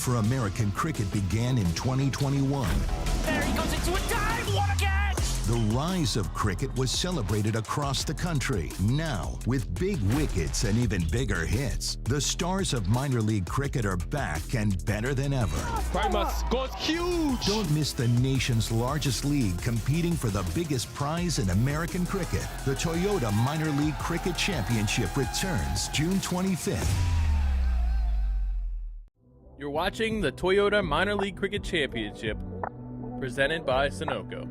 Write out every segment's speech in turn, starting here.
for American cricket began in 2021. There he goes into a dive! What a catch! The rise of cricket was celebrated across the country. Now, with big wickets and even bigger hits, the stars of minor league cricket are back and better than ever. Primus goes huge! Don't miss the nation's largest league competing for the biggest prize in American cricket. The Toyota Minor League Cricket Championship returns June 25th. You're watching the Toyota Minor League Cricket Championship, presented by Sunoco.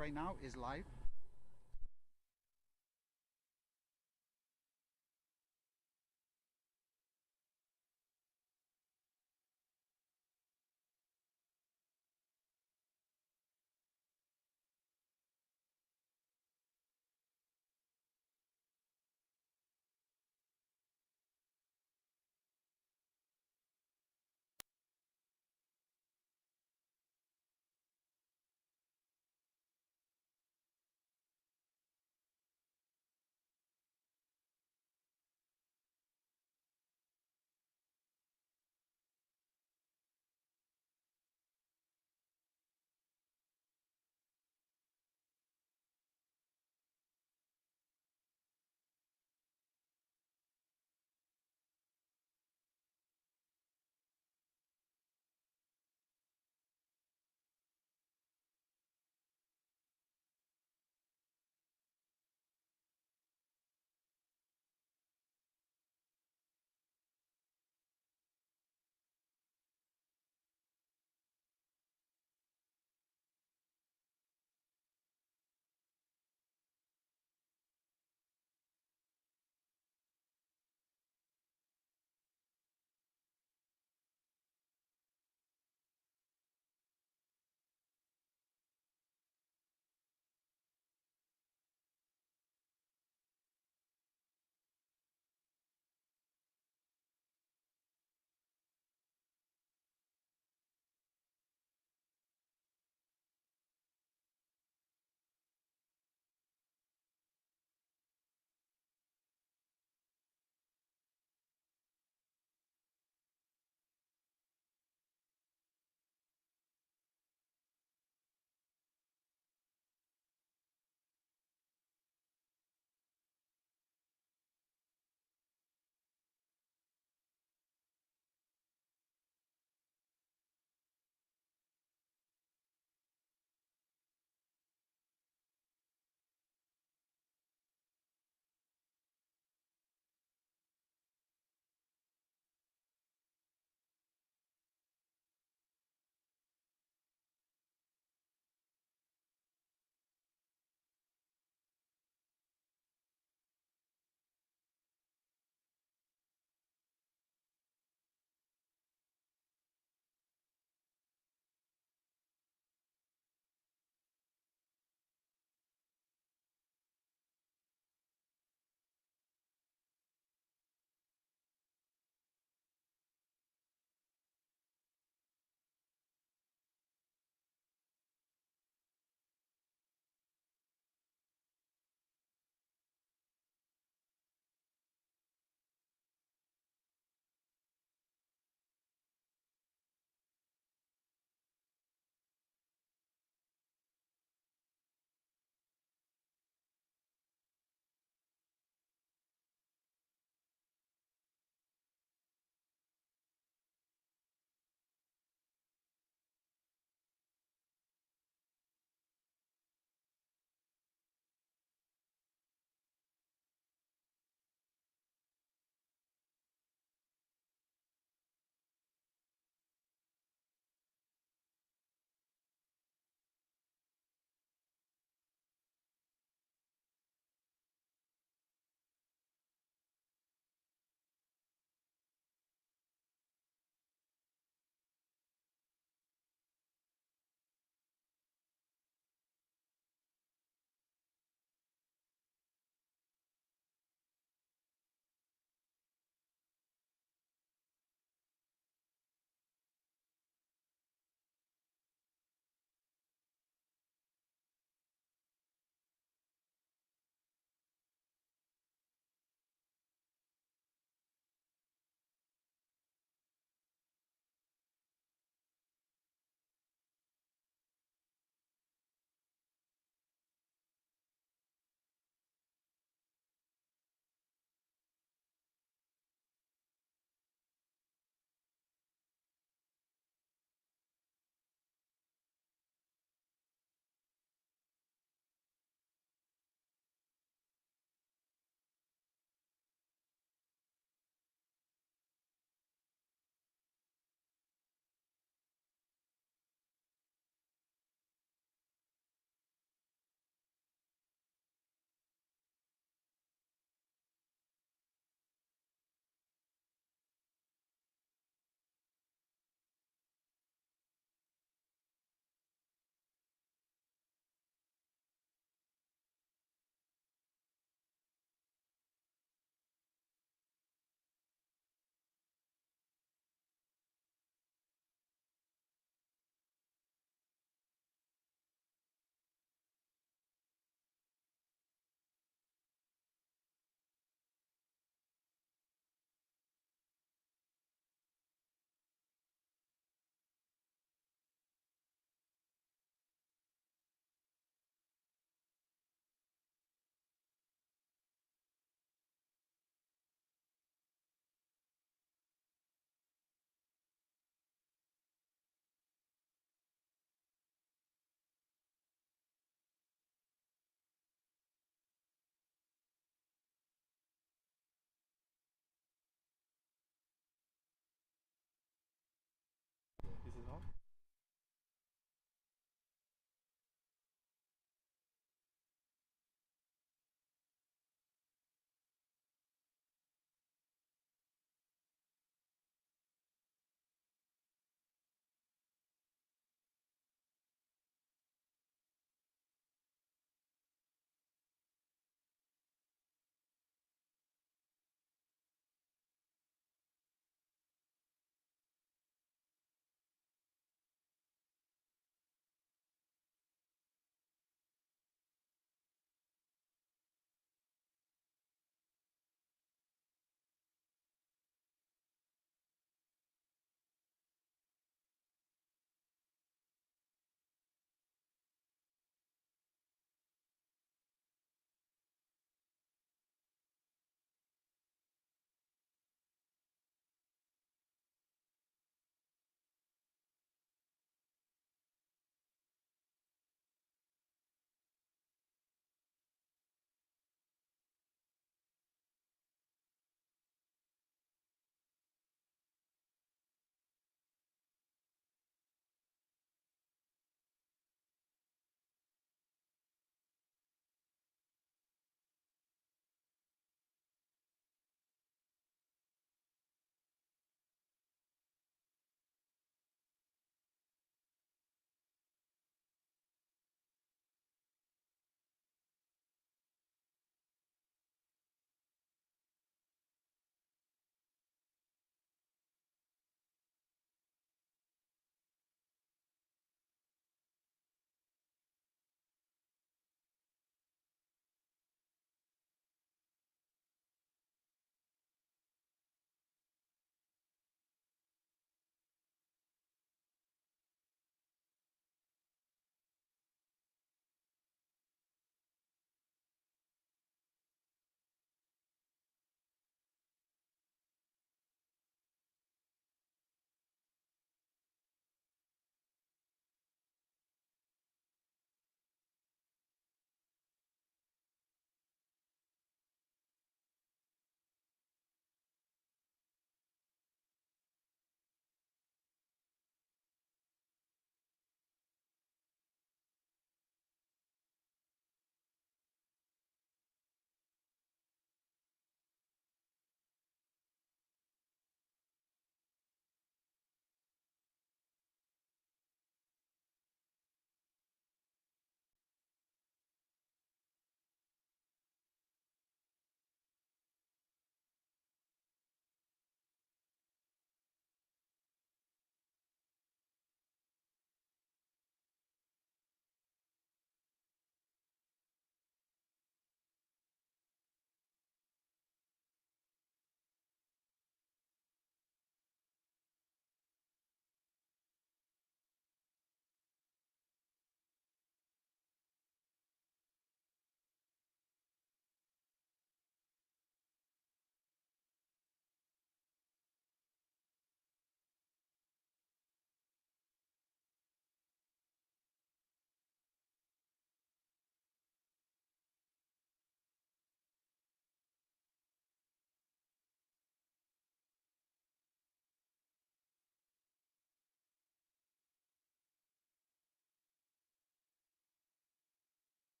right now is live.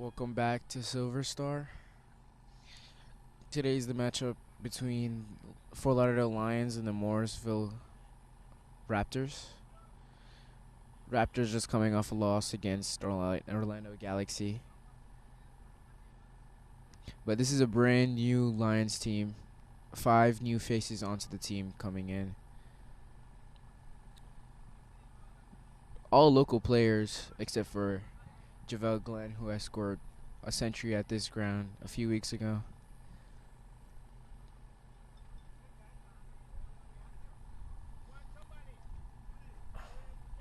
Welcome back to Silver Star. Today's the matchup between Fort Lauderdale Lions and the Morrisville Raptors. Raptors just coming off a loss against Orlando Galaxy. But this is a brand new Lions team. 5 new faces onto the team coming in. All local players except for JaVale Glenn, who has scored a century at this ground a few weeks ago.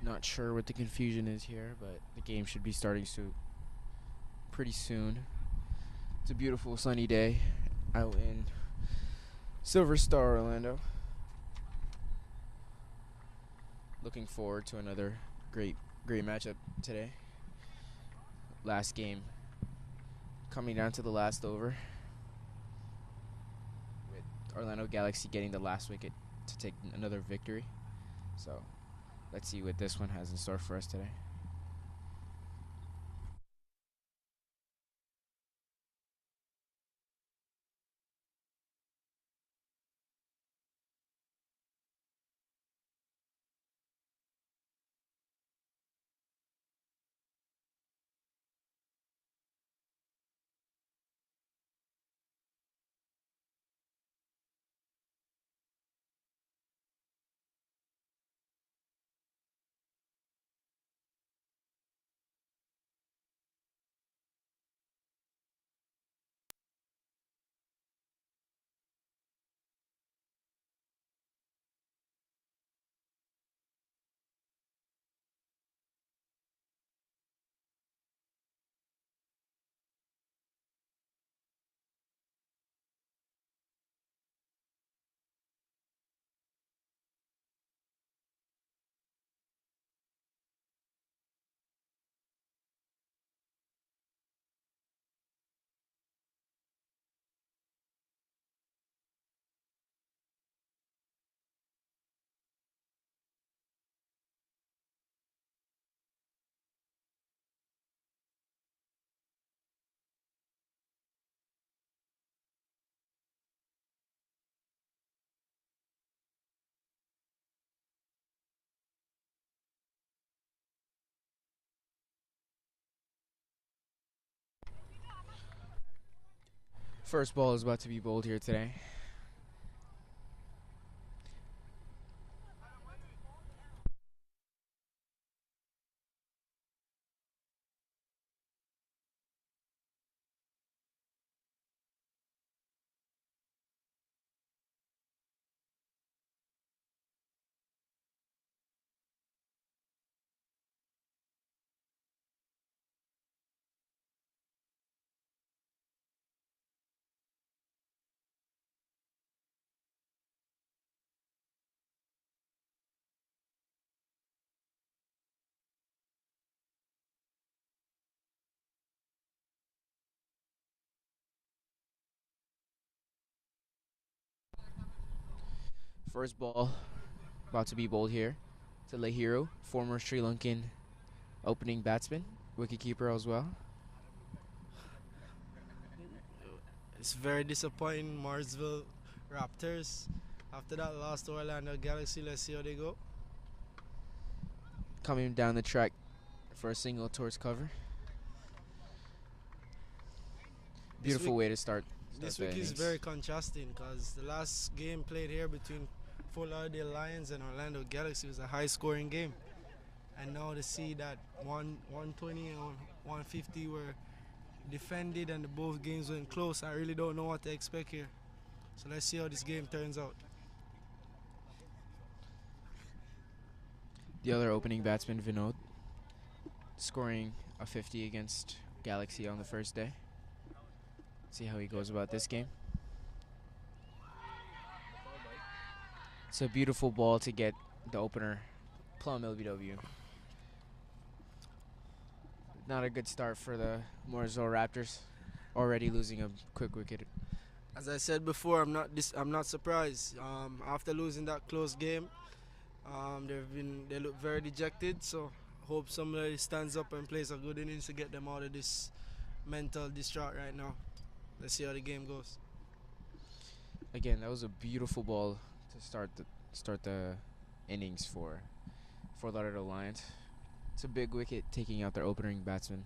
Not sure what the confusion is here, but the game should be starting pretty soon. It's a beautiful sunny day out in Silver Star, Orlando. Looking forward to another great matchup today. Last game coming down to the last over, with Orlando Galaxy getting the last wicket to take another victory. So let's see what this one has in store for us today. First ball is about to be bowled here today. First ball about to be bowled here to Lahiro, former Sri Lankan opening batsman, wicketkeeper as well. It's very disappointing, Morrisville Raptors. After that loss to Orlando Galaxy, let's see how they go. Coming down the track for a single towards cover. Beautiful way to start. This week is very contrasting because the last game played here between Fort Lauderdale Lions and Orlando Galaxy was a high-scoring game. And now to see that 120 and 150 were defended and both games went close, I really don't know what to expect here. So let's see how this game turns out. The other opening batsman, Vinod, scoring a 50 against Galaxy on the first day. See how he goes about this game. It's a beautiful ball to get the opener, plumb LBW. Not a good start for the Morrisville Raptors, already losing a quick wicket. As I said before, I'm not surprised. After losing that close game, they look very dejected. So hope somebody stands up and plays a good innings to get them out of this mental distraught right now. Let's see how the game goes. Again, that was a beautiful ball to start the innings for Lauderdale Lions. It's a big wicket taking out their opening batsman.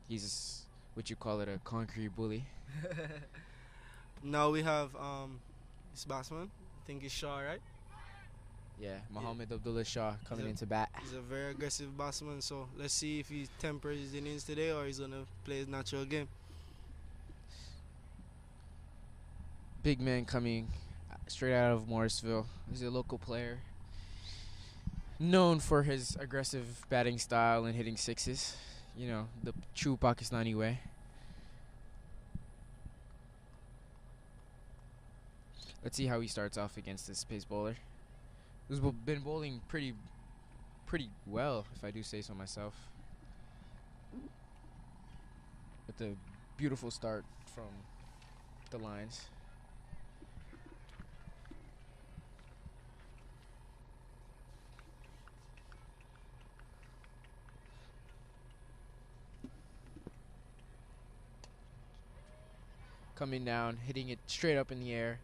He's what you call it, a concrete bully. Now we have this batsman. I think it's Shaw, right? Yeah, Mohammed Abdullah Shah coming into bat. He's a very aggressive batsman, so let's see if he tempers his innings today or he's gonna play his natural game. Big man coming straight out of Morrisville. He's a local player, known for his aggressive batting style and hitting sixes. You know, the true Pakistani way. Let's see how he starts off against this pace bowler, who's been bowling pretty well, if I do say so myself. With a beautiful start from the Lions. Coming down, hitting it straight up in the air.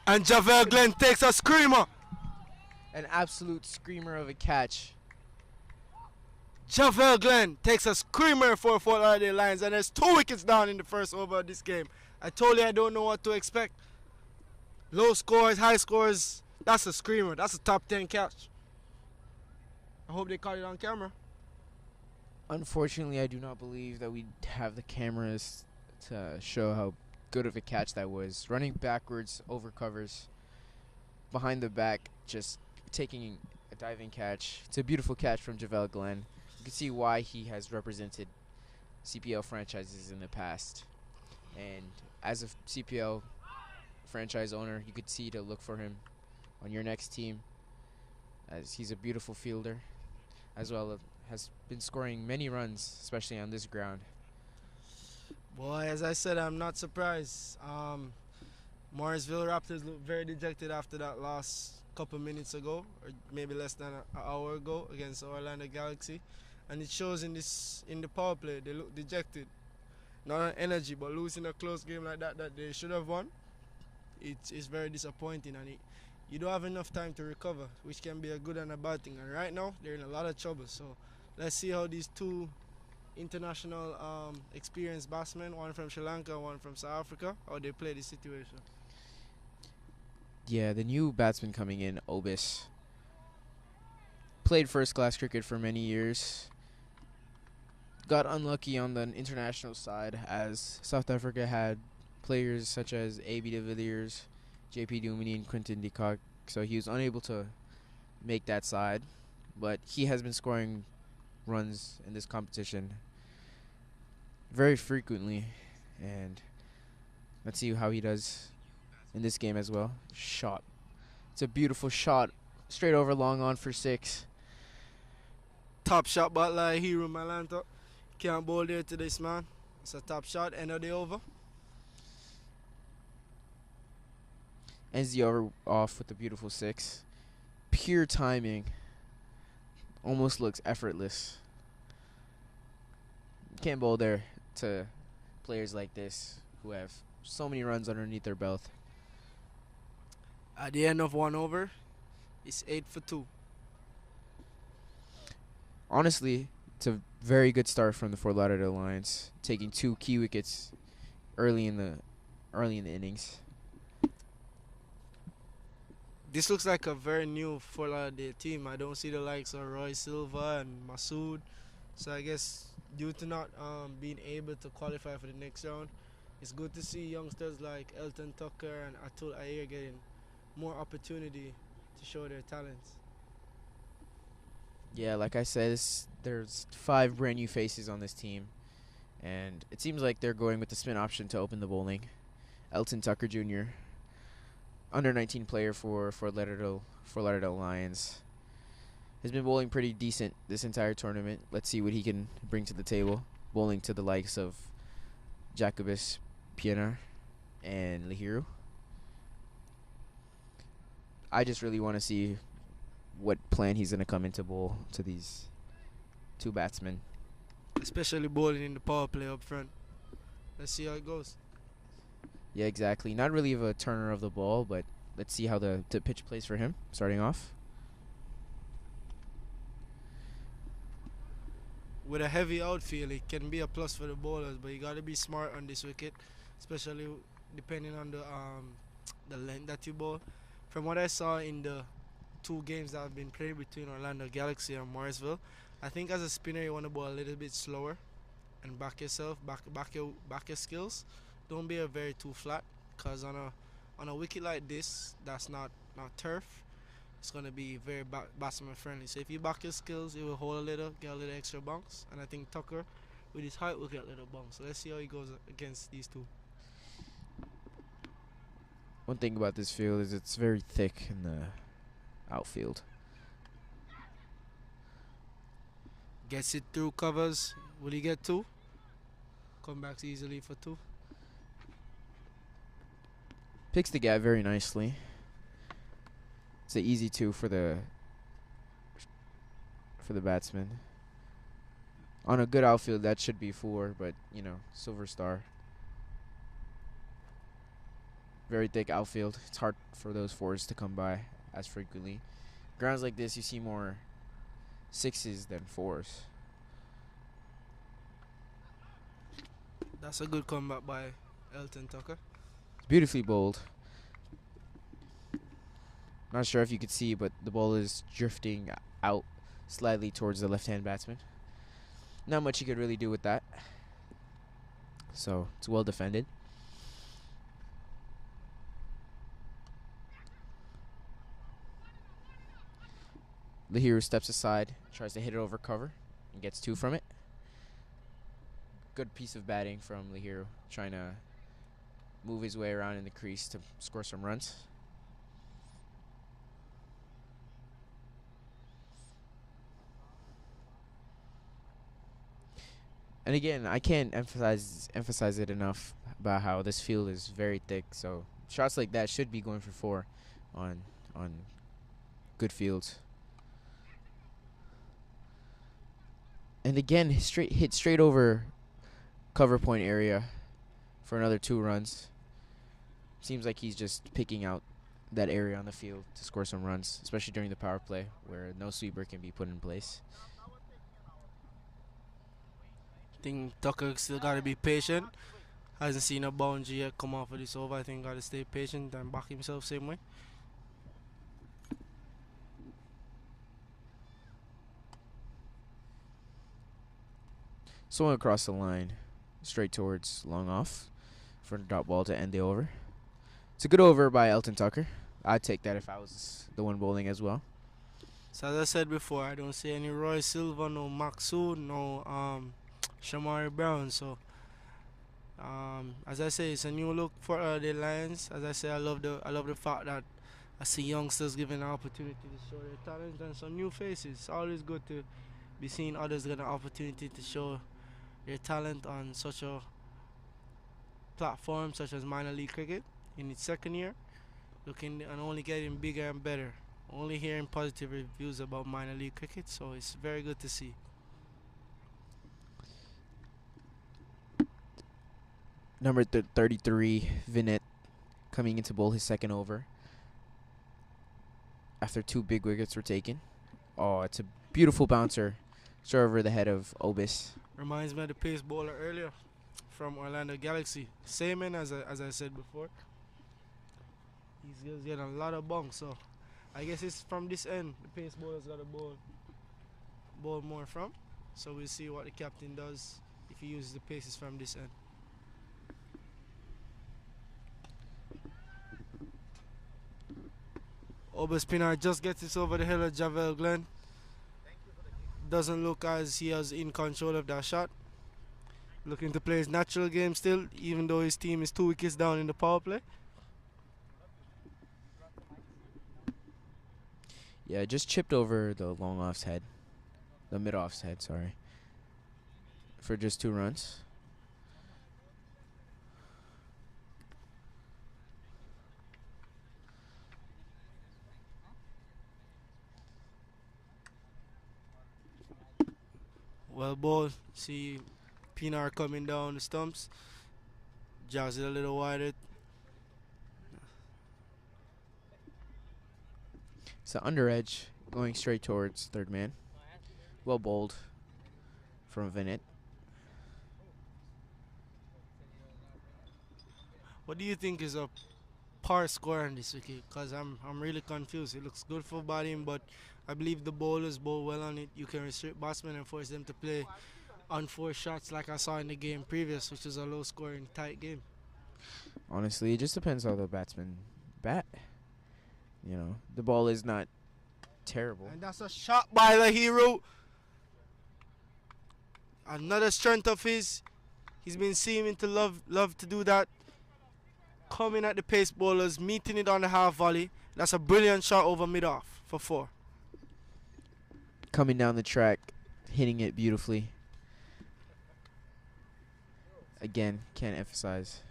And Javel Glenn takes a screamer. An absolute screamer of a catch. Javel Glenn takes a screamer for Fort Lauderdale Lions, and there's 2 wickets down in the first over of this game. I told you I don't know what to expect. Low scores, high scores, that's a screamer. That's a top 10 catch. I hope they caught it on camera. Unfortunately, I do not believe that we have the cameras to show how good of a catch that was. Running backwards over covers, behind the back, just taking a diving catch. It's a beautiful catch from Javel Glenn. You can see why he has represented CPL franchises in the past. And as a CPL franchise owner, you could see to look for him on your next team, as he's a beautiful fielder, as well as has been scoring many runs, especially on this ground. Boy, as I said, I'm not surprised. Morrisville Raptors looked very dejected after that loss a couple minutes ago, or maybe less than an hour ago, against Orlando Galaxy, and it shows in the power play. They look dejected, not on energy, but losing a close game like that they should have won. It's very disappointing, and you don't have enough time to recover, which can be a good and a bad thing. And right now, they're in a lot of trouble. So let's see how these two international experienced batsmen, one from Sri Lanka, one from South Africa, how they play this situation. Yeah, the new batsman coming in, Obis, played first-class cricket for many years. Got unlucky on the international side, as South Africa had players such as A.B. de Villiers, J.P. Duminy, and Quinton de Kock, so he was unable to make that side. But he has been scoring runs in this competition very frequently, and let's see how he does in this game as well. Shot. It's a beautiful shot, straight over long on for 6. Top shot by Hero Malanta. Can't bowl there to this man. It's a top shot, end of the over. Ends the over off with a beautiful 6. Pure timing. Almost looks effortless. Can't bowl there to players like this who have so many runs underneath their belt. At the end of 1 over, it's 8 for 2. Honestly, it's a very good start from the Fort Lauderdale Lions, taking 2 key wickets early in the innings. This looks like a very new Fort Lauderdale team. I don't see the likes of Roy Silva and Masood. So I guess due to not being able to qualify for the next round, it's good to see youngsters like Elton Tucker and Atul Ayer getting more opportunity to show their talents. Yeah, like I said, there's 5 brand new faces on this team, and it seems like they're going with the spin option to open the bowling. Elton Tucker Jr., under 19 player for Lauderdale Lions, has been bowling pretty decent this entire tournament. Let's see what he can bring to the table, bowling to the likes of Jacobus Pienaar and Lahiru. I just really want to see what plan he's going to come into bowl to these two batsmen. especially bowling in the power play up front. Let's see how it goes. Yeah, exactly. Not really of a turner of the ball, but let's see how the pitch plays for him starting off. With a heavy outfield, it can be a plus for the bowlers, but you got to be smart on this wicket, especially depending on the length that you bowl. From what I saw in the 2 games that have been played between Orlando Galaxy and Morrisville, I think as a spinner you want to bowl a little bit slower and back yourself, back your skills. Don't be a very too flat, cause on a wicket like this, that's not turf. It's gonna be very batsman friendly. So if you back your skills, it will hold a little, get a little extra bounce. And I think Tucker, with his height, will get a little bounce. So let's see how he goes against these two. One thing about this field is it's very thick in the outfield. Gets it through covers. Will he get 2? Come back easily for 2. Picks the gap very nicely. It's an easy 2 for the batsman. On a good outfield, that should be 4, but you know, silver star. Very thick outfield. It's hard for those 4s to come by as frequently. Grounds like this, you see more 6s than 4s. That's a good comeback by Elton Tucker. It's beautifully bowled. Not sure if you could see, but the ball is drifting out slightly towards the left-hand batsman. Not much you could really do with that. So it's well defended. Lahiru steps aside, tries to hit it over cover, and gets 2 from it. Good piece of batting from Lahiru, trying to move his way around in the crease to score some runs. And again, I can't emphasize it enough about how this field is very thick. So shots like that should be going for 4 on good fields. And again, hit straight over cover point area for another 2 runs. Seems like he's just picking out that area on the field to score some runs, especially during the power play where no sweeper can be put in place. I think Tucker still got to be patient. Hasn't seen a boundary yet come off of this over. I think got to stay patient and back himself same way. Swung across the line, straight towards long off for a dot ball to end the over. It's a good over by Elton Tucker. I'd take that if I was the one bowling as well. So as I said before, I don't see any Roy Silva, no Maxu, no Shamari Brown. So as I say, it's a new look for the Lions. As I say, I love the fact that I see youngsters given an opportunity to show their talent and some new faces. It's always good to be seeing others get an opportunity to show their talent on such a platform such as minor league cricket in its second year, looking and only getting bigger and better. Only hearing positive reviews about minor league cricket, so it's very good to see. Number 33, Vinette, coming in to bowl his second over after 2 big wickets were taken. Oh, it's a beautiful bouncer, straight over the head of Obis. Reminds me of the pace bowler earlier from Orlando Galaxy. Same man as I said before. He's just getting a lot of bunks, so I guess it's from this end the pace bowler's got to bowl more from. So we'll see what the captain does if he uses the paces from this end. Oberspinner just gets it over the hill of Javel Glen. Doesn't look as he is in control of that shot. Looking to play his natural game still, even though his team is 2 wickets down in the power play. Yeah, just chipped over the long off's head. The mid off's head, sorry. For just 2 runs. Well ball. See Pinar coming down the stumps. Jazz it a little wider. So under edge, going straight towards third man. Well bowled from Vinet. What do you think is a par score on this wicket? Because I'm really confused. It looks good for batting, but I believe the bowlers bowl well on it. You can restrict batsmen and force them to play unforced shots like I saw in the game previous, which is a low-scoring, tight game. Honestly, it just depends how the batsman bat. You know, the ball is not terrible. And that's a shot by the hero. Another strength of his. He's been seeming to love to do that. Coming at the pace bowlers, meeting it on the half volley. That's a brilliant shot over mid-off for 4. Coming down the track, hitting it beautifully. Again, can't emphasize.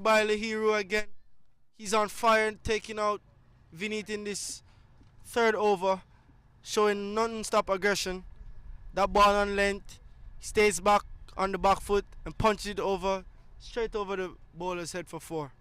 By the hero again. He's on fire, taking out Vinit in this 3rd over, showing non-stop aggression. That ball on length, stays back on the back foot and punches it over, straight over the bowler's head for 4.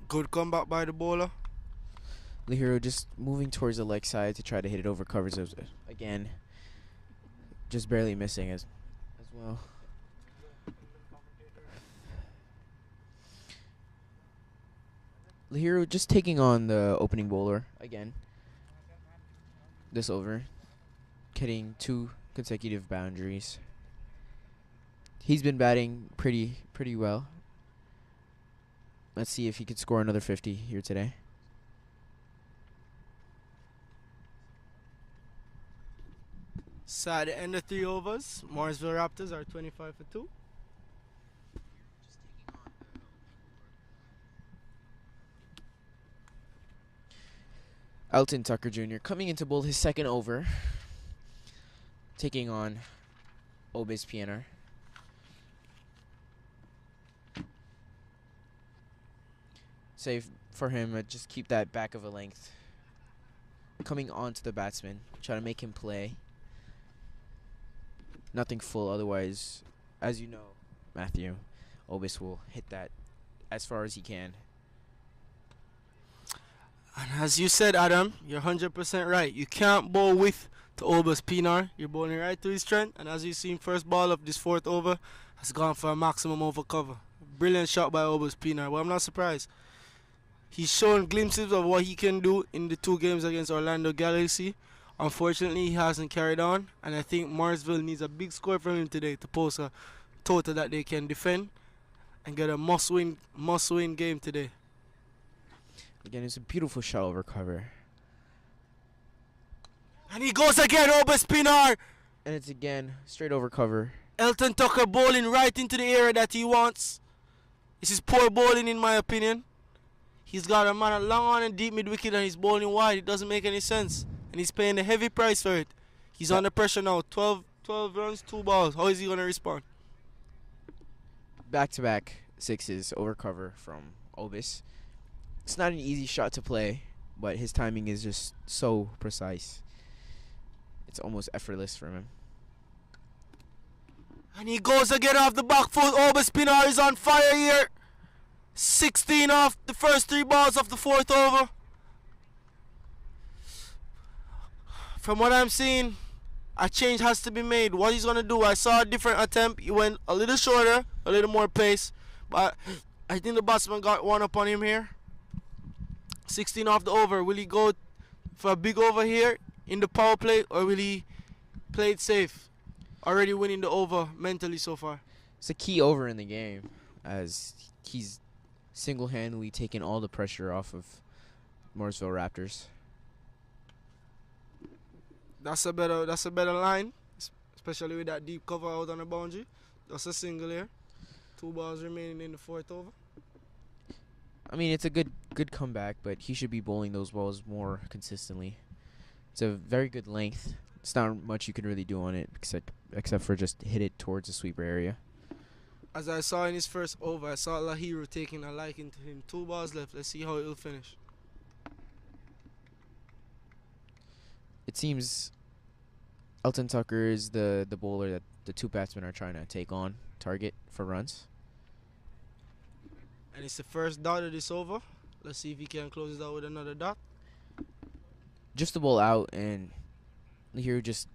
Good comeback by the bowler. The hero just moving towards the leg side to try to hit it over covers again. Just barely missing as well. The hero just taking on the opening bowler again. This over, getting 2 consecutive boundaries. He's been batting pretty well. Let's see if he could score another 50 here today. So at the end of 3 overs, Morrisville Raptors are 25 for 2. Elton Tucker Jr. coming into bowl his 2nd over, taking on Obis Pienaar. Save for him, just keep that back of a length. Coming on to the batsman, try to make him play. Nothing full, otherwise, as you know, Matthew, Obis will hit that as far as he can. And as you said, Adam, you're 100% right. You can't bowl with to Obis Pienaar. You're bowling right to his strength, and as you've seen, first ball of this 4th over has gone for a maximum over cover. Brilliant shot by Obis Pienaar, but I'm not surprised. He's shown glimpses of what he can do in the 2 games against Orlando Galaxy. Unfortunately, he hasn't carried on, and I think Morrisville needs a big score from him today to post a total that they can defend and get a must-win game today. Again, it's a beautiful shot over cover. And he goes again, Obis Pienaar! And it's again straight over cover. Elton Tucker bowling right into the area that he wants. This is poor bowling in my opinion. He's got a man long on and deep mid-wicket and he's bowling wide. It doesn't make any sense. And he's paying a heavy price for it. He's under pressure now. 12 runs, 2 balls. How is he going to respond? Back-to-back 6s over cover from Obis. It's not an easy shot to play, but his timing is just so precise. It's almost effortless from him. And he goes again off the back foot. Obis Pienaar is on fire here. 16 off the first 3 balls of the 4th over. From what I'm seeing, a change has to be made. What he's going to do, I saw a different attempt. He went a little shorter, a little more pace. But I think the batsman got one up on him here. 16 off the over. Will he go for a big over here in the power play, or will he play it safe? Already winning the over mentally so far. It's a key over in the game, as he's single-handedly taken all the pressure off of Morrisville Raptors. That's a better line, especially with that deep cover out on the boundary. That's a single here. 2 balls remaining in the fourth over. I mean, it's a good comeback, but he should be bowling those balls more consistently. It's a very good length. It's not much you can really do on it except for just hit it towards the sweeper area. As I saw in his first over, I saw Lahiru taking a liking to him. 2 balls left. Let's see how he'll finish. It seems Elton Tucker is the bowler that the two batsmen are trying to take on target for runs. And it's the first dot of this over. Let's see if he can close it out with another dot. Just the ball out, and Lahiru just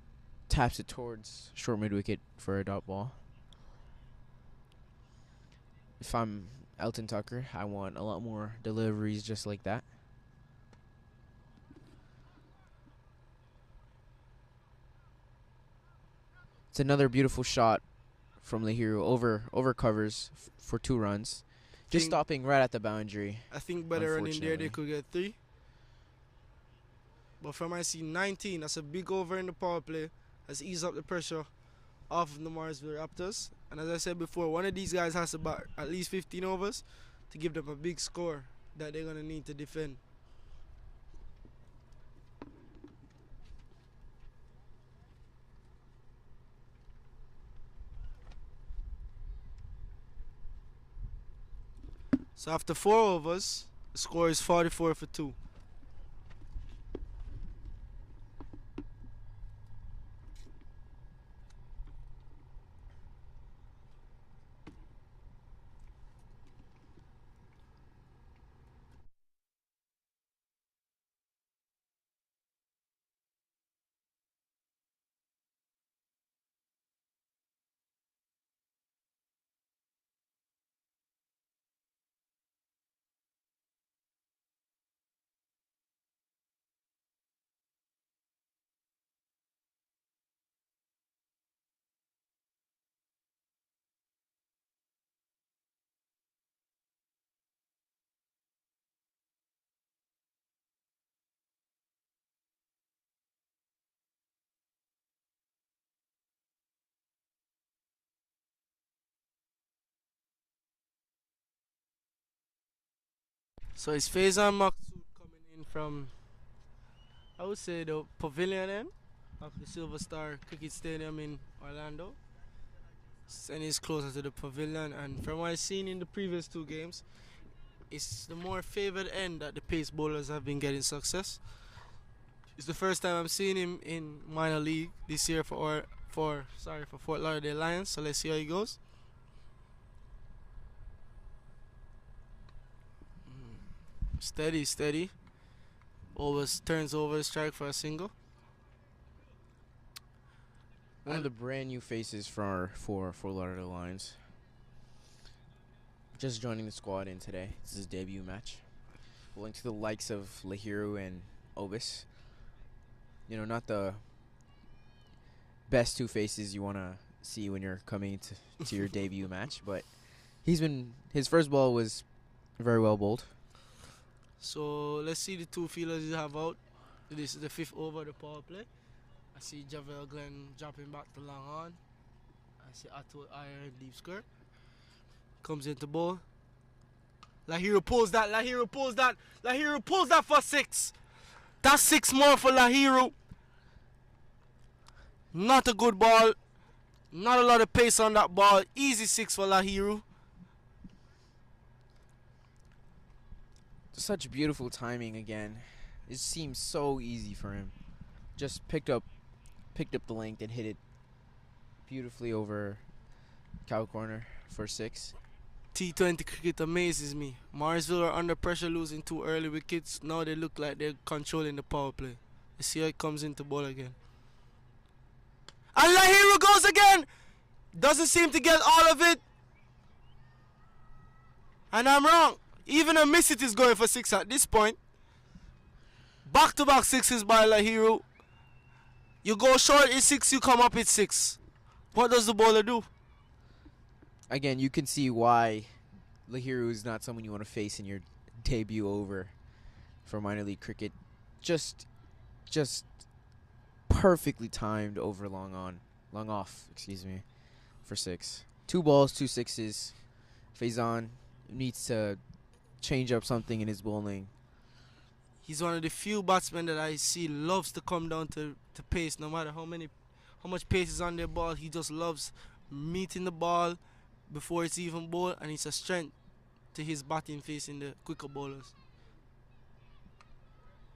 taps it towards short mid wicket for a dot ball. If I'm Elton Tucker, I want a lot more deliveries just like that. It's another beautiful shot from Lahiru over covers for 2 runs. Just stopping right at the boundary. I think better running there, they could get 3. But from I see 19, that's a big over in the power play. Has eased up the pressure off of the Morrisville Raptors. And as I said before, one of these guys has to bat at least 15 overs to give them a big score that they're going to need to defend. So after 4 overs, the score is 44 for 2. So it's Faizan Maksud coming in from, I would say, the pavilion end of the Silver Star Cricket Stadium in Orlando. And he's closer to the pavilion. And from what I've seen in the previous 2 games, it's the more favored end that the pace bowlers have been getting success. It's the first time I'm seeing him in minor league this year for Fort Lauderdale Lions. So let's see how he goes. Steady, steady. Always turns over the strike for a single. One of the brand new faces for Lauderdale Lions. Just joining the squad in today. This is his debut match. Bowling to the likes of Lahiru and Obis. You know, not the best 2 faces you want to see when you're coming to your debut match, but his first ball was very well bowled. So let's see the 2 fielders you have out. This is the 5th over of the power play. I see Javel Glenn dropping back to long on. I see Atul Iyer deep skirt. Comes into bowl. Lahiru pulls that. Lahiru pulls that. Lahiru pulls that for 6. That's 6 more for Lahiru. Not a good ball. Not a lot of pace on that ball. Easy 6 for Lahiru. Such beautiful timing again. It seems so easy for him. Just picked up the length and hit it beautifully over cow corner for 6. T20 cricket amazes me. Morrisville are under pressure, losing 2 early wickets. Now they look like they're controlling the power play. Let's see how it comes into ball again. And Lahiru goes again. Doesn't seem to get all of it. And I'm wrong. Even a miss it is going for 6 at this point. Back-to-back 6s by Lahiru. You go short, it's 6, you come up, it's 6. What does the bowler do? again, you can see why Lahiru is not someone you want to face in your debut over for minor league cricket. Just perfectly timed over long off, for 6. 2 balls, 2 sixes. Faison needs to change up something in his bowling. He's one of the few batsmen that I see loves to come down to pace. No matter how much pace is on their ball, he just loves meeting the ball before it's even bowled, and it's a strength to his batting facing the quicker bowlers.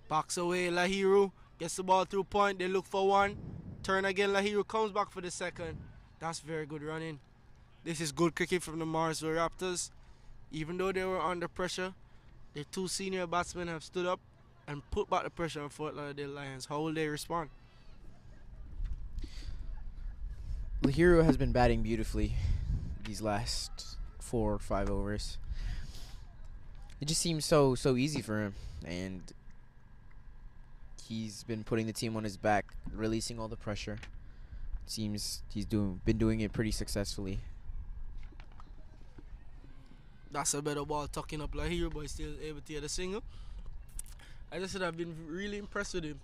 Backs away, Lahiru gets the ball through point. They look for one. Turn again, Lahiru comes back for the second. That's very good running. This is good cricket from the Morrisville Raptors. Even though they were under pressure, their 2 senior batsmen have stood up and put back the pressure on Fort Lauderdale Lions. How will they respond? Lahiru has been batting beautifully these last 4 or 5 overs. It just seems so easy for him, and he's been putting the team on his back, releasing all the pressure. It seems he's been doing it pretty successfully. That's a better ball tucking up Lahiru, but he's still able to hit a single. I just said I've been really impressed with him.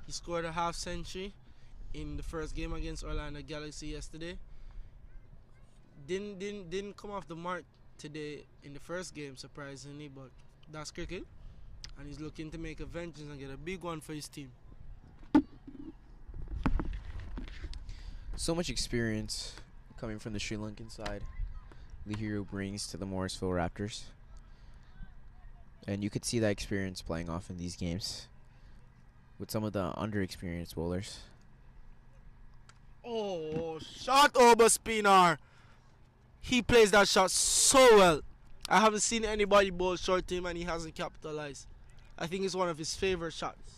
He scored a half century in the first game against Orlando Galaxy yesterday. Didn't come off the mark today in the first game, surprisingly, but that's cricket, and he's looking to make a vengeance and get a big one for his team. So much experience coming from the Sri Lankan side Lahiru brings to the Morrisville Raptors. And you could see that experience playing off in these games with some of the underexperienced bowlers. Oh, shot over spinner. He plays that shot so well. I haven't seen anybody bowl short to him and he hasn't capitalized. I think it's one of his favorite shots.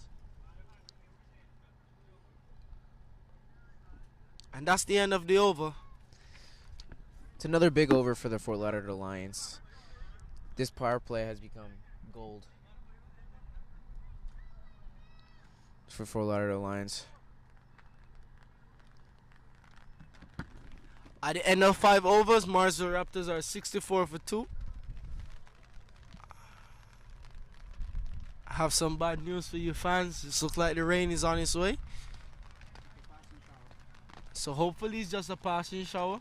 And that's the end of the over. It's another big over for the Fort Lauderdale Lions. This power play has become gold for Fort Lauderdale Lions. At the end of 5 overs, Morrisville Raptors are 64 for 2. I have some bad news for you fans. It looks like the rain is on its way. So hopefully it's just a passing shower.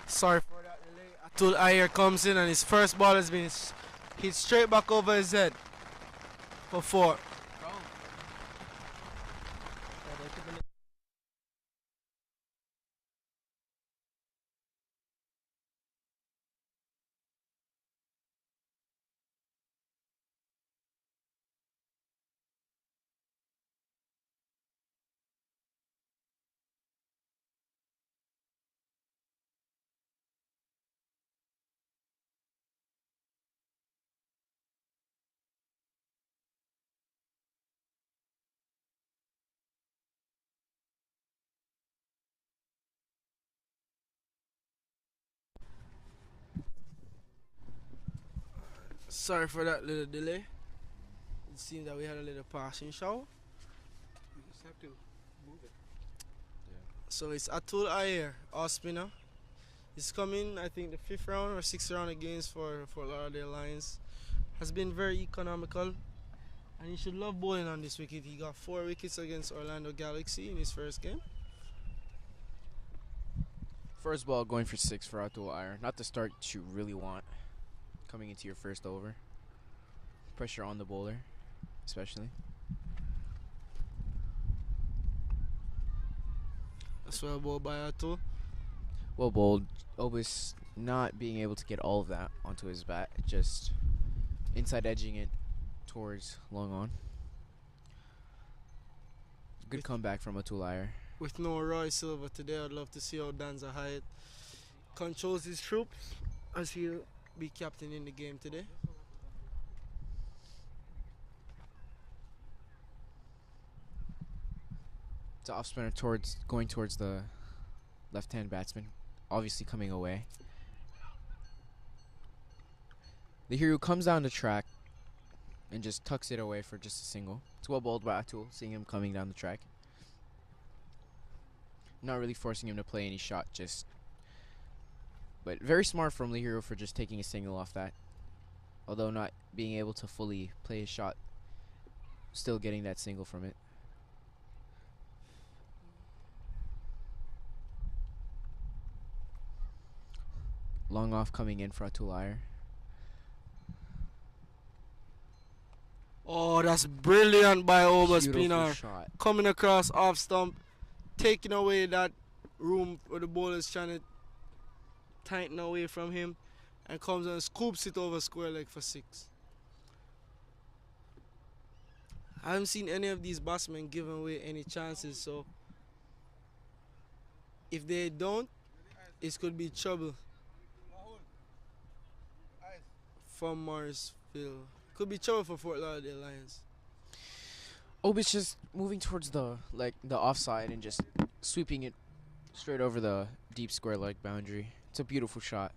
Sorry for that delay. Atul Iyer comes in and his first ball has been hit straight back over his head for 4. Sorry for that little delay. It seems that we had a little passing shower. You just have to move it. So it's Atul Iyer, off spinner. It's coming, I think, the 5th round or 6th round of games for Lauderdale Lions. Has been very economical, and he should love bowling on this wicket. He got 4 wickets against Orlando Galaxy in his first game. First ball going for 6 for Atul Iyer. Not the start you really want coming into your first over. Pressure on the bowler, especially. That's well bowled by Atul. Well bowled. Obis not being able to get all of that onto his bat, just inside edging it towards long on. Good comeback from Atul Iyer. With no Roy Silva today, I'd love to see how Danza Hyatt controls his troops as he'll be captain in the game today. It's an off spinner going towards the left-hand batsman, obviously coming away. The hero comes down the track and just tucks it away for just a single. It's well bowled by Atul, seeing him coming down the track. Not really forcing him to play any shot, but very smart from the hero for just taking a single off that. Although not being able to fully play his shot, still getting that single from it. Long off coming in for Atul Iyer. Oh, that's brilliant by Oba Beautiful Spinar. shot. Coming across off stump, taking away that room where the bowler's trying to tighten away from him, and comes and scoops it over square leg for 6. I haven't seen any of these batsmen giving away any chances, so if they don't, it could be trouble from Morrisville. Could be trouble for Fort Lauderdale Lions. Obis just moving towards the offside and just sweeping it straight over the deep square leg boundary. It's a beautiful shot.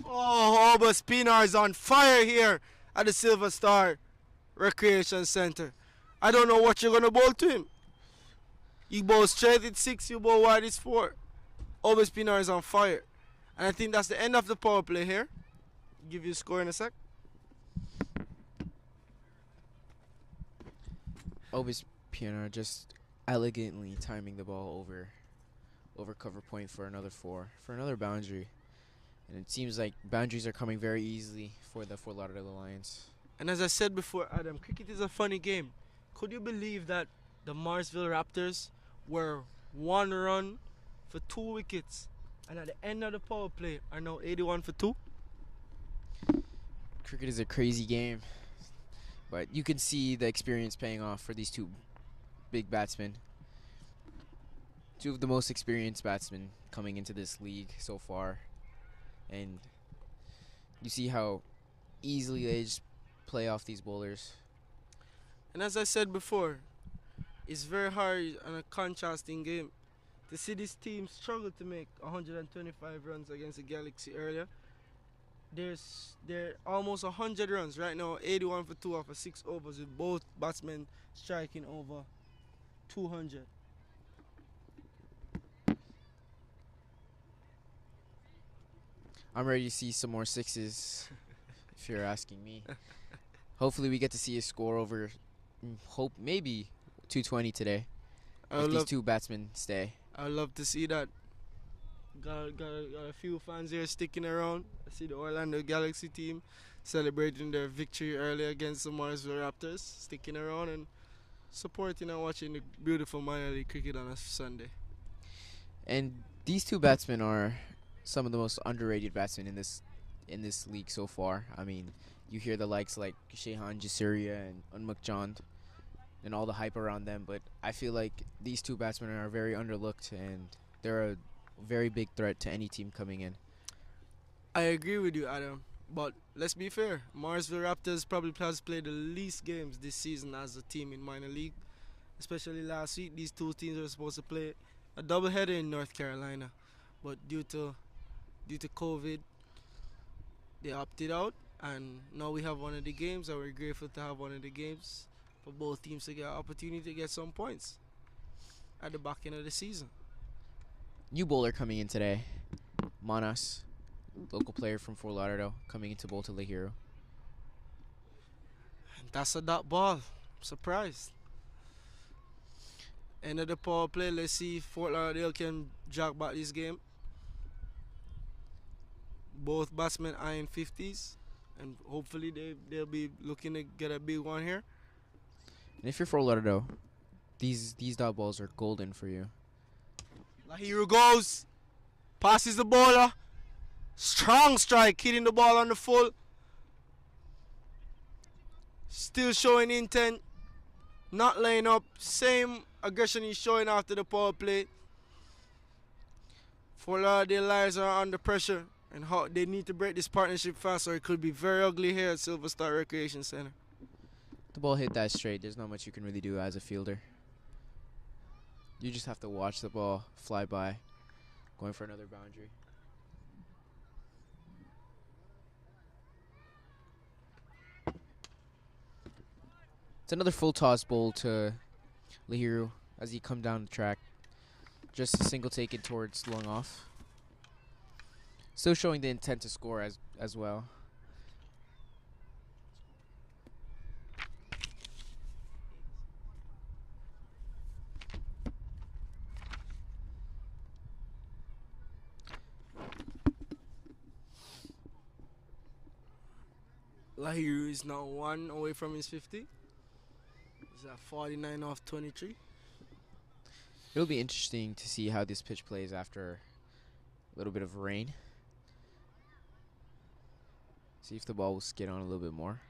Oh, Oba Spinar is on fire here at the Silver Star Recreation Center. I don't know what you're gonna bowl to him. You bowl straight, it's 6. You bowl wide, it's 4. Oba Spinar is on fire. And I think that's the end of the power play here. Give you a score in a sec. Obis Pianar just elegantly timing the ball over cover point for another 4, for another boundary. And it seems like boundaries are coming very easily for the Fort Lauderdale Lions. And as I said before, Adam, cricket is a funny game. Could you believe that the Morrisville Raptors were 1 run for 2 wickets, and at the end of the power play are now 81 for 2? Cricket is a crazy game, but you can see the experience paying off for these 2 big batsmen. 2 of the most experienced batsmen coming into this league so far. And you see how easily they just play off these bowlers. And as I said before, it's very hard on a contrasting game to see this team struggle to make 125 runs against the Galaxy earlier. They're almost 100 runs right now, 81 for 2 off of 6 overs, with both batsmen striking over 200. I'm ready to see some more 6s, if you're asking me. Hopefully we get to see a score over, maybe 220 today, if these 2 batsmen stay. I'd love to see that. Got a few fans here sticking around. I see the Orlando Galaxy team celebrating their victory earlier against the Morrisville Raptors, sticking around and supporting and watching the beautiful minor league cricket on a Sunday. And these 2 batsmen are some of the most underrated batsmen in this league so far. I mean, you hear the likes like Shehan Jasiria and Unmuk Chand and all the hype around them, but I feel like these 2 batsmen are very underlooked, and they're a very big threat to any team coming in. I agree with you, Adam, but let's be fair. Morrisville Raptors probably has played the least games this season as a team in minor league, especially last week. These 2 teams were supposed to play a doubleheader in North Carolina, but due to COVID, they opted out, and now we have one of the games, and we're grateful to have one of the games for both teams to get an opportunity to get some points at the back end of the season. new bowler coming in today. Manas, local player from Fort Lauderdale, coming into bowl to Lahiro. That's a dot ball. Surprised. End of the power play. Let's see if Fort Lauderdale can jog back this game. Both batsmen eyeing 50s, and hopefully they'll be looking to get a big one here. And if you're Fort Lauderdale, these dot balls are golden for you. Lahiro goes. Passes the bowler. Strong strike, hitting the ball on the full. Still showing intent. Not laying up. Same aggression he's showing after the power play. Fort Lauderdale Lions are under pressure, and how they need to break this partnership fast, or it could be very ugly here at Silver Star Recreation Center. The ball hit that straight. There's not much you can really do as a fielder. You just have to watch the ball fly by, going for another boundary. It's another full toss bowl to Lahiro as he come down the track. Just a single taken towards long off. Still showing the intent to score as well. Lahiro is now 1 away from his 50. He's at 49 off 23. It'll be interesting to see how this pitch plays after a little bit of rain. See if the ball will skid on a little bit more.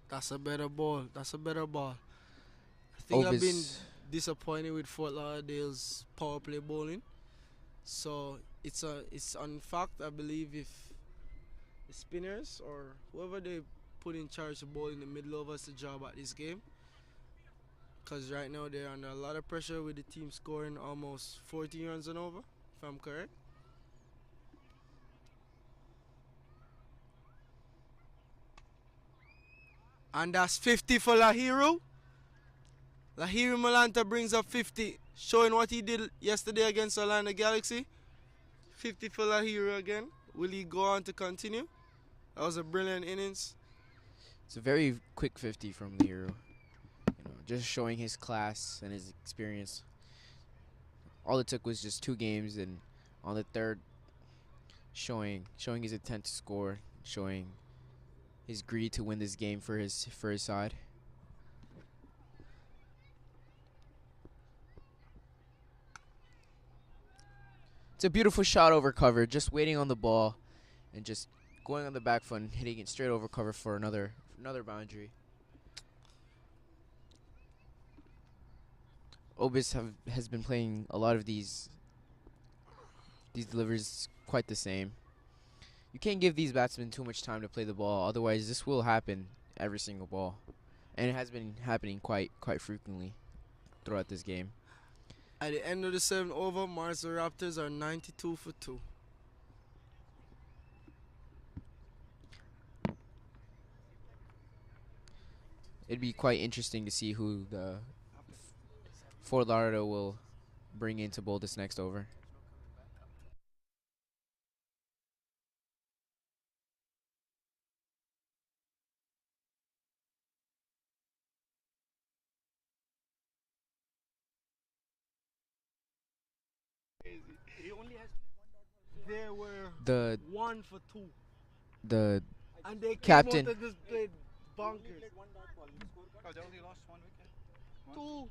That's a better ball. That's a better ball. I think I've been disappointed with Fort Lauderdale's power play bowling. So it's on fact, I believe, if the spinners or whoever they put in charge of bowling the middle overs to job at this game. Because right now they're under a lot of pressure with the team scoring almost 40 runs and over, if I'm correct. And that's 50 for Lahiro. Lahiro Malanta brings up 50, showing what he did yesterday against Orlando Galaxy. 50 for Lahiro again. Will he go on to continue? That was a brilliant innings. It's a very quick 50 from Lahiro. Just showing his class and his experience. All it took was just 2 games, and on the third, showing his intent to score, showing his greed to win this game for his side. It's a beautiful shot over cover, just waiting on the ball and just going on the back foot and hitting it straight over cover for another boundary. Obis has been playing a lot of these deliveries quite the same. You can't give these batsmen too much time to play the ball, otherwise this will happen every single ball. And it has been happening quite frequently throughout this game. At the end of the 7th over, Morrisville Raptors are 92 for 2. It'd be quite interesting to see who the Fort Lauderdale will bring in to bowl this next over. There were The 1 for 2. the And they captain. came out and just played bonkers. Oh, they only lost 1 wicket? 2.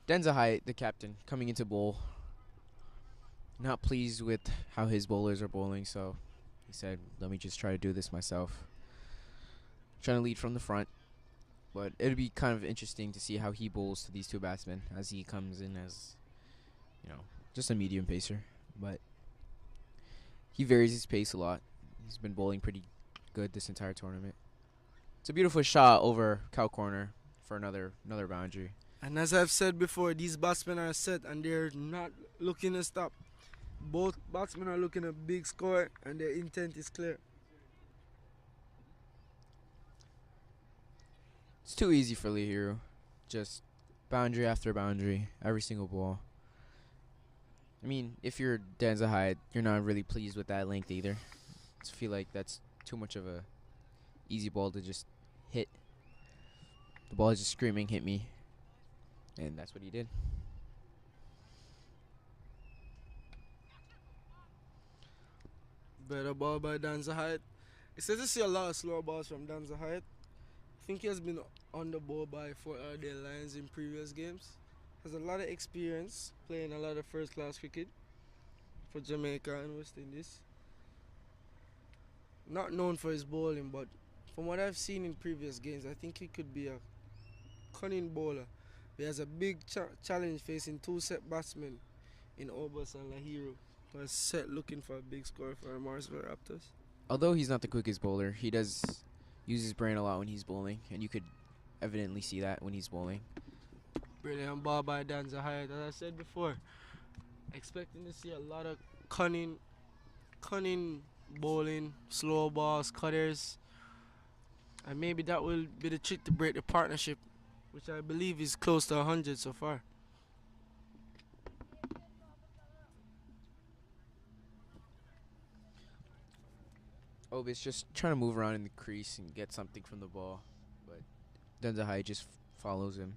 Denza Hyatt, the captain, coming into bowl. Not pleased with how his bowlers are bowling, so he said, let me just try to do this myself. Trying to lead from the front. But it'll be kind of interesting to see how he bowls to these 2 batsmen as he comes in as, just a medium pacer. but he varies his pace a lot. He's been bowling pretty good this entire tournament. It's a beautiful shot over cow corner for another boundary. And as I've said before, these batsmen are set and they're not looking to stop. Both batsmen are looking at big score and their intent is clear. It's too easy for Lihiru. Just boundary after boundary, every single ball. I mean, if you're Danza Hyde, you're not really pleased with that length either. I feel like that's too much of a easy ball to just hit. The ball is just screaming, hit me. And that's what he did. Better ball by Danza Hyde. It's said to see a lot of slow balls from Danza Hyde. I think he has been on the ball by Fort Lauderdale Lions in previous games. Has a lot of experience playing a lot of first class cricket for Jamaica and West Indies. Not known for his bowling, but from what I've seen in previous games, I think he could be a cunning bowler. He has a big challenge facing two set batsmen in Obas and Lahiru. Was set looking for a big score for the Morrisville Raptors. Although he's not the quickest bowler, he does use his brain a lot when he's bowling, and you could evidently see that when he's bowling. Brilliant ball by Danza Hyde. As I said before, expecting to see a lot of cunning bowling, slow balls, cutters. And maybe that will be the trick to break the partnership, which I believe is close to 100 so far. Obis just trying to move around in the crease and get something from the ball, but Danza Hyde just follows him.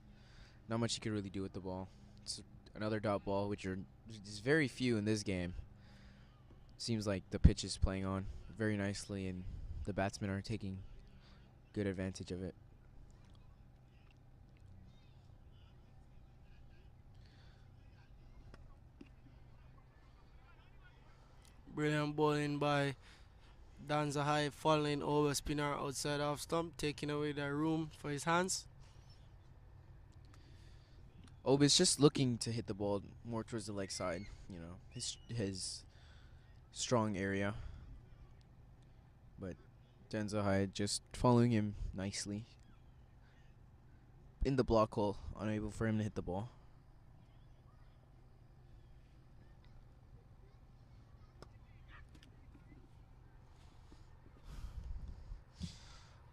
Not much he could really do with the ball. It's another dot ball, which is very few in this game. Seems like the pitch is playing on very nicely, and the batsmen are taking good advantage of it. Brilliant bowling by Danza Hyde, following over spinner outside off stump, taking away the room for his hands. Obis just looking to hit the ball more towards the leg side, you know, his strong area. But Danza Hyde just following him nicely in the block hole, unable for him to hit the ball.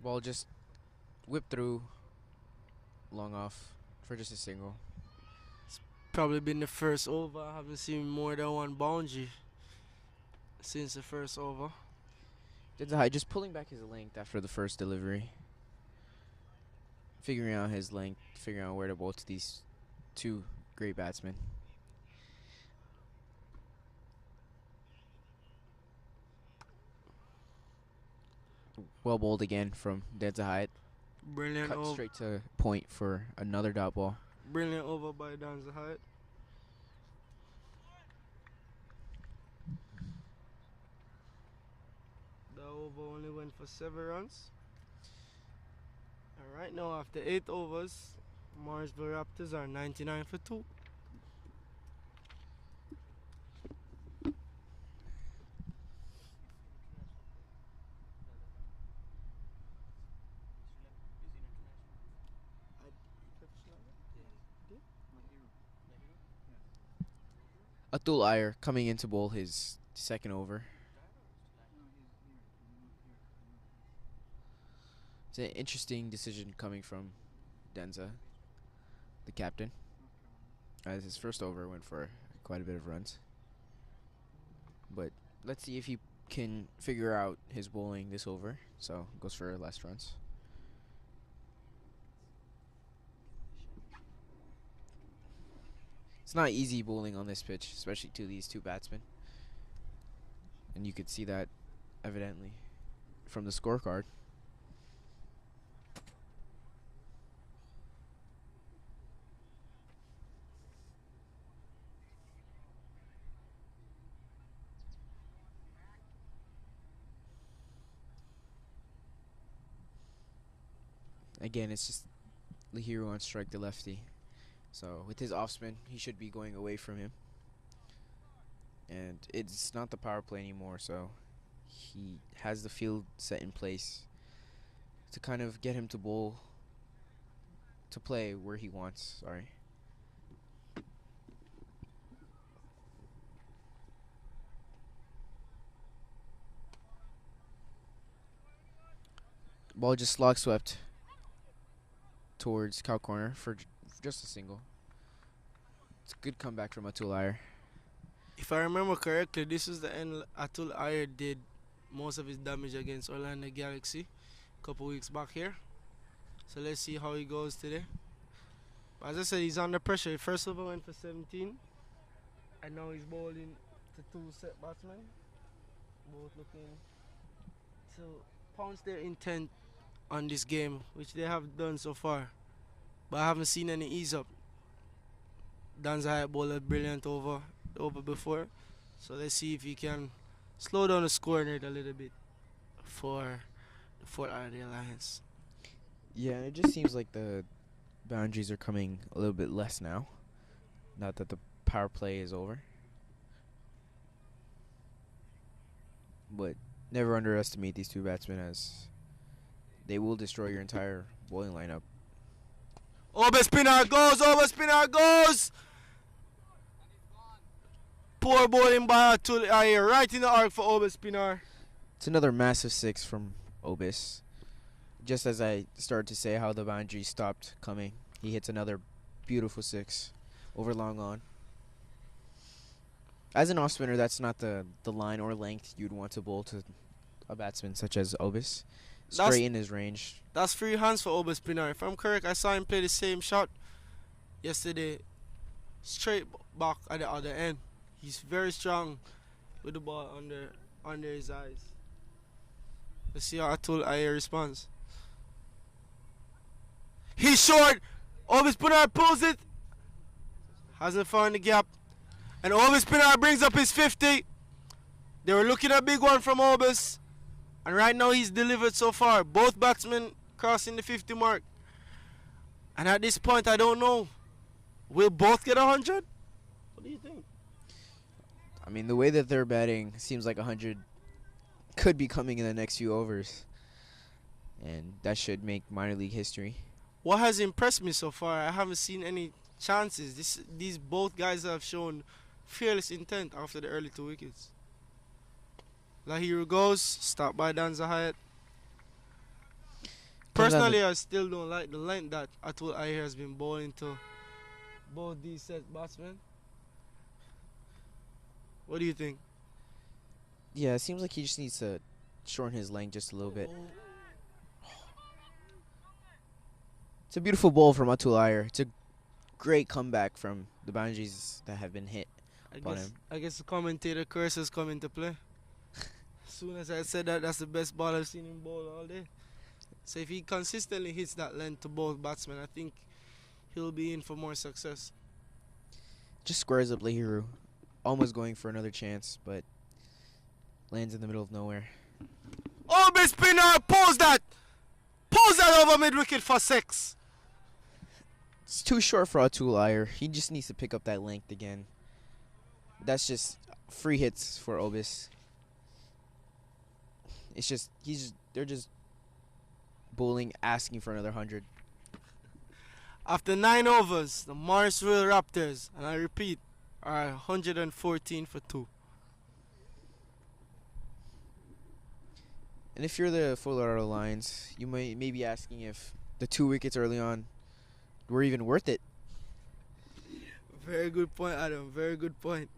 Ball just whipped through, long off for just a single. Probably been the first over. I haven't seen more than one boundary since the first over. Danza Hyde just pulling back his length after the first delivery. Figuring out his length, figuring out where to bowl to these two great batsmen. Well bowled again from Danza Hyde. Brilliant Cut over. straight to point for another dot ball. Brilliant over by Danza Hyde. The over only went for 7 runs. And right now, after 8 overs, Morrisville Raptors are 99 for 2. Atul Iyer coming in to bowl his second over. It's an interesting decision coming from Danza, the captain, as his first over went for quite a bit of runs. But let's see if he can figure out his bowling this over. So goes for less runs. It's not easy bowling on this pitch, especially to these two batsmen. And you could see that evidently from the scorecard. Again, it's just Lihiru on strike, the lefty. So with his off spin, he should be going away from him. And it's not the power play anymore, so he has the field set in place to kind of get him to bowl, to play where he wants. Sorry. Ball just slog swept towards cow corner for just a single. It's a good comeback from Atul Iyer. If I remember correctly, this is the end Atul Iyer did most of his damage against Orlando Galaxy a couple weeks back here. So let's see how he goes today. As I said, he's under pressure. He first over went for 17, and now he's bowling to two set batsmen, both looking to pounce their intent on this game, which they have done so far. But I haven't seen any ease up. Danzai bowled a brilliant over before, so let's see if he can slow down the scoring rate a little bit for the Fort Lauderdale Lions. Yeah, it just seems like the boundaries are coming a little bit less now. Not that the power play is over. But never underestimate these two batsmen, as they will destroy your entire bowling lineup. Over spinner goes! Poor bowling by Atul Iyer, right in the arc for over spinner. It's another massive six from Obis. Just as I started to say how the boundary stopped coming, he hits another beautiful six over long on. As an off spinner, that's not the line or length you'd want to bowl to a batsman such as Obis. Straight in his range. That's free hands for over spinner. If I'm correct, I saw him play the same shot yesterday, straight back at the other end. He's very strong with the ball under his eyes. Let's see how Atul Iyer responds. He's short. Ovis Pinar pulls it. Hasn't found the gap. And Ovis Pinar brings up his 50. They were looking at a big one from Obis. And right now he's delivered so far. Both batsmen crossing the 50 mark. And at this point, I don't know. Will both get 100? What do you think? I mean, the way that they're batting, seems like 100 could be coming in the next few overs. And that should make minor league history. What has impressed me so far, I haven't seen any chances. These both guys have shown fearless intent after the early 2 wickets. Lahiru goes, stopped by Dan Zahayat. Personally, I still don't like the length that Atul Iyer has been bowling to both these set batsmen. What do you think? Yeah, it seems like he just needs to shorten his length just a little bit. It's a beautiful bowl from Atul Iyer. It's a great comeback from the boundaries that have been hit upon him. I guess the commentator curse has come into play. As soon as I said that, that's the best ball I've seen him bowl all day. So if he consistently hits that length to both batsmen, I think he'll be in for more success. Just squares up Lahiru. Almost going for another chance, but lands in the middle of nowhere. Oh, Miss Spinner, pulls that over mid-wicket for 6. It's too short for Atul Iyer. He just needs to pick up that length again. That's just free hits for Obis. It's just they're just bowling, asking for another 100. After 9 overs, the Morrisville Raptors, and I repeat, are 114 for 2. And if you're the Fort Lauderdale Lions, you may be asking if the 2 wickets early on were even worth it. Very good point, Adam. Very good point.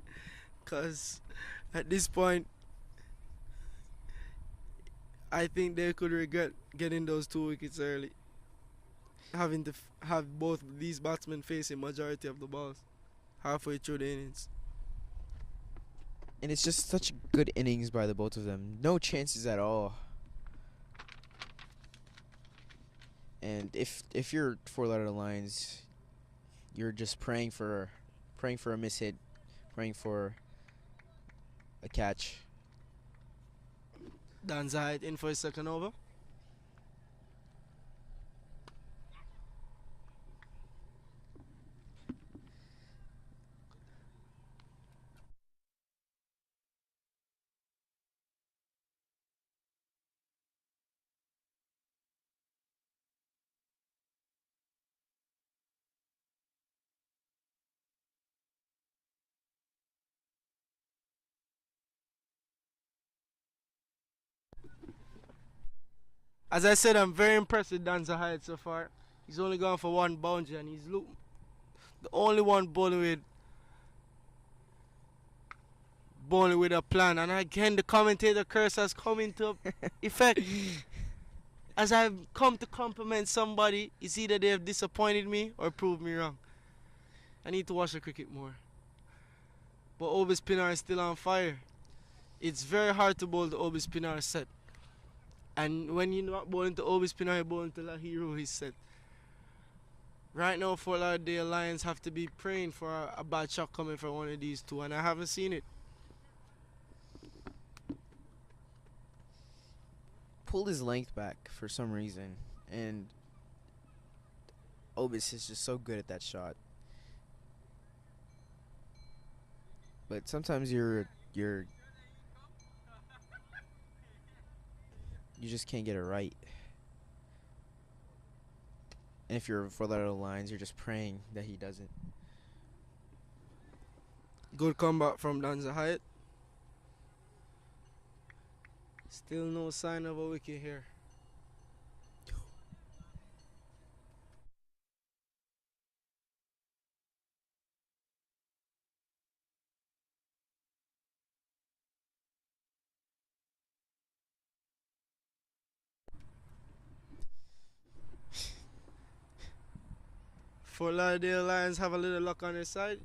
Because at this point, I think they could regret getting those 2 wickets early. Having to have both these batsmen facing majority of the balls halfway through the innings. And it's just such good innings by the both of them. No chances at all. And if you're Fort Lauderdale Lions, you're just praying for a mishit, praying for a catch. Dan Zahid in for his second over. As I said, I'm very impressed with Danza Hyatt so far. He's only gone for one boundary and he's the only one bowling with a plan. And again, the commentator curse has come into effect. As I've come to compliment somebody, it's either they have disappointed me or proved me wrong. I need to watch the cricket more. But Obi Spinner is still on fire. It's very hard to bowl the Obi Spinner set. And when you're not bowling to Obi Spinner, you're bowling to Lahiro, his set. Right now, Fort Lauderdale Lions have to be praying for a bad shot coming from one of these two, and I haven't seen it. Pulled his length back for some reason, and Obis is just so good at that shot. But sometimes you just can't get it right. And if you're for the lines, you're just praying that he doesn't. Good comeback from Danza Hyatt. Still no sign of a wicket here. Fort Lauderdale Lions have a little luck on their side.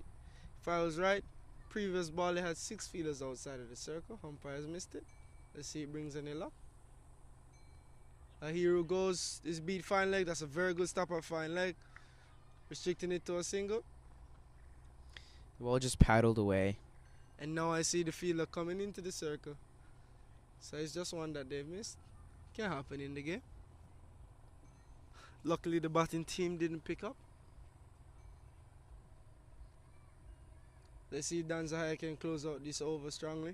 If I was right, previous ball they had 6 fielders outside of the circle. Umpires missed it. Let's see if it brings any luck. A hero goes, this beat fine leg. That's a very good stop at fine leg. Restricting it to a single. The ball just paddled away. And now I see the fielder coming into the circle. So it's just one that they've missed. Can happen in the game. Luckily the batting team didn't pick up. Let's see if Danza Hyatt can close out this over strongly.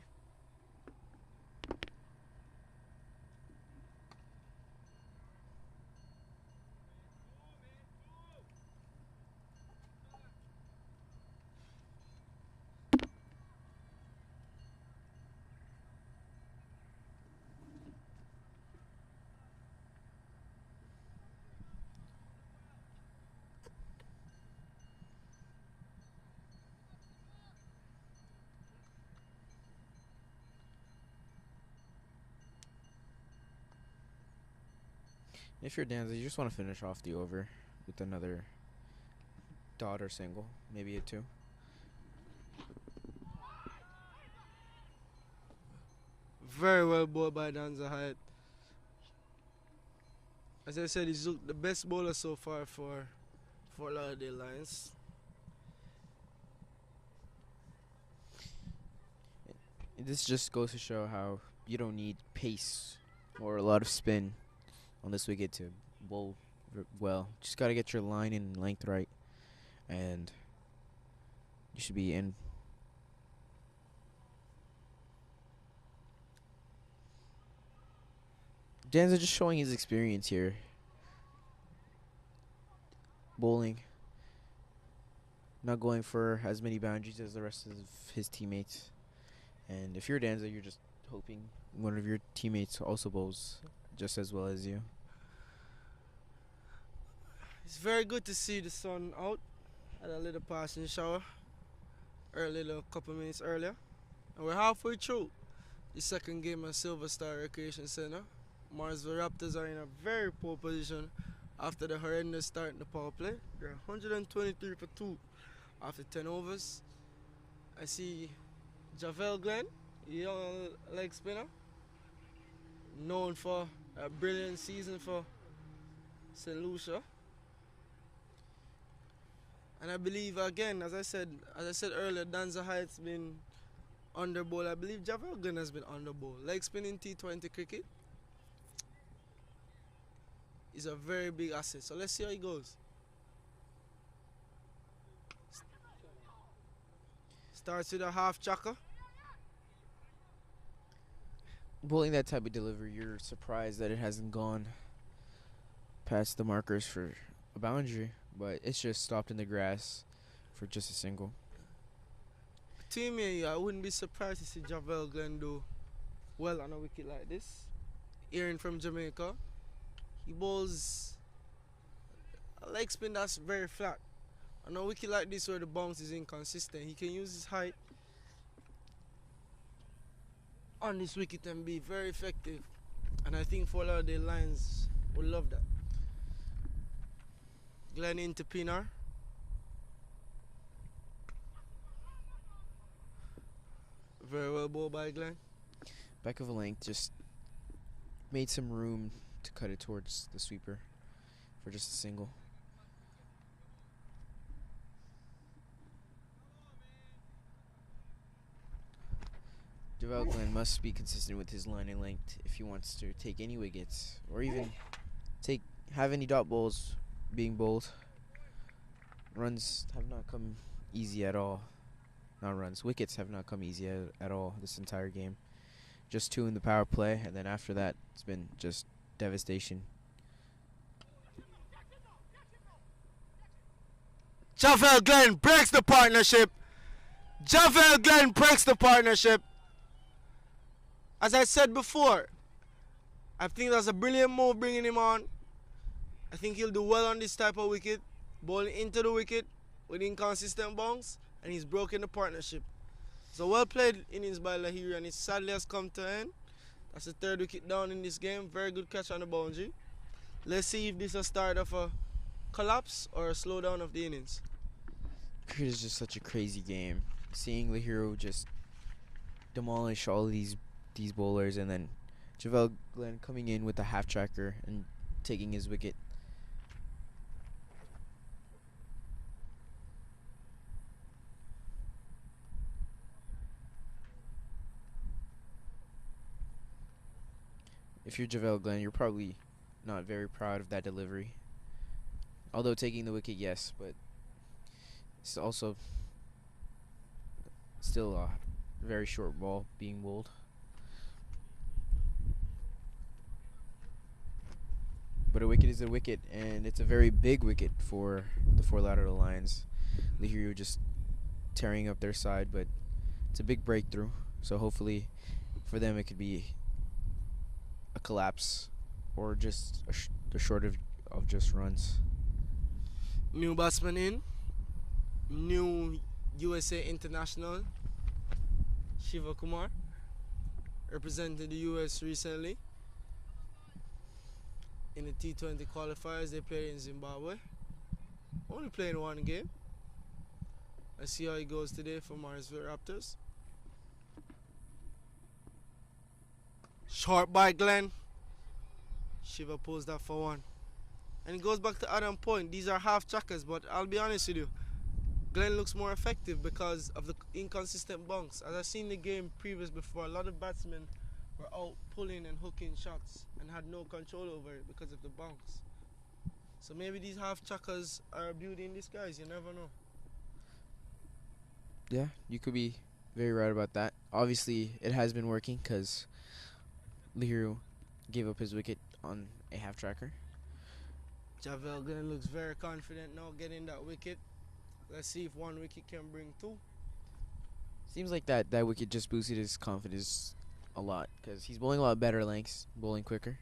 If you're Danza, you just want to finish off the over with another dot or single, maybe a 2. Very well bowled by Danza Hyatt. As I said, he's the best bowler so far for Fort Lauderdale Lions. This just goes to show how you don't need pace or a lot of spin on this wicket to bowl well. Just got to get your line and length right, and you should be in. Danza just showing his experience here. Bowling. Not going for as many boundaries as the rest of his teammates. And if you're Danza, you're just hoping one of your teammates also bowls just as well as you. It's very good to see the sun out. Had a little passing shower a couple minutes earlier. And we're halfway through the second game at Silver Star Recreation Center. Morrisville Raptors are in a very poor position after the horrendous start in the power play. They're 123 for 2 after 10 overs. I see Javel Glenn, young leg spinner, known for a brilliant season for St. Lucia. And I believe, again, as I said earlier, Danza Hyatt's been under bowl. I believe Javel Glenn has been under bowl. Leg spinning T20 cricket is a very big asset. So let's see how it goes. Starts with a half chaka. Bowling that type of delivery, you're surprised that it hasn't gone past the markers for a boundary, but it's just stopped in the grass for just a single. Between me and you, I wouldn't be surprised to see Javel Glenn do well on a wicket like this. Hearing from Jamaica, He bowls a leg spin that's very flat. On a wicket like this where the bounce is inconsistent, he can use his height on this wicket and be very effective. And I think for Lauderdale Lions will love that. Glenn into Pinar. Very well bowled by Glenn. Back of a length, just made some room to cut it towards the sweeper for just a single. Javel Glenn must be consistent with his line and length if he wants to take any wickets or even have any dot balls being bowled. Runs have not come easy at all. Not runs. Wickets have not come easy at all this entire game. Just 2 in the power play, and then after that, it's been just devastation. Javel Glenn breaks the partnership. Javel Glenn breaks the partnership. As I said before, I think that's a brilliant move bringing him on. I think he'll do well on this type of wicket. Bowling into the wicket with inconsistent bounce, and he's broken the partnership. So well played innings by Lahiri, and it sadly has come to an end. That's the 3rd wicket down in this game. Very good catch on the boundary. Let's see if this is a start of a collapse or a slowdown of the innings. Cricket is just such a crazy game. Seeing Lahiri just demolish all of these bowlers, and then Javel Glenn coming in with a half tracker and taking his wicket. If you're Javel Glenn, you're probably not very proud of that delivery. Although taking the wicket, yes, but it's also still a very short ball being bowled. But a wicket is a wicket, and it's a very big wicket for the Fort Lauderdale Lions. Lahiri just tearing up their side, but it's a big breakthrough. So hopefully for them it could be a collapse or just a short of just runs. New batsman in. New USA international. Shiva Kumar. Represented the US recently. In the T20 qualifiers, they played in Zimbabwe. Only playing 1 game. Let's see how it goes today for Morrisville Raptors. Short by Glenn. Shiva pulls that for 1. And it goes back to Adam point. These are half trackers, but I'll be honest with you. Glenn looks more effective because of the inconsistent bunks. As I've seen the game previous before, a lot of batsmen were out pulling and hooking shots and had no control over it because of the bunks. So maybe these half trackers are a beauty in disguise. You never know. Yeah, you could be very right about that. Obviously, it has been working because Lahiri gave up his wicket on a half tracker. Javel Glenn looks very confident now getting that wicket. Let's see if 1 wicket can bring 2. Seems like that wicket just boosted his confidence a lot because he's bowling a lot better lengths, bowling quicker.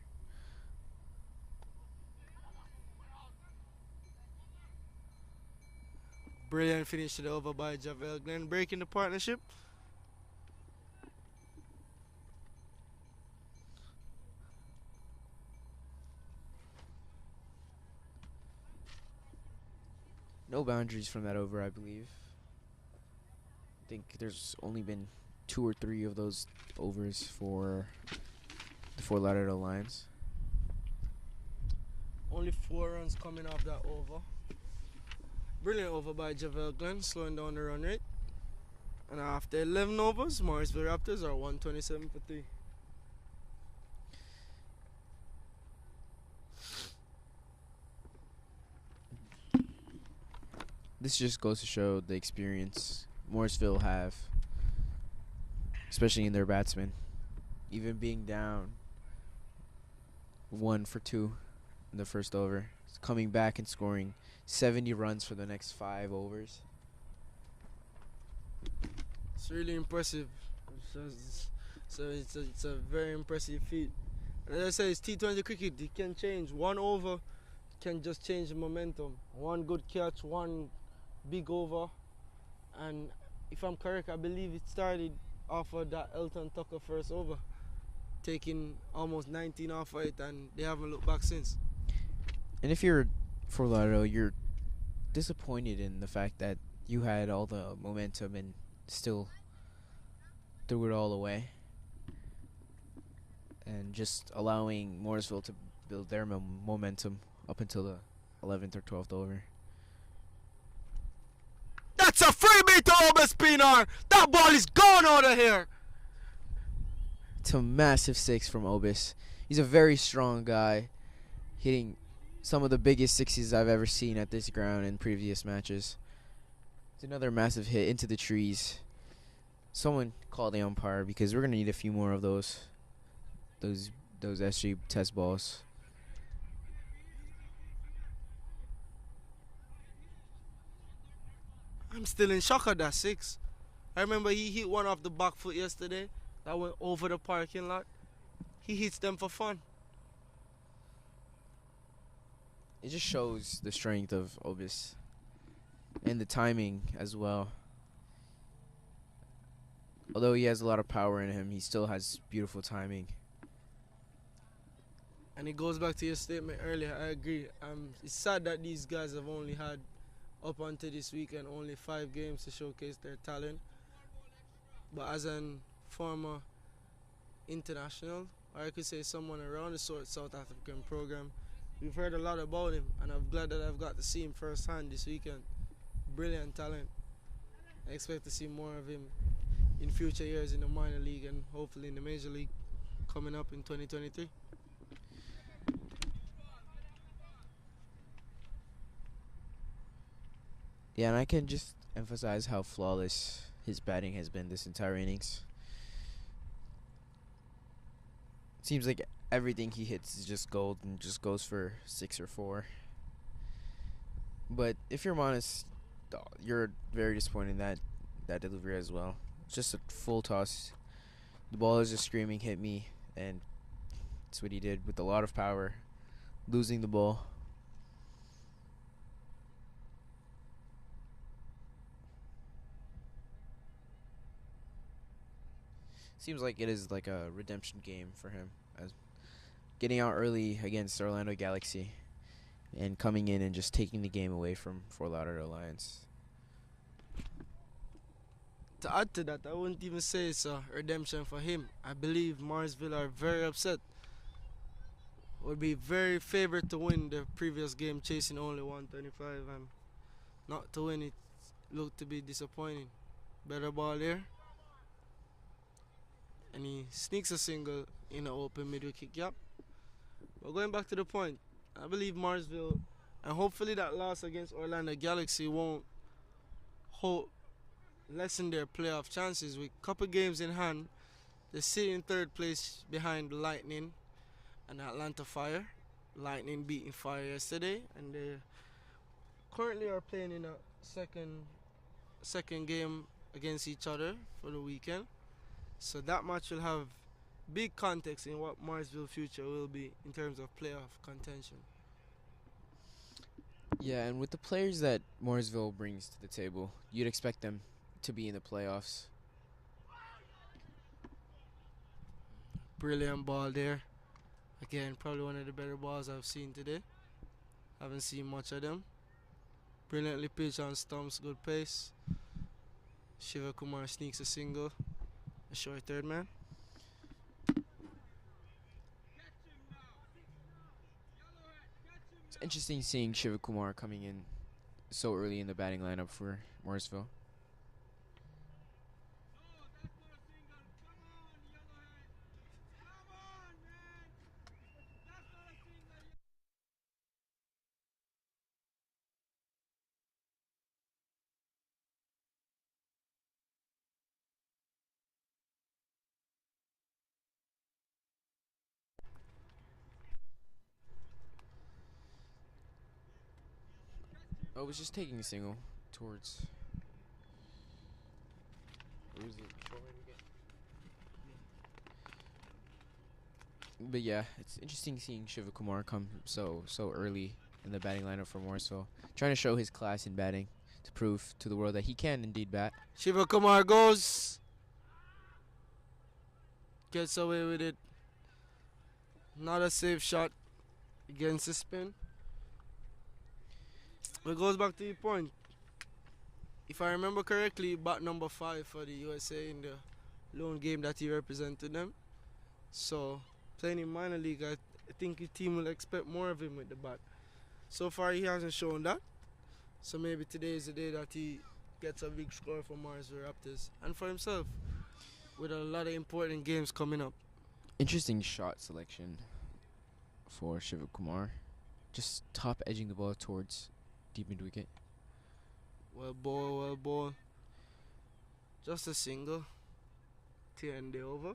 Brilliant finish to the over by Javel Glenn, breaking the partnership. No boundaries from that over, I believe. I think there's only been 2 or 3 of those overs for the Fort Lauderdale Lions. Only 4 runs coming off that over. Brilliant over by Javel Glenn, slowing down the run rate. And after 11 overs, Morrisville Raptors are 127 for 3. This just goes to show the experience Morrisville have, especially in their batsmen. Even being down 1 for 2 in the first over, coming back and scoring 70 runs for the next 5 overs. It's really impressive. So it's a very impressive feat. And as I say, it's T20 cricket. It can change. One over can just change the momentum. One good catch, one big over. And if I'm correct, I believe it started off of that Elton Tucker first over, taking almost 19 off of it, and they haven't looked back since. And if you're for Lauderdale, you're disappointed in the fact that you had all the momentum and still threw it all away, and just allowing Morrisville to build their momentum up until the 11th or 12th over. That's a freebie to Obespinar. That ball is gone out of here. It's a massive 6 from Obis. He's a very strong guy, hitting some of the biggest sixes I've ever seen at this ground in previous matches. It's another massive hit into the trees. Someone call the umpire because we're gonna need a few more of those SG test balls. I'm still in shock at that 6. I remember he hit one off the back foot yesterday that went over the parking lot. He hits them for fun. It just shows the strength of Obis and the timing as well. Although he has a lot of power in him, he still has beautiful timing. And it goes back to your statement earlier. I agree. It's sad that these guys have only had, up until this weekend, only 5 games to showcase their talent. But as an former international, or I could say someone around the South African program, we've heard a lot about him, and I'm glad that I've got to see him firsthand this weekend. Brilliant talent. I expect to see more of him in future years in the minor league and hopefully in the major league coming up in 2023. Yeah, and I can just emphasize how flawless his batting has been this entire innings. Seems like everything he hits is just gold and just goes for 6 or 4. But if you're honest, you're very disappointed in that delivery as well. It's just a full toss. The ball is just screaming, hit me, and that's what he did with a lot of power, losing the ball. Seems like it is like a redemption game for him, as getting out early against Orlando Galaxy and coming in and just taking the game away from Fort Lauderdale Lions. To add to that, I wouldn't even say it's a redemption for him. I believe Morrisville are very upset. Would be very favored to win the previous game, chasing only 125, and not to win it looked to be disappointing. Better ball there. And he sneaks a single in an open middle kick gap. But going back to the point, I believe Morrisville, and hopefully that loss against Orlando Galaxy won't lessen their playoff chances. With a couple games in hand, they sit in 3rd place behind Lightning and Atlanta Fire. Lightning beating Fire yesterday, and they currently are playing in a second game against each other for the weekend. So that match will have big context in what Morrisville's future will be in terms of playoff contention. Yeah, and with the players that Morrisville brings to the table, you'd expect them to be in the playoffs. Brilliant ball there. Again, probably one of the better balls I've seen today. Haven't seen much of them. Brilliantly pitched on stumps, good pace. Shiva Kumar sneaks a single. A short third man. It's interesting seeing Shiva Kumar coming in so early in the batting lineup for Morrisville. I was just taking a single towards. Who is it? But yeah, it's interesting seeing Shiva Kumar come so early in the batting lineup for Morrisville, trying to show his class in batting to prove to the world that he can indeed bat. Shiva Kumar goes. Gets away with it. Not a safe shot against the spin. It goes back to the point. If I remember correctly, he bat number 5 for the USA in the lone game that he represented them. So, playing in minor league, I think his team will expect more of him with the bat. So far, he hasn't shown that. So maybe today is the day that he gets a big score for Morrisville Raptors and for himself, with a lot of important games coming up. Interesting shot selection for Shiva Kumar. Just top edging the ball towards deep mid wicket. Well ball. Just a single. To end the over.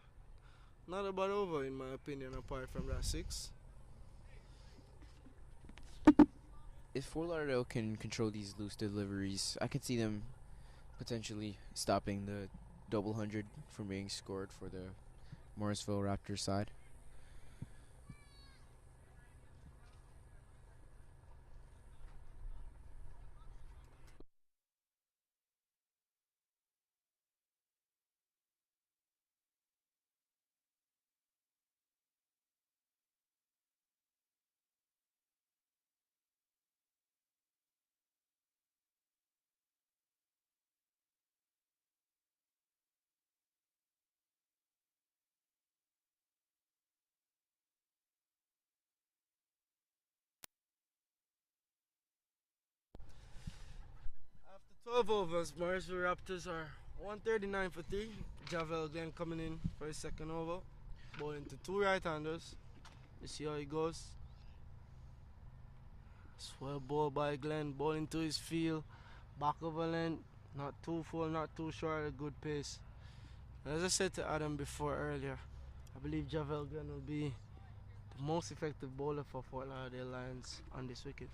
Not a bad over in my opinion, apart from that 6. If Fort Lauderdale can control these loose deliveries, I could see them potentially stopping the double 100 from being scored for the Morrisville Raptors side. After 12 overs, Morrisville Raptors are 139 for 3. Javel Glenn coming in for his second over. Bowling to 2 right-handers. You see how he goes. Swell ball by Glenn. Bowling to his field. Back over length. Not too full, not too short. A good pace. As I said to Adam before earlier, I believe Javel Glenn will be the most effective bowler for Fort Lauderdale Lions on this wicket.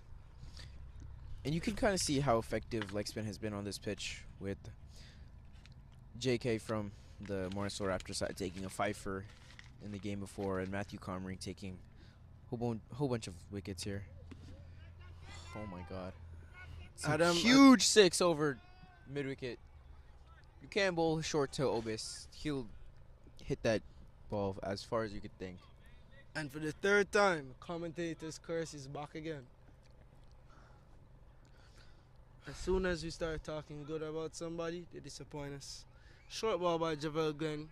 And you can kind of see how effective leg spin has been on this pitch, with JK from the Morrisville Raptors side taking a fifer in the game before, and Matthew Comrie taking a whole bunch of wickets here. Oh my God. It's a huge 6 over mid wicket. You can't bowl short to Obis. He'll hit that ball as far as you could think. And for the 3rd time, commentator's curse is back again. As soon as we start talking good about somebody, they disappoint us. Short ball by Javel Glenn.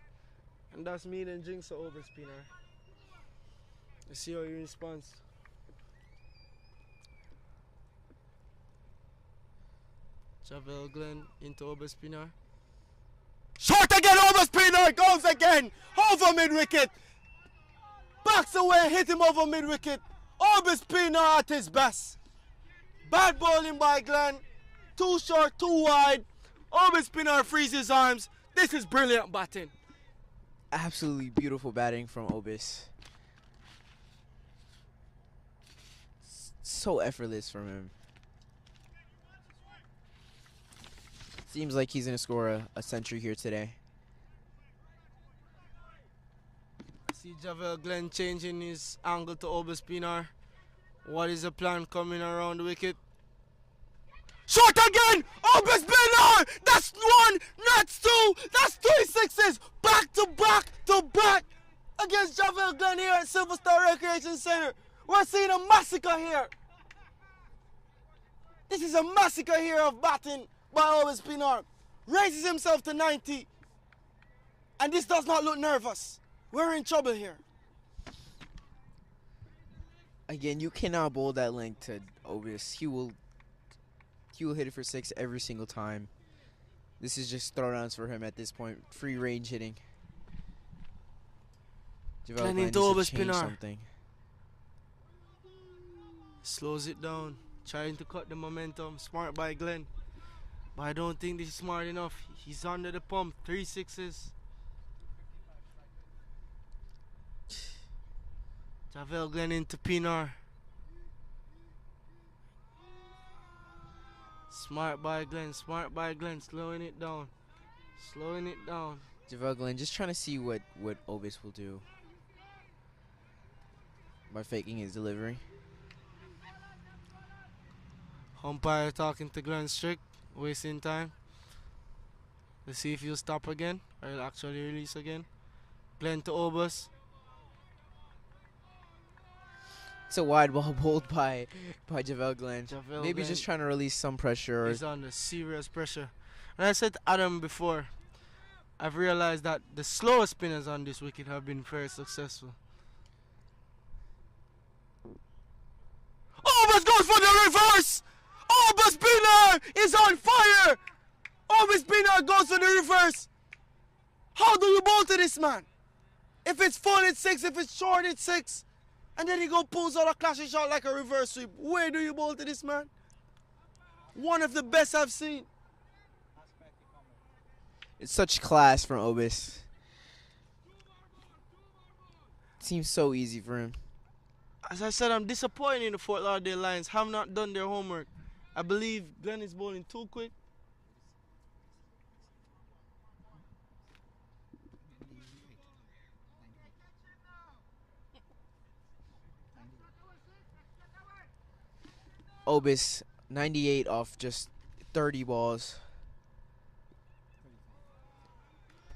And that's me then drinks the over spinner. Let's see how he responds. Javel Glenn into over spinner. Short again, over spinner! Goes again! Over mid wicket! Backs away, hit him over mid wicket. Over spinner at his best. Bad bowling by Glenn. Too short, too wide. Over spinner frees his arms. This is brilliant batting. Absolutely beautiful batting from Obis. So effortless from him. Seems like he's going to score a century here today. See Javel Glenn changing his angle to over spinner. What is the plan coming around the wicket? Short again! Over spinner! That's 1, that's 2, that's 3 sixes! Back to back to back against Javel Glenn here at Silver Star Recreation Center. We're seeing a massacre here. This is a massacre here of batting by Over spinner. Raises himself to 90. And this does not look nervous. We're in trouble here. Again, you cannot bowl that length to Obis. He will hit it for 6 every single time. This is just throwdowns for him at this point. Free range hitting. Javel Glenn needs to change something. Slows it down. Trying to cut the momentum. Smart by Glenn. But I don't think this is smart enough. He's under the pump. 3 sixes. Javel Glenn into Pinar. Smart by Glenn, slowing it down. Javel Glenn just trying to see what Obis will do. by faking his delivery. Umpire talking to Glenn Strick, wasting time. Let's see if he'll stop again or he'll actually release again. Glenn to Obus. It's a wide ball bowled by Javel Glenn. Javel Maybe Glenn. just trying to release some pressure. He's under serious pressure. And I said to Adam before, I've realized that the slower spinners on this wicket have been very successful. Obus goes for the reverse! Obus spinner is on fire! Obus spinner goes for the reverse! How do you bowl to this man? If it's full, it's 6. If it's short, it's 6. And then he pulls out a clashing shot like a reverse sweep. Where do you bowl to this man? One of the best I've seen. It's such class from Obus. Seems so easy for him. As I said, I'm disappointed in the Fort Lauderdale Lions. Have not done their homework. I believe Glenn is bowling too quick. Obus 98 off just 30 balls.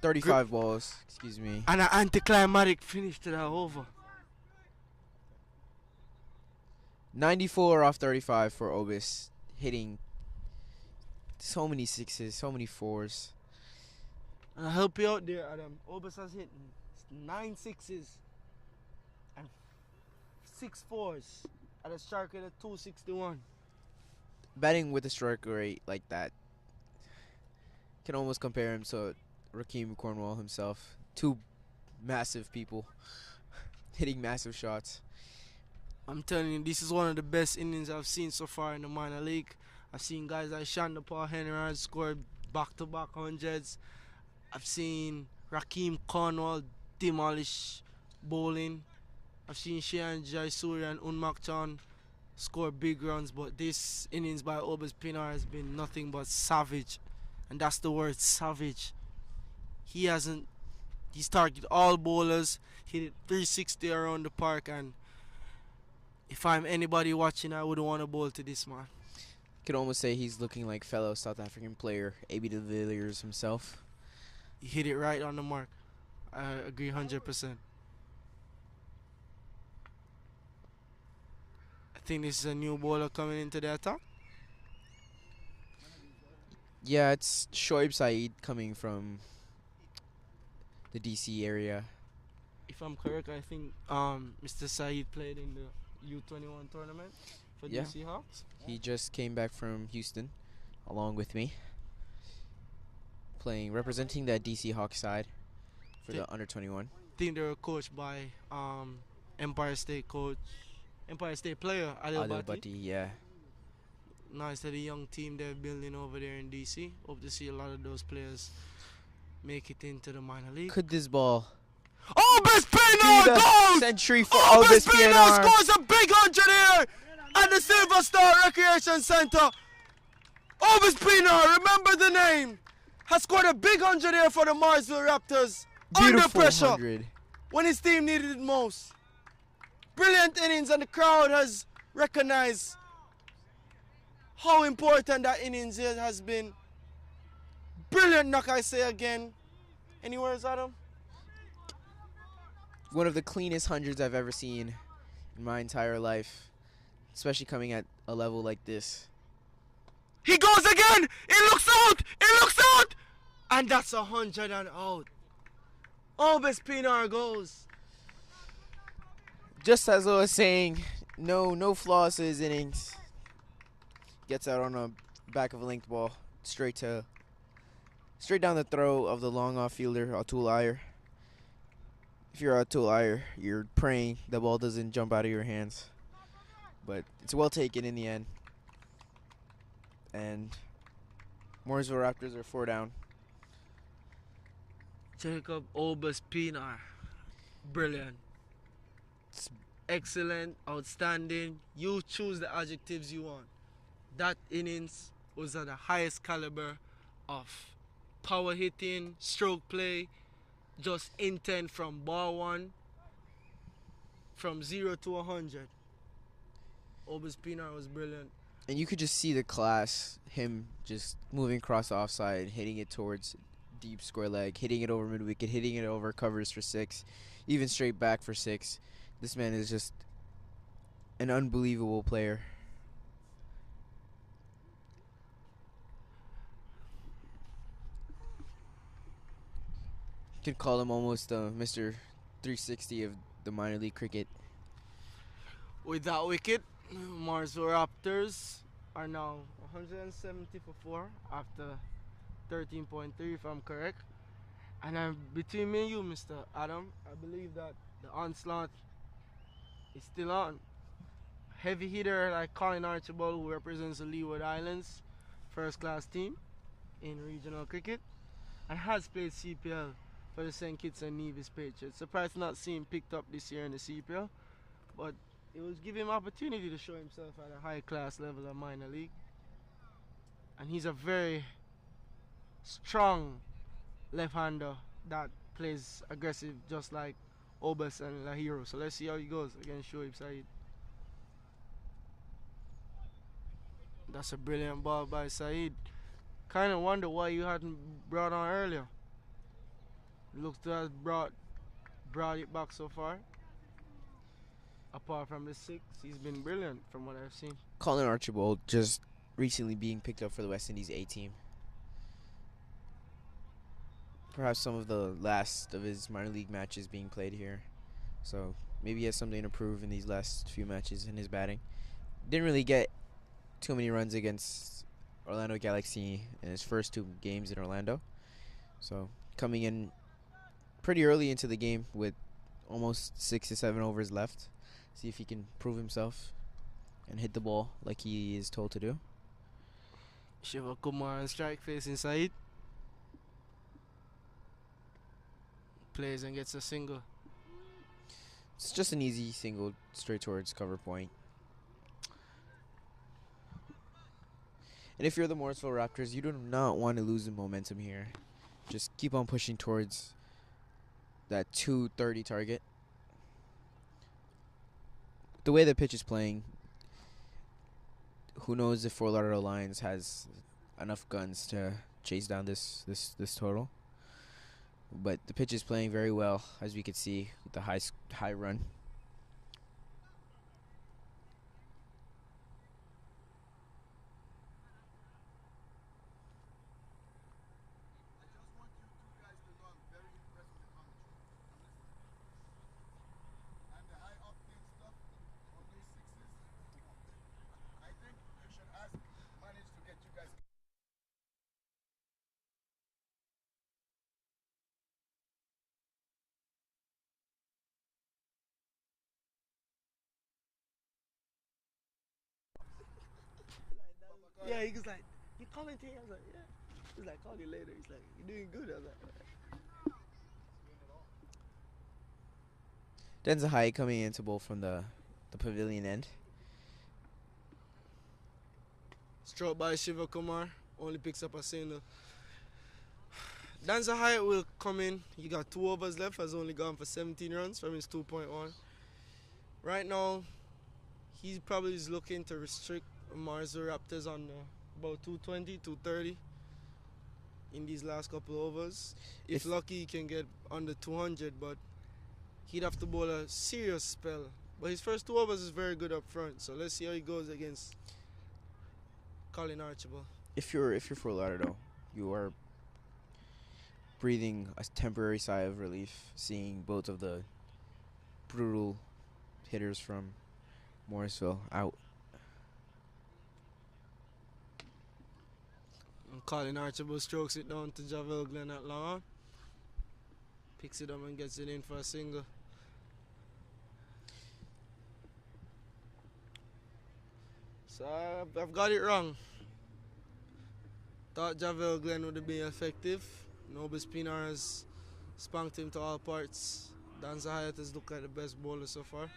35 balls, excuse me. And an anticlimactic finish to that over. 94 off 35 for Obus, hitting so many 6s, so many 4s. And I'll help you out there, Adam. Obus has hit 9 6s and 6 4s at a strike rate of 261. Batting with a strike rate like that can almost compare him to Rakeem Cornwall himself. Two massive people hitting massive shots. I'm telling you, this is one of the best innings I've seen so far in the minor league. I've seen guys like Shandapal Henry score back-to-back hundreds. I've seen Rakeem Cornwall demolish bowling. I've seen Shehan Jayasuriya and Unmak Chan score big runs, but this innings by Obus Pinar has been nothing but savage. And that's the word, savage. He's targeted all bowlers, hit it 360 around the park, and if I'm anybody watching, I wouldn't want to bowl to this man. Could almost say he's looking like fellow South African player A.B. de Villiers himself. He hit it right on the mark. I agree 100%. I think this is a new bowler coming into the attack. Yeah, it's Shoaib Saeed coming from the DC area. If I'm correct, I think Mr. Saeed played in the U21 tournament for DC Hawks. He just came back from Houston along with me, representing that DC Hawks side for the under 21. I think they were coached by Empire State player Adil Bhatti. Yeah. Nice to the young team they're building over there in DC. Hope to see a lot of those players make it into the minor league. Could this ball Obus Pinar goes! Century for Obus Obus Pinar PNR. scores a big 100 here at the Silver Star Recreation Center. Obus Pinar, remember the name, has scored a big 100 here for the Morrisville Raptors. Beautiful under pressure 100. when his team needed it most. Brilliant innings, and the crowd has recognized how important that innings has been. Brilliant knock, I say again. Any words, Adam? One of the cleanest hundreds I've ever seen in my entire life, especially coming at a level like this. He goes again! It looks out! It looks out! And that's 100 and out. Obus Pinar goes. Just as I was saying, no flaws to his innings. Gets out on the back of a linked ball, straight down the throw of the long off fielder, Atul Iyer. If you're Atul Iyer, you're praying the ball doesn't jump out of your hands. But it's well taken in the end. And Morrisville Raptors are 4 down. Jacob Obus Pinar. Brilliant. Excellent, outstanding. You choose the adjectives you want. That innings was at the highest caliber of power hitting, stroke play, just intent from ball one. from 0 to 100. Oberspina was brilliant. And you could just see the class, him just moving across the offside, hitting it towards deep square leg, hitting it over mid wicket, hitting it over covers for 6, even straight back for 6. This man is just an unbelievable player. You could call him almost Mr. 360 of the minor league cricket. With that wicket, Morrisville Raptors are now 170 for 4 after 13.3, if I'm correct. And between me and you, Mr. Adam, I believe that the onslaught is still on. Heavy hitter like Colin Archibald, who represents the Leeward Islands first class team in regional cricket and has played CPL for the St. Kitts and Nevis Patriots. Surprised not seeing him picked up this year in the CPL, but it was giving him opportunity to show himself at a high class level of minor league. And he's a very strong left-hander that plays aggressive just like Obas and Lahiro. So let's see how he goes against Shoaib Saeed. That's a brilliant ball by Saeed. Kind of wonder why you hadn't brought on earlier. Looks to have brought it back so far. Apart from the 6, he's been brilliant from what I've seen. Colin Archibald just recently being picked up for the West Indies A team. Perhaps some of the last of his minor league matches being played here. So maybe he has something to prove in these last few matches in his batting. Didn't really get too many runs against Orlando Galaxy in his first 2 games in Orlando. So coming in pretty early into the game with almost 6 to 7 overs left. See if he can prove himself and hit the ball like he is told to do. Shiva Kumar and strike facing Saeed. Plays and gets a single. It's just an easy single straight towards cover point. And if you're the Morrisville Raptors, you do not want to lose the momentum here. Just keep on pushing towards that 230 target. The way the pitch is playing, who knows if Fort Lauderdale Lions has enough guns to chase down this total. But the pitch is playing very well, as we could see with the high run. Yeah, he was like, you commenting? I was like, yeah. He's like, call you later. He's like, you're doing good. I was like, Denza High coming into bowl from the pavilion end. stroke by Shiva Kumar. Only picks up a single. Danza Hyatt will come in. He got 2 overs left. Has only gone for 17 runs from his 2.1. Right now, he probably is looking to restrict Morrisville Raptors on about 220, 230 in these last couple of overs. If lucky, he can get under 200, but he'd have to bowl a serious spell. But his first 2 overs is very good up front, so let's see how he goes against Colin Archibald. If you're Fort Lauderdale, you are breathing a temporary sigh of relief seeing both of the brutal hitters from Morrisville out. And Colin Archibald strokes it down to Javel Glenn at long on. Picks it up and gets it in for a single. So I've got it wrong. Thought Javel Glenn would have been effective. Nobis Pinar has spunked him to all parts. Danza Hyatt has looked like the best bowler so far.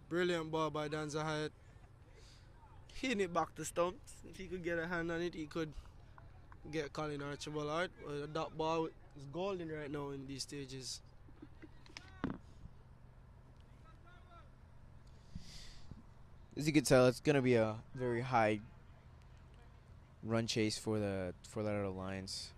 Brilliant ball by Danza Hyatt. Hitting it back to stumps. If he could get a hand on it, he could get Colin Archibald out. That ball is golden right now in these stages. As you can tell, it's gonna be a very high run chase for the Lauderdale Lions.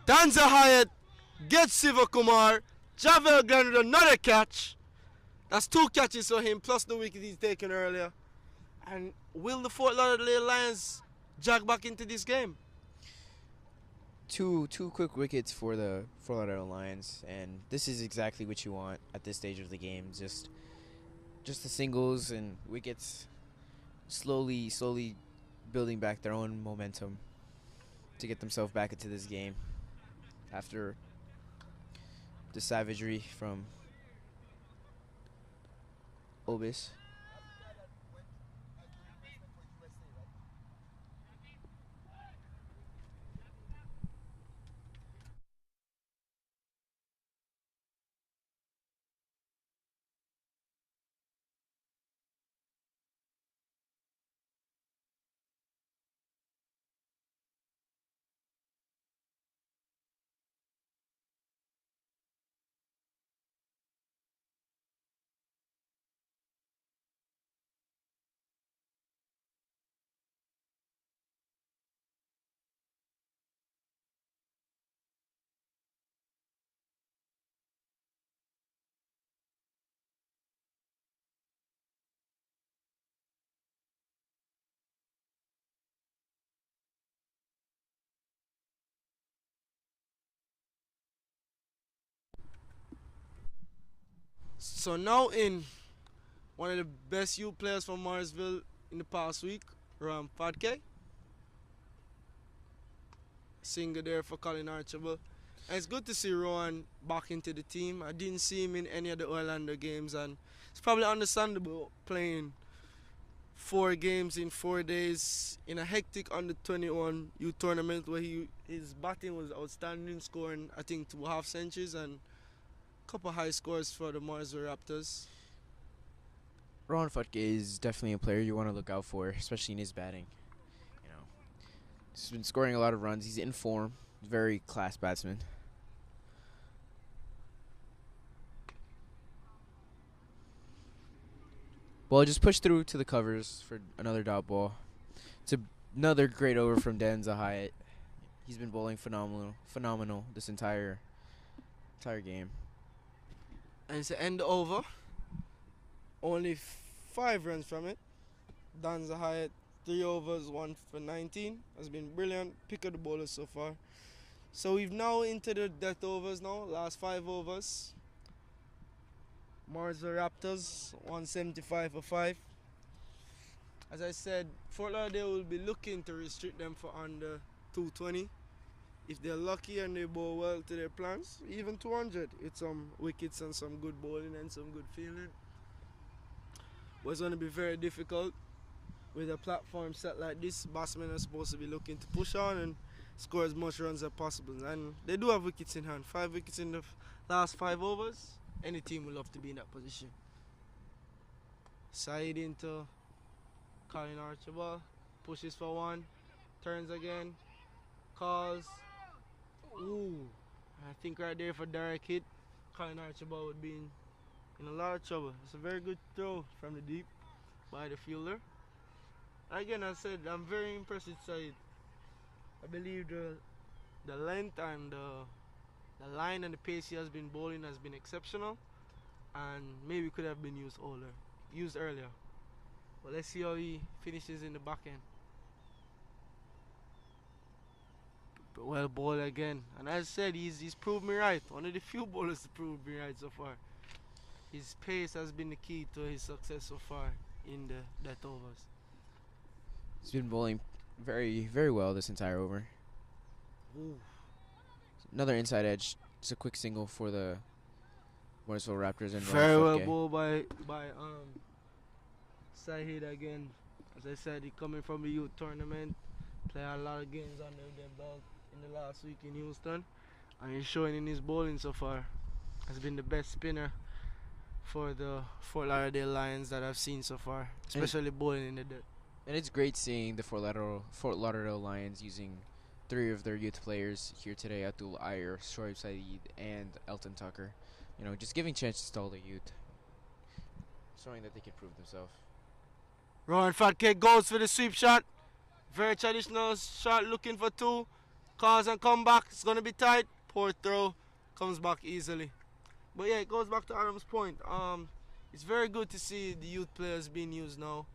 Danza Hyatt gets Siva Kumar. Javel Glenn with another catch. That's 2 catches for him, plus the wicket he's taken earlier. And will the Fort Lauderdale Lions jog back into this game? Two quick wickets for the Lauderdale Lions, and this is exactly what you want at this stage of the game. Just the singles and wickets, slowly building back their own momentum to get themselves back into this game after the savagery from Obis. So now in one of the best youth players from Morrisville in the past week, Ram Padke. Singer there for Colin Archibald. And it's good to see Rowan back into the team. I didn't see him in any of the Orlando games, and it's probably understandable playing 4 games in 4 days in a hectic under 21 youth tournament where his batting was outstanding, scoring I think 2 half centuries and a couple high scores for the Morrisville Raptors. Ron Futke is definitely a player you want to look out for, especially in his batting. You know, he's been scoring a lot of runs. He's in form. Very class batsman. Ball just pushed through to the covers for another dot ball. It's another great over from Denza Hyatt. He's been bowling phenomenal this entire game. And it's the end over. Only 5 runs from it. Danza Hyatt, 3 overs, 1 for 19. Has been brilliant. Pick of the bowlers so far. So we've now into the death overs now. Last 5 overs. Morrisville Raptors, 175 for 5. As I said, Fort Lauderdale will be looking to restrict them for under 220. If they're lucky and they bowl well to their plans, even 200 with some wickets and some good bowling and some good fielding. But it's going to be very difficult with a platform set like this. Batsmen are supposed to be looking to push on and score as much runs as possible. And they do have wickets in hand. 5 wickets in the last 5 overs. Any team would love to be in that position. Side into Colin Archibald. Pushes for 1. Turns again. Calls. Ooh. I think right there for direct hit, Colin Archibald would be in a lot of trouble. It's a very good throw from the deep by the fielder. Again, I said, I'm very impressed with Said. I believe the length and the line and the pace he has been bowling has been exceptional, and maybe could have been used earlier. But let's see how he finishes in the back end. But well bowled again, and as I said, he's proved me right. One of the few bowlers to prove me right so far. His pace has been the key to his success so far in the death overs. He's been bowling very, very well this entire over. Ooh. Another inside edge. It's a quick single for the Morrisville Raptors and very Ron well Futke. bowled by Sahid again. As I said, he coming from the youth tournament, play a lot of games under their belt in the last week in Houston, and he's showing in his bowling so far. has been the best spinner for the Fort Lauderdale Lions that I've seen so far, especially bowling in the dirt. And it's great seeing the Fort Lauderdale Lions using 3 of their youth players here today: Atul Iyer, Shoaib Saeed, and Elton Tucker. You know, just giving chances to all the youth, showing that they can prove themselves. Rowan Fatcake goes for the sweep shot. Very traditional shot, looking for 2. Calls and come back. It's going to be tight. Poor throw. Comes back easily. But yeah, it goes back to Adam's point. It's very good to see the youth players being used now.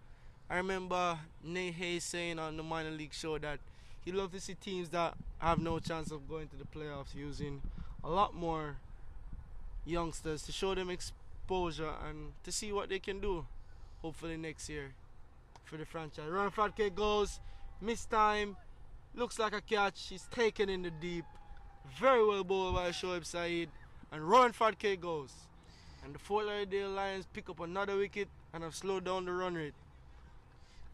I remember Nate Hayes saying on the minor league show that he'd love to see teams that have no chance of going to the playoffs using a lot more youngsters to show them exposure and to see what they can do, hopefully next year for the franchise. Ron Fatke goes, missed time, looks like a catch. He's taken in the deep. Very well bowled by Shoaib Saeed, and Ron Fatke goes. And the Fort Lauderdale Lions pick up another wicket and have slowed down the run rate.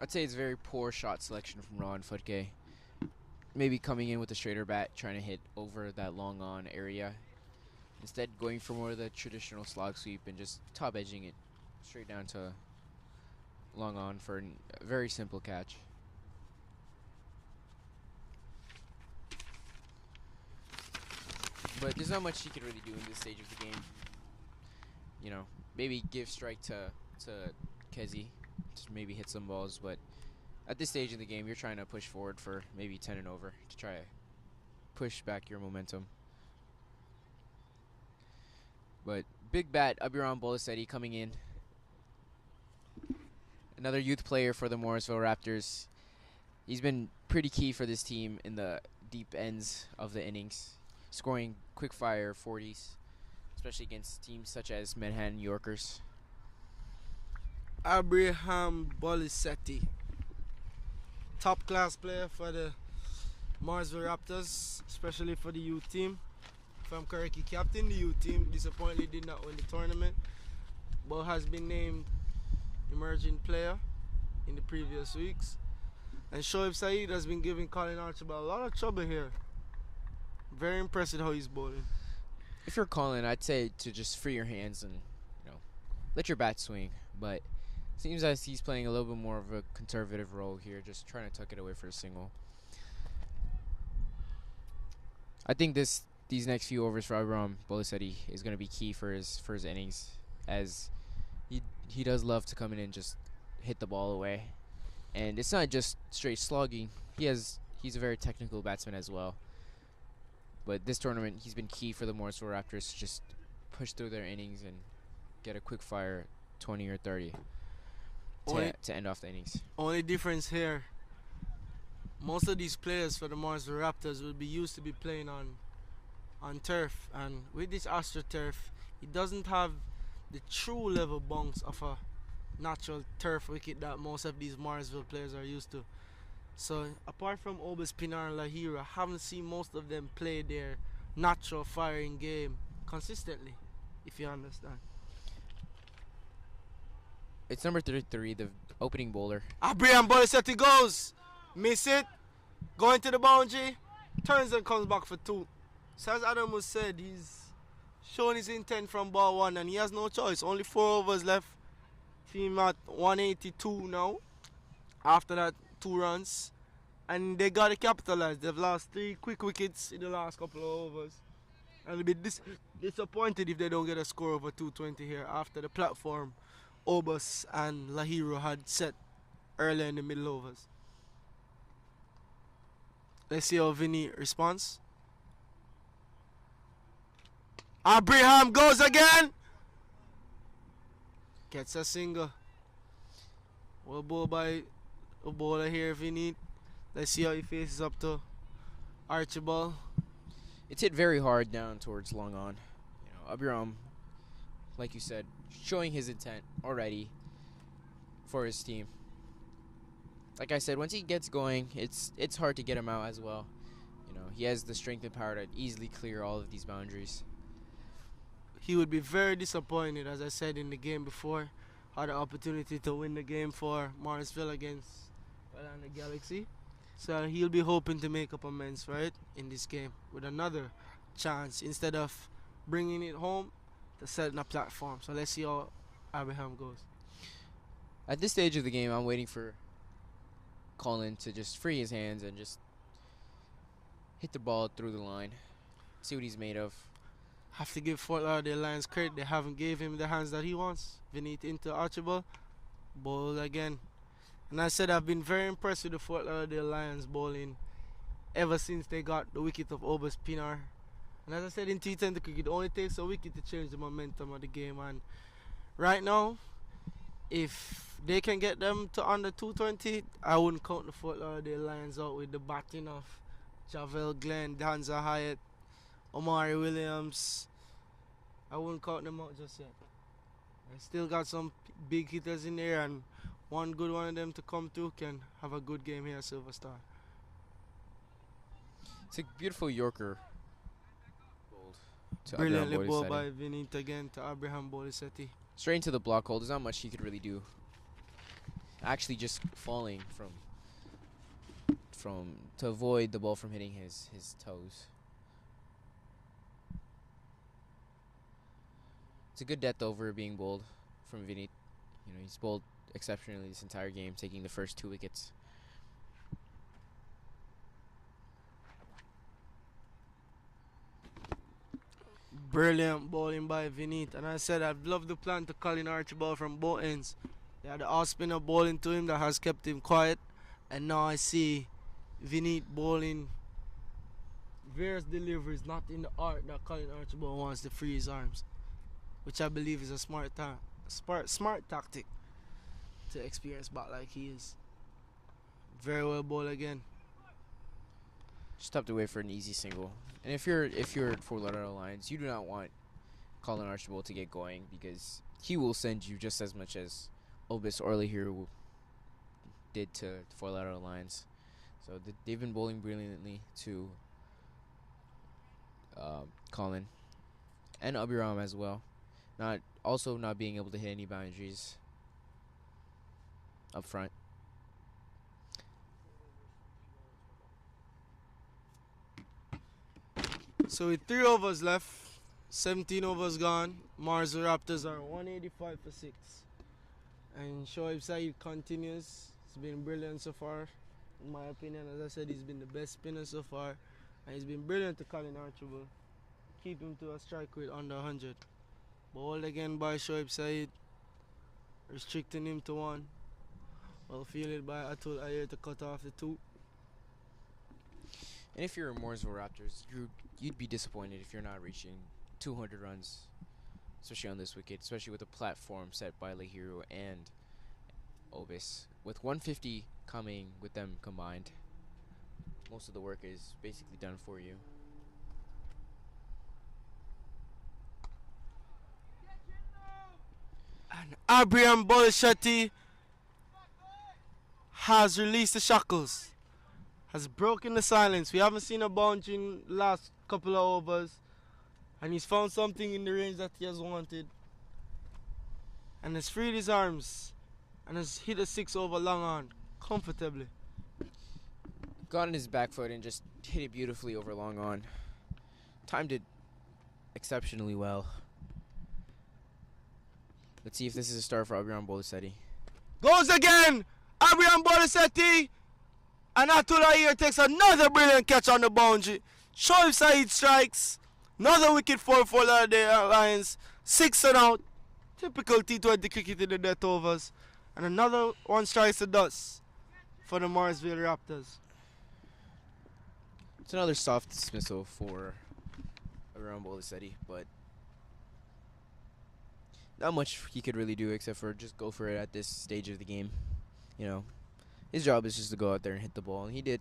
I'd say it's very poor shot selection from Ron Futke. Maybe coming in with a straighter bat, trying to hit over that long on area. Instead, going for more of the traditional slog sweep and just top edging it straight down to long on for a very simple catch. But there's not much he can really do in this stage of the game. You know, maybe give strike to Kezi, just maybe hit some balls, but at this stage in the game, you're trying to push forward for maybe 10 and over to try to push back your momentum. But big bat, Abiram Bolaseti coming in. Another youth player for the Morrisville Raptors. He's been pretty key for this team in the deep ends of the innings, scoring quick fire 40s, especially against teams such as Manhattan Yorkers. Abraham Bolaseti, top class player for the Morrisville Raptors, especially for the youth team. If I'm correct, he captained the youth team. Disappointingly did not win the tournament, but has been named emerging player in the previous weeks. And Shoaib Saeed has been giving Colin Archibald a lot of trouble here. Very impressed with how he's bowling. If you're Colin, I'd say to just free your hands and, you know, let your bat swing. But seems as he's playing a little bit more of a conservative role here, just trying to tuck it away for a single. I think these next few overs for Abraham Bolaseti is going to be key for his innings, as he does love to come in and just hit the ball away. And it's not just straight slogging. He's a very technical batsman as well. But this tournament, he's been key for the Morrisville Raptors to just push through their innings and get a quick fire 20 or 30 to end off the innings. Only difference here, most of these players for the Morrisville Raptors will be used to be playing on turf, and with this AstroTurf, it doesn't have the true level bounce of a natural turf wicket that most of these Morrisville players are used to. So apart from Obas, Pinar, and Lahira, I haven't seen most of them play their natural firing game consistently, if you understand. It's number 33, the opening bowler. Abraham Bolaseti goes, miss it, going to the boundary, turns and comes back for 2. So as Adam was said, he's shown his intent from ball 1 and he has no choice. Only 4 overs left. Team at 182 now. After that, 2 runs. And they got to capitalize. They've lost 3 quick wickets in the last couple of overs. And they'll be disappointed if they don't get a score over 220 here after the platform Obas and Lahiro had set earlier in the middle overs. Let's see how Vinny responds. Abraham goes again. Gets a single. Well bowled by a bowler here, Vinny. Let's see how he faces up to Archibald. It's hit very hard down towards long on. You know, Abiram, like you said, showing his intent already for his team. Like I said, once he gets going, it's hard to get him out as well. You know, he has the strength and power to easily clear all of these boundaries. He would be very disappointed, as I said in the game before. Had the opportunity to win the game for Morrisville against Orlando Galaxy. So he'll be hoping to make up amends for it in this game with another chance. Instead of bringing it home, to set a platform. So let's see how Abraham goes. At this stage of the game, I'm waiting for Colin to just free his hands and just hit the ball through the line. See what he's made of. Have to give Fort Lauderdale Lions credit. They haven't gave him the hands that he wants. Vinith into Archibald. Ball again. And I said I've been very impressed with the Fort Lauderdale Lions bowling ever since they got the wicket of Obus Pinar. And as I said in T20 cricket, it only takes a wicket to change the momentum of the game. And right now, if they can get them to under 220, I wouldn't count the Fort Lauderdale Lions out with the batting of Javel Glenn, Danza Hyatt, Omari Williams. I wouldn't count them out just yet. I still got some big hitters in there, and one good one of them to come through can have a good game here, Silver Star. It's a beautiful Yorker. Bowled to Brilliantly Abraham bowled Boliseti. by Vinith again to Abraham Boliseti. Straight into the block hole. There's not much he could really do. Actually, just falling from to avoid the ball from hitting his toes. It's a good death over being bowled from Vinith. You know, he's bowled exceptionally this entire game, taking the first 2 wickets. Brilliant bowling by Vinith. And I said I'd love the plan to Colin Archibald from both ends. They had the off spinner bowling to him that has kept him quiet. And now I see Vinith bowling various deliveries, not in the art that Colin Archibald wants to free his arms, which I believe is a smart tactic to experience bat like he is. Very well bowled again. Just tucked away for an easy single. And if you're Fort Lauderdale Lions, you do not want Colin Archibald to get going, because he will send you just as much as Obis Orley here did to Fort Lauderdale Lions. So they've been bowling brilliantly to Colin and Abiram as well. Not being able to hit any boundaries up front. So with 3 overs left, 17 overs gone, Morrisville Raptors are 185 for 6. And Shoaib Saeed continues. He's been brilliant so far, in my opinion. As I said, he's been the best spinner so far. And he's been brilliant to Colin Archibald. Keep him to a strike rate under 100. Bowled again by Shoaib Saeed, restricting him to 1. Well fielded by Atul Ayer to cut off the 2. And if you're a Morrisville Raptors, you'd be disappointed if you're not reaching 200 runs, especially on this wicket, especially with the platform set by Lahiru and Obis. With 150 coming with them combined, most of the work is basically done for you. And Abraham Boliseti has released the shackles, has broken the silence. We haven't seen a boundary in the last couple of overs, and he's found something in the range that he has wanted, and has freed his arms and has hit a 6 over long on comfortably. Got on his back foot and just hit it beautifully over long on. Timed it exceptionally well. Let's see if this is a start for Abiram Boliseti. Goes again! Abraham Boliseti! And Atul Ayer takes another brilliant catch on the boundary. Shoaib Saeed strikes. Another wicket for Lauderdale Lions. 6 and out. Typical T20 cricket in the death overs. And another one strikes the dust for the Morrisville Raptors. It's another soft dismissal for Abiram Boliseti, but not much he could really do except for just go for it at this stage of the game. You know, his job is just to go out there and hit the ball, and he did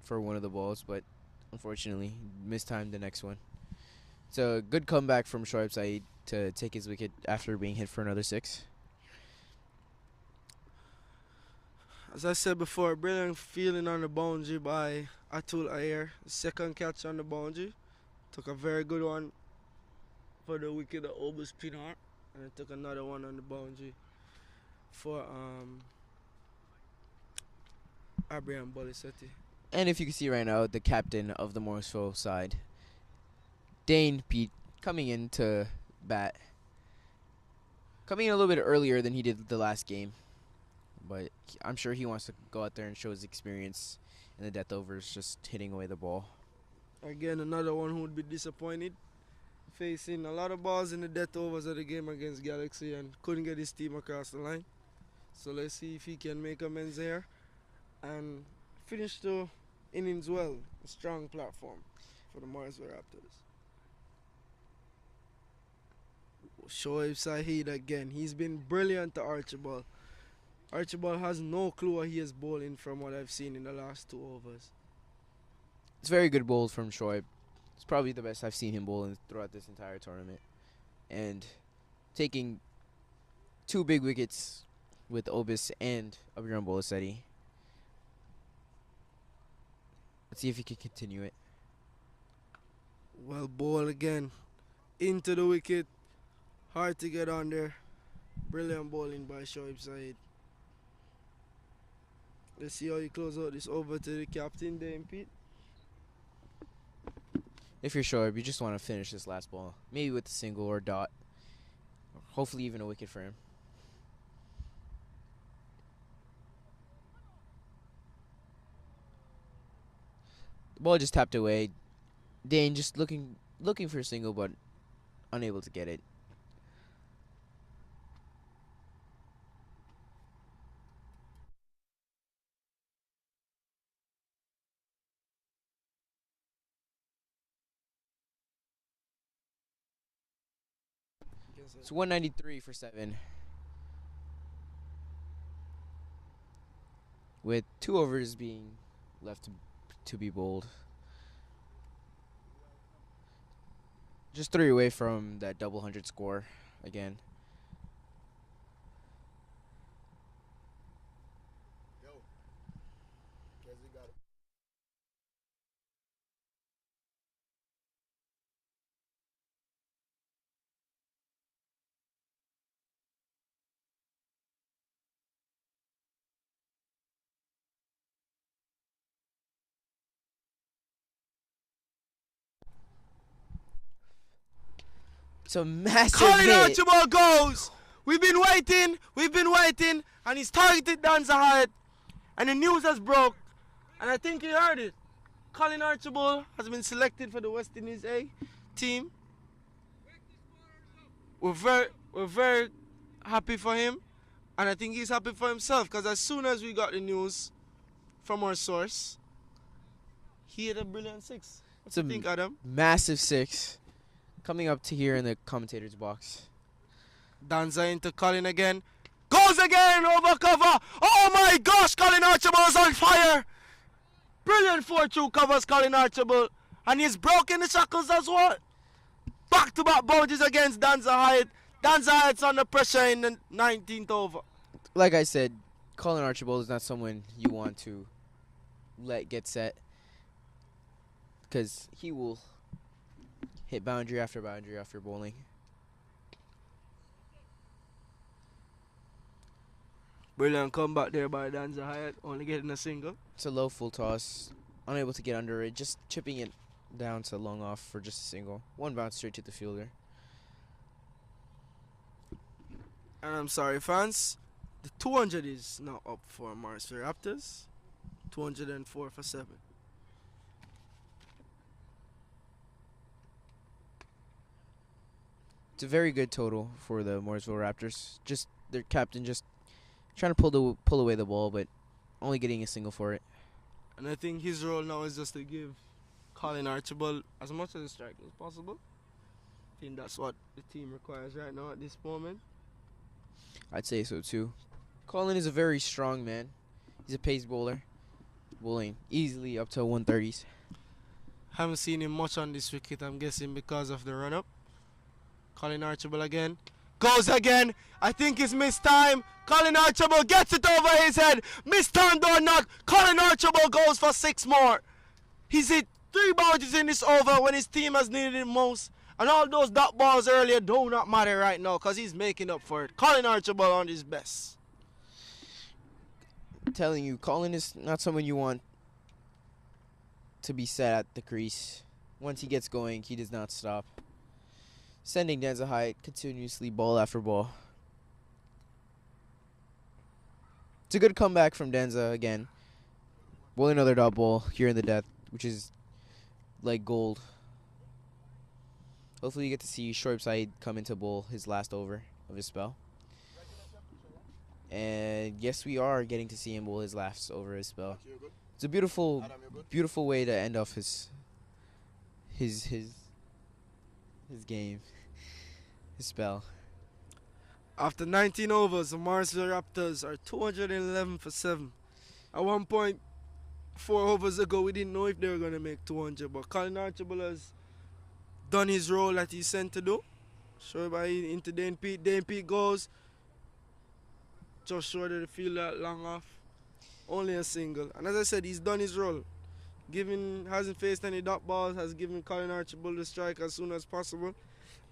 for one of the balls, but unfortunately mistimed the next one. It's a good comeback from Shoaib Saeed to take his wicket after being hit for another 6. As I said before, brilliant fielding on the boundary by Atul Ayer. Second catch on the boundary. Took a very good one for the wicket of Obus Pinar. And it took another one on the boundary for Abraham Boliseti. And if you can see right now, the captain of the Morrisville side, Dane Pete, coming in to bat. Coming in a little bit earlier than he did the last game. But I'm sure he wants to go out there and show his experience in the death overs, just hitting away the ball. Again, another one who would be disappointed. Facing a lot of balls in the death overs of the game against Galaxy and couldn't get his team across the line. So let's see if he can make amends here and finish the innings well. A strong platform for the Morrisville Raptors. Shoaib Saeed again. He's been brilliant to Archibald. Archibald has no clue what he is bowling from what I've seen in the last 2 overs. It's very good bowl from Shoaib. It's probably the best I've seen him bowling throughout this entire tournament. And taking 2 big wickets with Obis and Abiram Bolasetti. Let's see if he can continue it. Well, ball again. Into the wicket. Hard to get on there. Brilliant bowling by Shoaib Saeed. Let's see how he close out this over to the captain, Dame Pete. If you're Shoaib, you just want to finish this last ball. Maybe with a single or dot. Hopefully even a wicket for him. The ball just tapped away. Dane just looking for a single, but unable to get it. It's 193 for 7. With 2 overs being left to be bowled. Just 3 away from that double 100 score again. It's a massive Colin hit. Archibald goes! We've been waiting, and he's targeted Dan Zahid, and the news has broke, and I think you heard it. Colin Archibald has been selected for the West Indies A team. We're very happy for him, and I think he's happy for himself, because as soon as we got the news from our source, he hit a brilliant 6. What do you think, Adam? Massive 6. Coming up to here in the commentator's box. Danza into Colin again. Goes again over cover. Oh my gosh, Colin Archibald is on fire. Brilliant 4-2 covers Colin Archibald. And he's broken the shackles as well. Back-to-back boundaries against Danza Hyatt. Danza Hyatt's under pressure in the 19th over. Like I said, Colin Archibald is not someone you want to let get set. Because he will hit boundary after bowling. Brilliant comeback there by Danza Hyatt, only getting a single. It's a low full toss, unable to get under it, just chipping it down to long off for just a single. 1 bounce straight to the fielder. And I'm sorry, fans, the 200 is now up for Morrisville Raptors. 204 for 7. It's a very good total for the Morrisville Raptors. Just their captain just trying to pull away the ball, but only getting a single for it. And I think his role now is just to give Colin Archibald as much of a strike as possible. I think that's what the team requires right now at this moment. I'd say so too. Colin is a very strong man. He's a pace bowler, bowling easily up to 130s. Haven't seen him much on this wicket, I'm guessing because of the run-up. Colin Archibald again. Goes again. I think it's missed time. Colin Archibald gets it over his head. Missed time, don't knock. Colin Archibald goes for 6 more. He's hit 3 boundaries in this over when his team has needed it most. And all those dot balls earlier do not matter right now because he's making up for it. Colin Archibald on his best. I'm telling you, Colin is not someone you want to be set at the crease. Once he gets going, he does not stop. Sending Denza high continuously ball after ball. It's a good comeback from Denza again. Bowling another dot ball here in the death, which is like gold. Hopefully you get to see Shoaib Saeed come into bowl his last over of his spell. And yes, we are getting to see him bowl his last over his spell. It's a beautiful, beautiful way to end off his game, his spell. After 19 overs, the Morrisville Raptors are 211 for 7. At one point, 4 overs ago, we didn't know if they were going to make 200, but Colin Archibald has done his role that he's sent to do. Shoaib into Dane Pete. Dane Pete goes just short of the field that long off. Only a single. And as I said, he's done his role. Hasn't faced any dot balls, has given Colin Archibald the strike as soon as possible.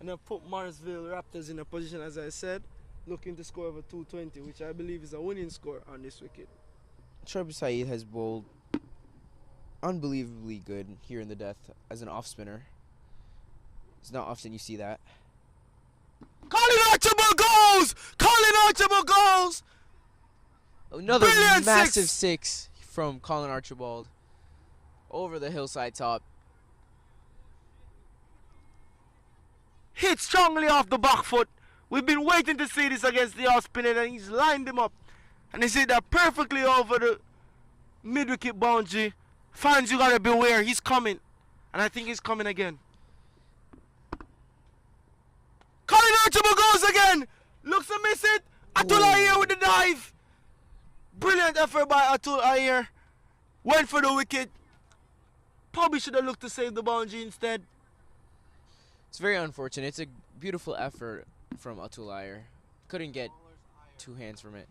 And have put Morrisville Raptors in a position, as I said, looking to score over 220, which I believe is a winning score on this wicket. Shoaib Saeed has bowled unbelievably good here in the death as an off spinner. It's not often you see that. Colin Archibald goes! Colin Archibald goes! Another Brilliant massive six. six from Colin Archibald over the hillside top. Hit strongly off the back foot. We've been waiting to see this against the off spinner, and he's lined him up. And he's hit that perfectly over the mid-wicket boundary. Fans, you gotta beware. He's coming. And I think he's coming again. Colin Archibald goes again. Looks to miss it. Atul Ayer with the dive. Brilliant effort by Atul Ayer. Went for the wicket. Probably should have looked to save the boundary instead. It's very unfortunate. It's a beautiful effort from Atul Ayer. Couldn't get 2 hands from it.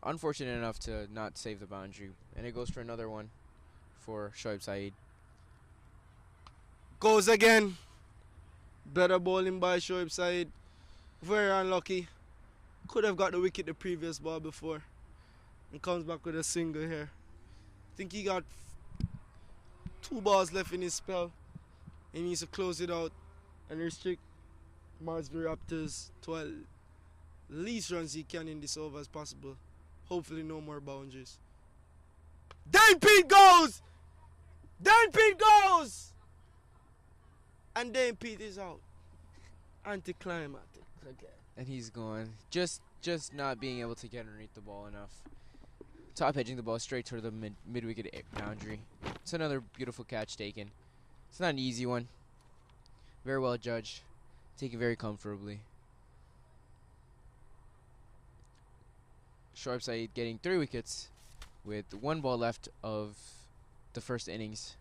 Unfortunate enough to not save the boundary. And it goes for another one for Shoaib Saeed. Goes again. Better bowling by Shoaib Saeed. Very unlucky. Could have got the wicket the previous ball before. And comes back with a single here. I think he got 2 balls left in his spell. He needs to close it out and restrict Morrisville Raptors to at least runs he can in this over as possible. Hopefully no more boundaries. Dane Pete goes! Dane Pete goes! And Dane Pete is out. Anticlimactic. Okay. And he's gone. Just not being able to get underneath the ball enough. Top edging the ball straight toward the mid-wicket boundary. It's another beautiful catch taken. It's not an easy one. Very well judged. Taken very comfortably. Shoaib Saeed getting 3 wickets with 1 ball left of the first innings.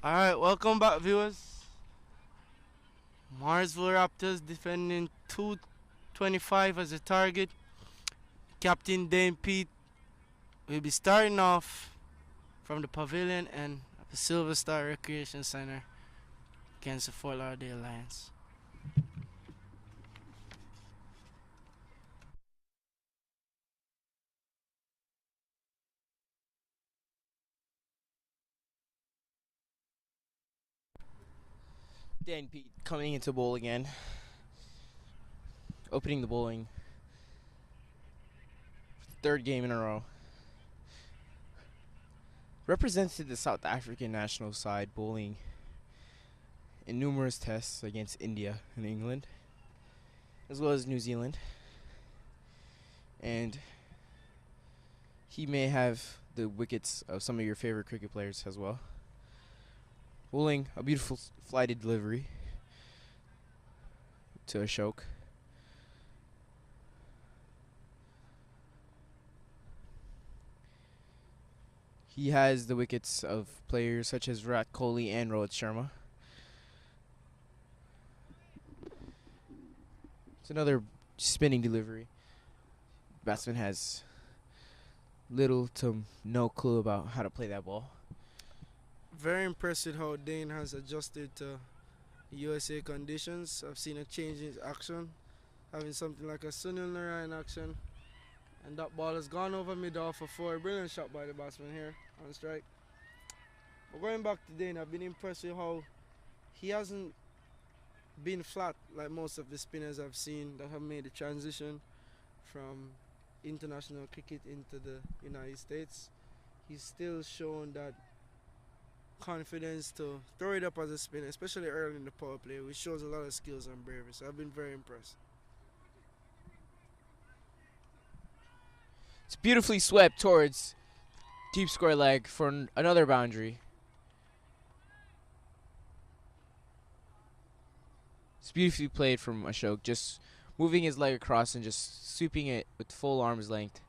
Alright, welcome back, viewers. Morrisville Raptors defending 225 as a target. Captain Dane Pete will be starting off from the pavilion and the Silver Star Recreation Center against the Fort Lauderdale Lions. Dan Pete coming into bowl again. Opening the bowling. Third game in a row. Represented the South African national side bowling in numerous tests against India and England, as well as New Zealand. And he may have the wickets of some of your favorite cricket players as well. Bowling a beautiful flighted delivery to Ashok. He has the wickets of players such as Virat Kohli and Rohit Sharma. It's another spinning delivery. Batsman has little to no clue about how to play that ball. Very impressed with how Dane has adjusted to USA conditions. I've seen a change in his action, having something like a Sunil Narayan action. And that ball has gone over mid-off for 4. Brilliant shot by the batsman here on strike. But going back to Dane, I've been impressed with how he hasn't been flat like most of the spinners I've seen that have made the transition from international cricket into the United States. He's still shown that confidence to throw it up as a spinner, especially early in the power play, which shows a lot of skills and bravery. So I've been very impressed. It's beautifully swept towards deep square leg for another boundary. It's beautifully played from Ashok, just moving his leg across and just sweeping it with full arm's length.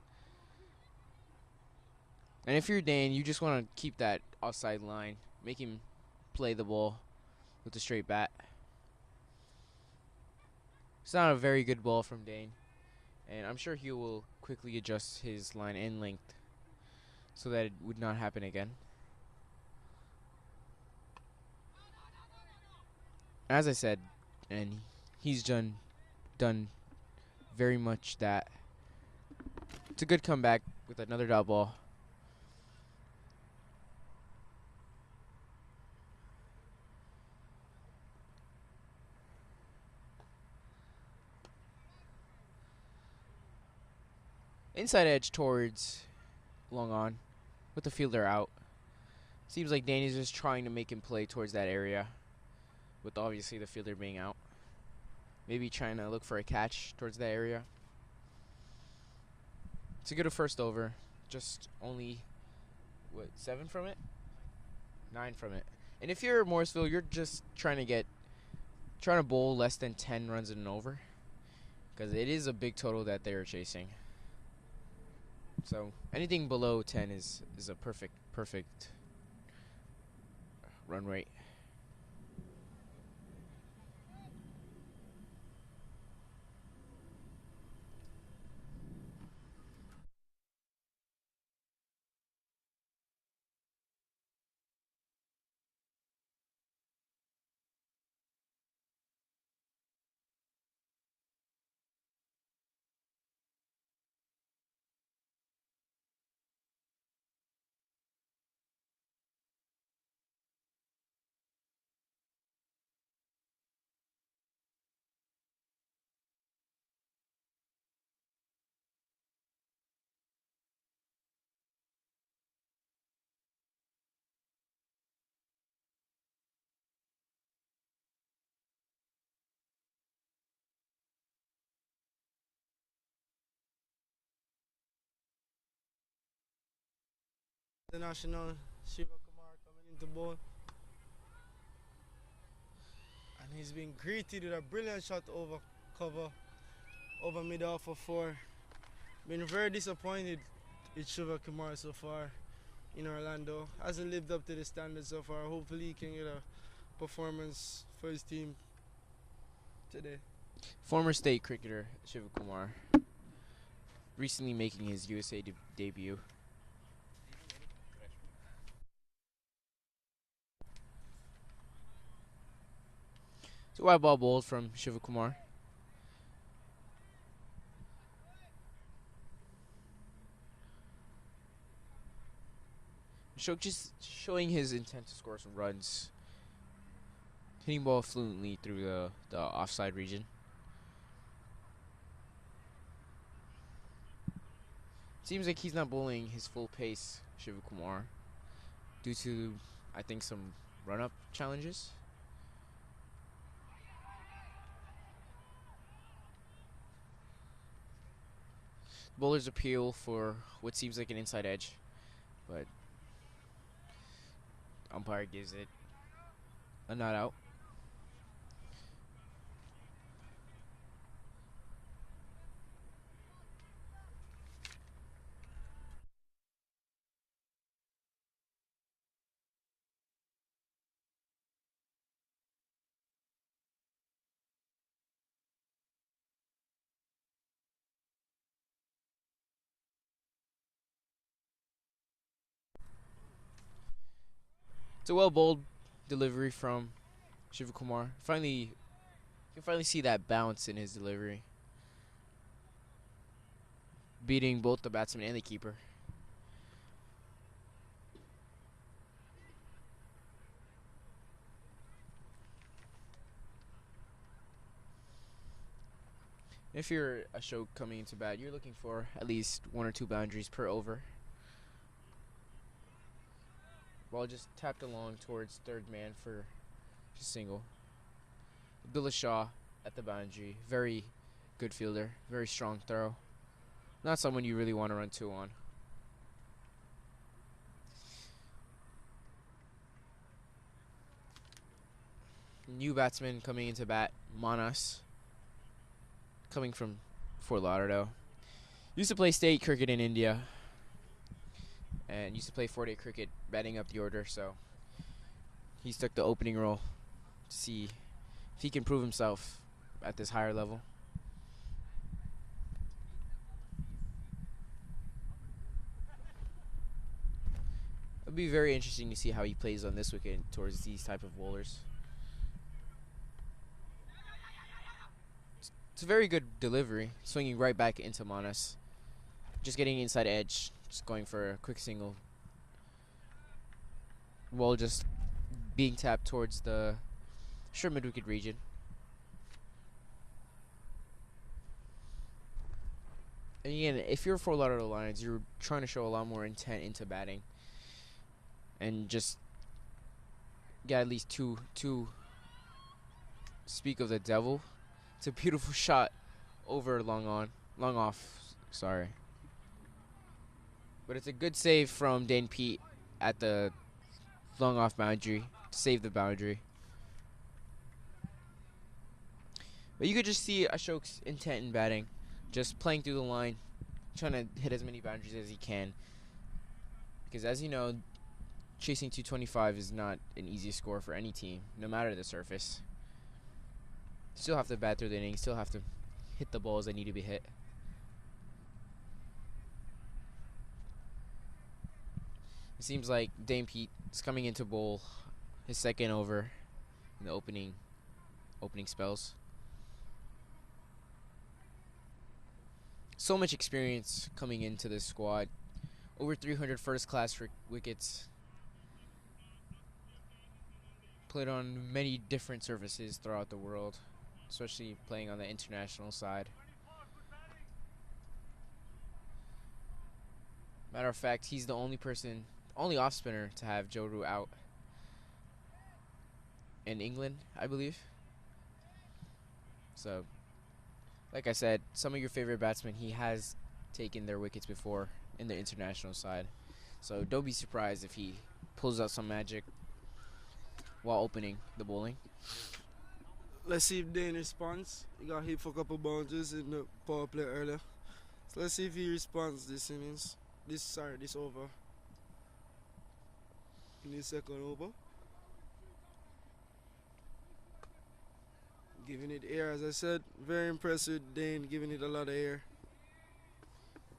And if you're Dane, you just want to keep that outside line, make him play the ball with a straight bat. It's not a very good ball from Dane, and I'm sure he will quickly adjust his line and length so that it would not happen again. As I said, and he's done very much that. It's a good comeback with another dot ball. Inside edge towards long on with the fielder out. Seems like Danny's just trying to make him play towards that area with obviously the fielder being out. Maybe trying to look for a catch towards that area. To get a first over, just only, 7 from it? 9 from it. And if you're Morrisville, you're just trying to bowl less than 10 runs in an over, because it is a big total that they're chasing. So anything below 10 is a perfect run rate. The national Shiva Kumar coming into bowl. And he's been greeted with a brilliant shot over cover, over mid-off for 4. Been very disappointed with Shiva Kumar so far. in Orlando. Hasn't lived up to the standards so far. Hopefully he can get a performance for his team today. Former state cricketer Shivakumar recently making his USA debut. So white ball bowled from Shivakumar. Just showing his intent to score some runs. Hitting ball fluently through the offside region. Seems like he's not bowling his full pace, Shivakumar, due to, I think, some run-up challenges. Bowlers appeal for what seems like an inside edge, but umpire gives it a not out. It's a well bowled delivery from Shivakumar. You can finally see that bounce in his delivery, beating both the batsman and the keeper. If you're a show coming into bat, you're looking for at least 1 or 2 boundaries per over. Ball just tapped along towards third man for a single. Abdullah Shah at the boundary. Very good fielder. Very strong throw. Not someone you really want to run 2 on. New batsman coming into bat, Manas. Coming from Fort Lauderdale. Used to play state cricket in India. And used to play 4-day cricket, batting up the order, so he's took the opening role to see if he can prove himself at this higher level. It'll be very interesting to see how he plays on this wicket towards these type of bowlers. It's a very good delivery, swinging right back into Manas. Just getting inside edge, just going for a quick single. Ball just being tapped towards the short mid-wicket region. And again, if you're Fort Lauderdale Lions, you're trying to show a lot more intent into batting. And just get at least two speak of the devil. It's a beautiful shot over long off, sorry. But it's a good save from Dane Pete at the long off boundary to save the boundary. But you could just see Ashok's intent in batting, just playing through the line, trying to hit as many boundaries as he can. Because as you know, chasing 225 is not an easy score for any team, no matter the surface. Still have to bat through the inning, still have to hit the balls that need to be hit. It seems like Dame Pete is coming into bowl his second over in the opening spells. So much experience coming into this squad. Over 300 first-class wickets. Played on many different surfaces throughout the world, especially playing on the international side. Matter of fact, he's the only off spinner to have Joe Root out in England, I believe. So, like I said, some of your favorite batsmen, he has taken their wickets before in the international side. So don't be surprised if he pulls out some magic while opening the bowling. Let's see if Dane responds. He got hit for a couple bounces in the power play earlier. So let's see if he responds this innings. This over. in his second over. Giving it air, as I said. Very impressed with Dane, giving it a lot of air.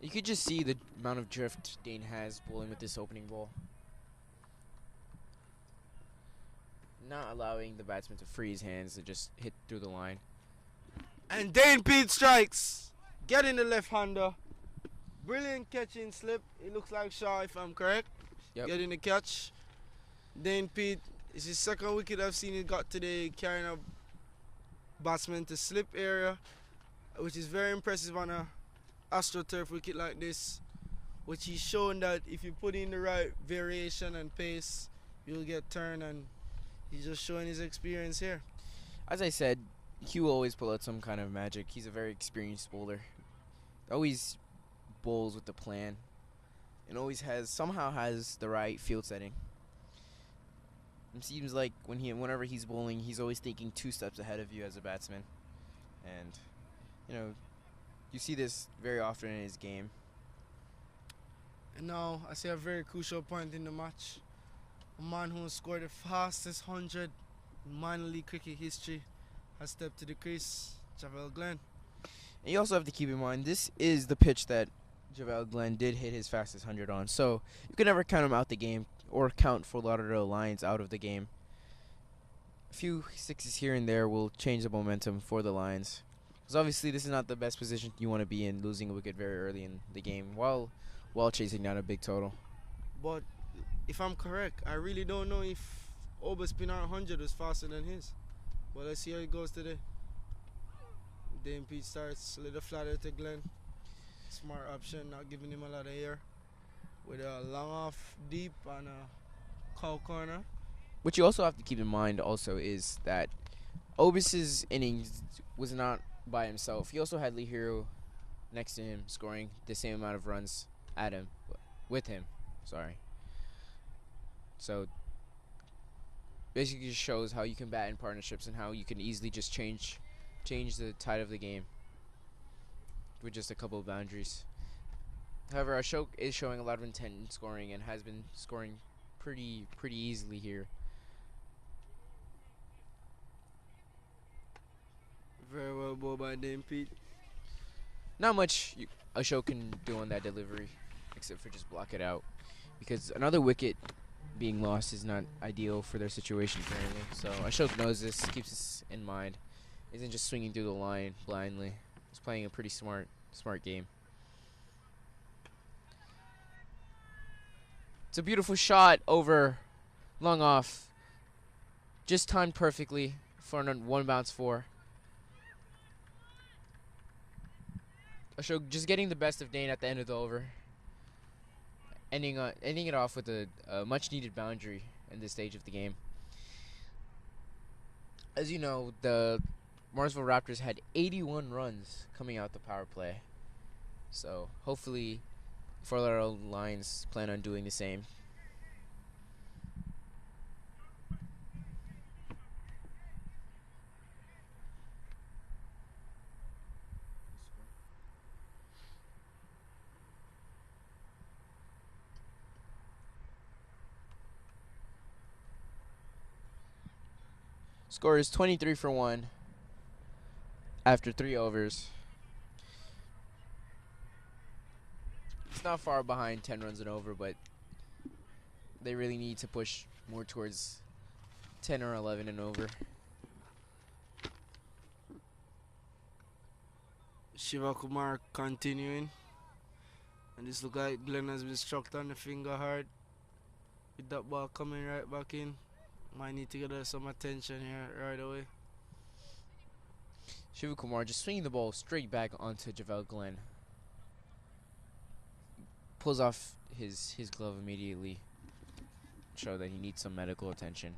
You could just see the amount of drift Dane has bowling with this opening ball. Not allowing the batsman to free his hands to just hit through the line. And Dane Pete strikes. Getting the left-hander. Brilliant catching slip. It looks like Shaw, if I'm correct. Yep. Getting the catch. Dane Pete is his second wicket I've seen he got today, carrying a batsman to slip area, which is very impressive on a AstroTurf wicket like this, which he's shown that if you put in the right variation and pace, you'll get turn, and he's just showing his experience here. As I said, he will always pull out some kind of magic. He's a very experienced bowler. Always bowls with the plan, and always somehow has the right field setting. It seems like whenever he's bowling, he's always thinking 2 steps ahead of you as a batsman, and you see this very often in his game. And now I see a very crucial point in the match. A man who scored the fastest 100 in minor league cricket history has stepped to the crease, Javel Glenn. And you also have to keep in mind, this is the pitch that Javel Glenn did hit his fastest 100 on, so you can never count him out the game or count for Lauderdale Lions out of the game. A few sixes here and there will change the momentum for the Lions, because obviously this is not the best position you want to be in, losing a wicket very early in the game while chasing down a big total. But if I'm correct, I really don't know if Ober's spin out 100 was faster than his. But let's see how it goes today. Dane Pete starts a little flatter to Glenn. Smart option, not giving him a lot of air. With a long off deep on a cow corner. What you also have to keep in mind also is that Obis's innings was not by himself. He also had Lee Hero next to him, scoring the same amount of runs with him. So basically just shows how you can bat in partnerships and how you can easily just change the tide of the game with just a couple of boundaries. However, Ashok is showing a lot of intent in scoring and has been scoring pretty easily here. Very well bowled by Dane Pete. Not much Ashok can do on that delivery, except for just block it out, because another wicket being lost is not ideal for their situation currently. So Ashok knows this, keeps this in mind, isn't just swinging through the line blindly. He's playing a pretty smart game. It's a beautiful shot over long off, just timed perfectly for a 1 bounce 4. Ashok just getting the best of Dane at the end of the over, ending it off with a much needed boundary in this stage of the game. As you know, the Morrisville Raptors had 81 runs coming out the power play, so hopefully Fort Lauderdale Lions plan on doing the same. Score is 23 for 1 after 3 overs. It's not far behind 10 runs and over, but they really need to push more towards 10 or 11 and over. Shiva Kumar continuing. And this look like Glenn has been struck on the finger hard. With that ball coming right back in. Might need to get some attention here right away. Shiva Kumar just swinging the ball straight back onto Javel Glenn. Pulls off his glove immediately. Show that he needs some medical attention.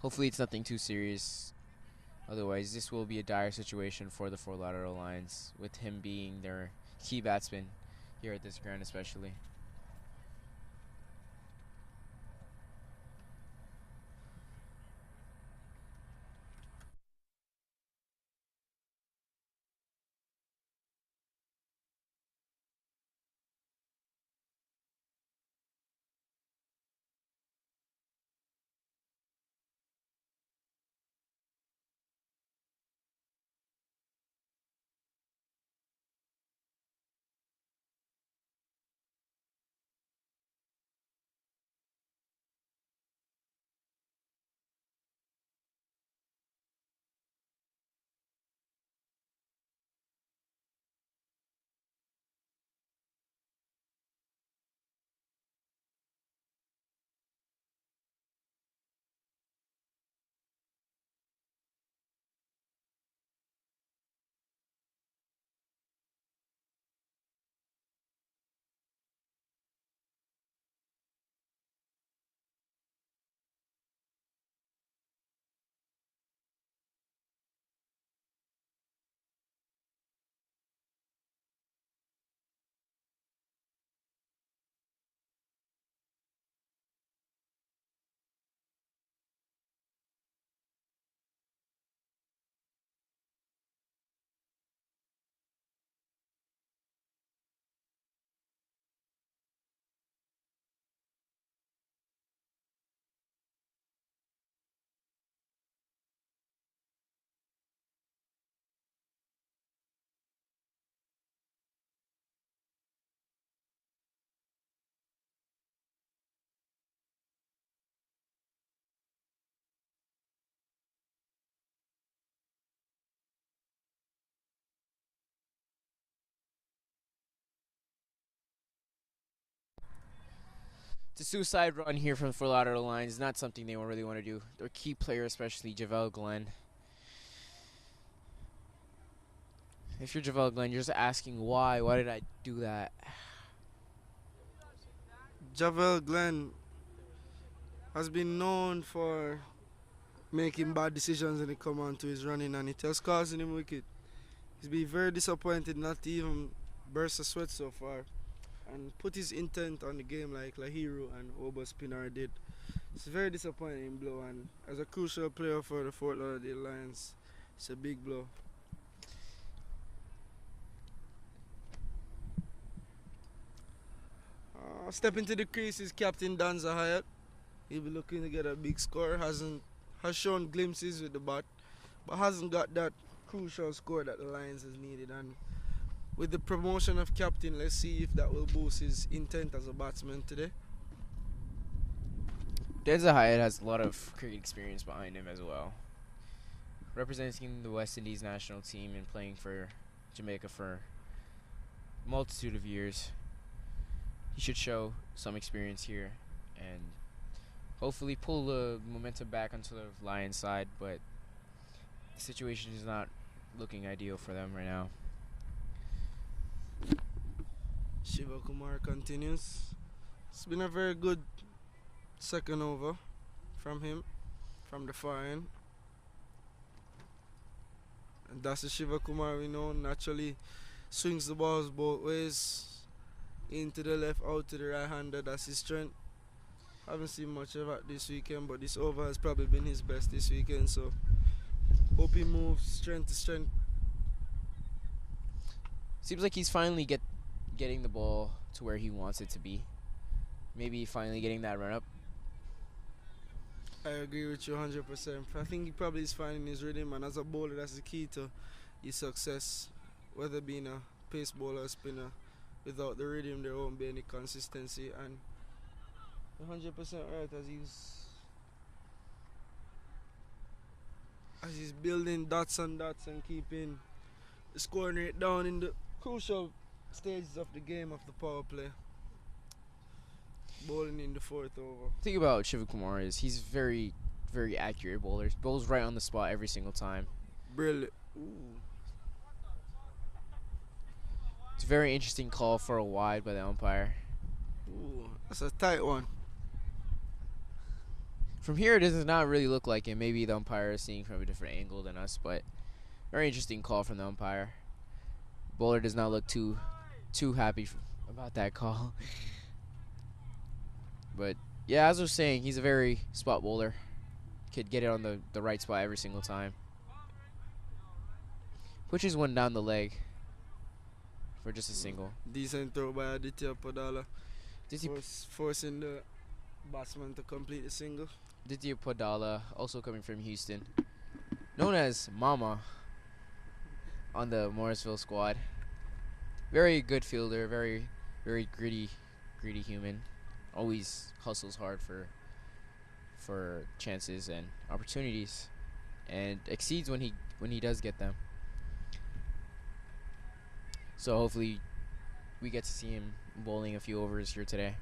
Hopefully it's nothing too serious. Otherwise, this will be a dire situation for the Fort Lauderdale Lions, with him being their key batsman here at this ground especially. It's a suicide run here from for Lauderdale Lions. Not something they really want to do. Their key player, especially Javel Glenn. If you're Javel Glenn, you're just asking why. Why did I do that? Javel Glenn has been known for making bad decisions when it comes on to his running, and it has causing him wicked. He's been very disappointed not to even burst a sweat so far and put his intent on the game like Lahiro and Oba Spinar did. It's a very disappointing blow, and as a crucial player for the Fort Lauderdale Lions, it's a big blow. Step into the crease is Captain Danza Hyatt. He'll be looking to get a big score. Has shown glimpses with the bat, but hasn't got that crucial score that the Lions has needed. And with the promotion of captain, let's see if that will boost his intent as a batsman today. Danza Hyatt has a lot of cricket experience behind him as well. Representing the West Indies national team and playing for Jamaica for a multitude of years. He should show some experience here and hopefully pull the momentum back onto the Lions side, but the situation is not looking ideal for them right now. Shiva Kumar continues. It's been a very good second over from him, from the far end. And that's the Shiva Kumar we know. Naturally swings the balls both ways. Into the left, out to the right-hander. That's his strength. Haven't seen much of that this weekend, but this over has probably been his best this weekend. So hope he moves strength to strength. Seems like he's finally getting the ball to where he wants it to be. Maybe finally getting that run up. I agree with you 100%. I think he probably is finding his rhythm, and as a bowler, that's the key to his success. Whether being a pace bowler or spinner, without the rhythm, there won't be any consistency. And 100% right, as he's building dots and keeping the scoring rate down in the crucial stages of the game of the power play. Bowling in the fourth over. The thing about Shiva Kumar is he's very, very accurate bowler. Bowls right on the spot every single time. Brilliant. Ooh. It's a very interesting call for a wide by the umpire. Ooh, that's a tight one. From here, it does not really look like it. Maybe the umpire is seeing from a different angle than us, but very interesting call from the umpire. Bowler does not look too happy about that call. But yeah, as I was saying, he's a very spot bowler. Could get it on the right spot every single time. Pushes one down the leg for just a single. Decent throw by Aditya Podala. Forcing the batsman to complete the single. Aditya Podala, also coming from Houston, known as Mama on the Morrisville squad. Very good fielder, very, very gritty human. Always hustles hard for chances and opportunities, and exceeds when he does get them. So hopefully we get to see him bowling a few overs here today.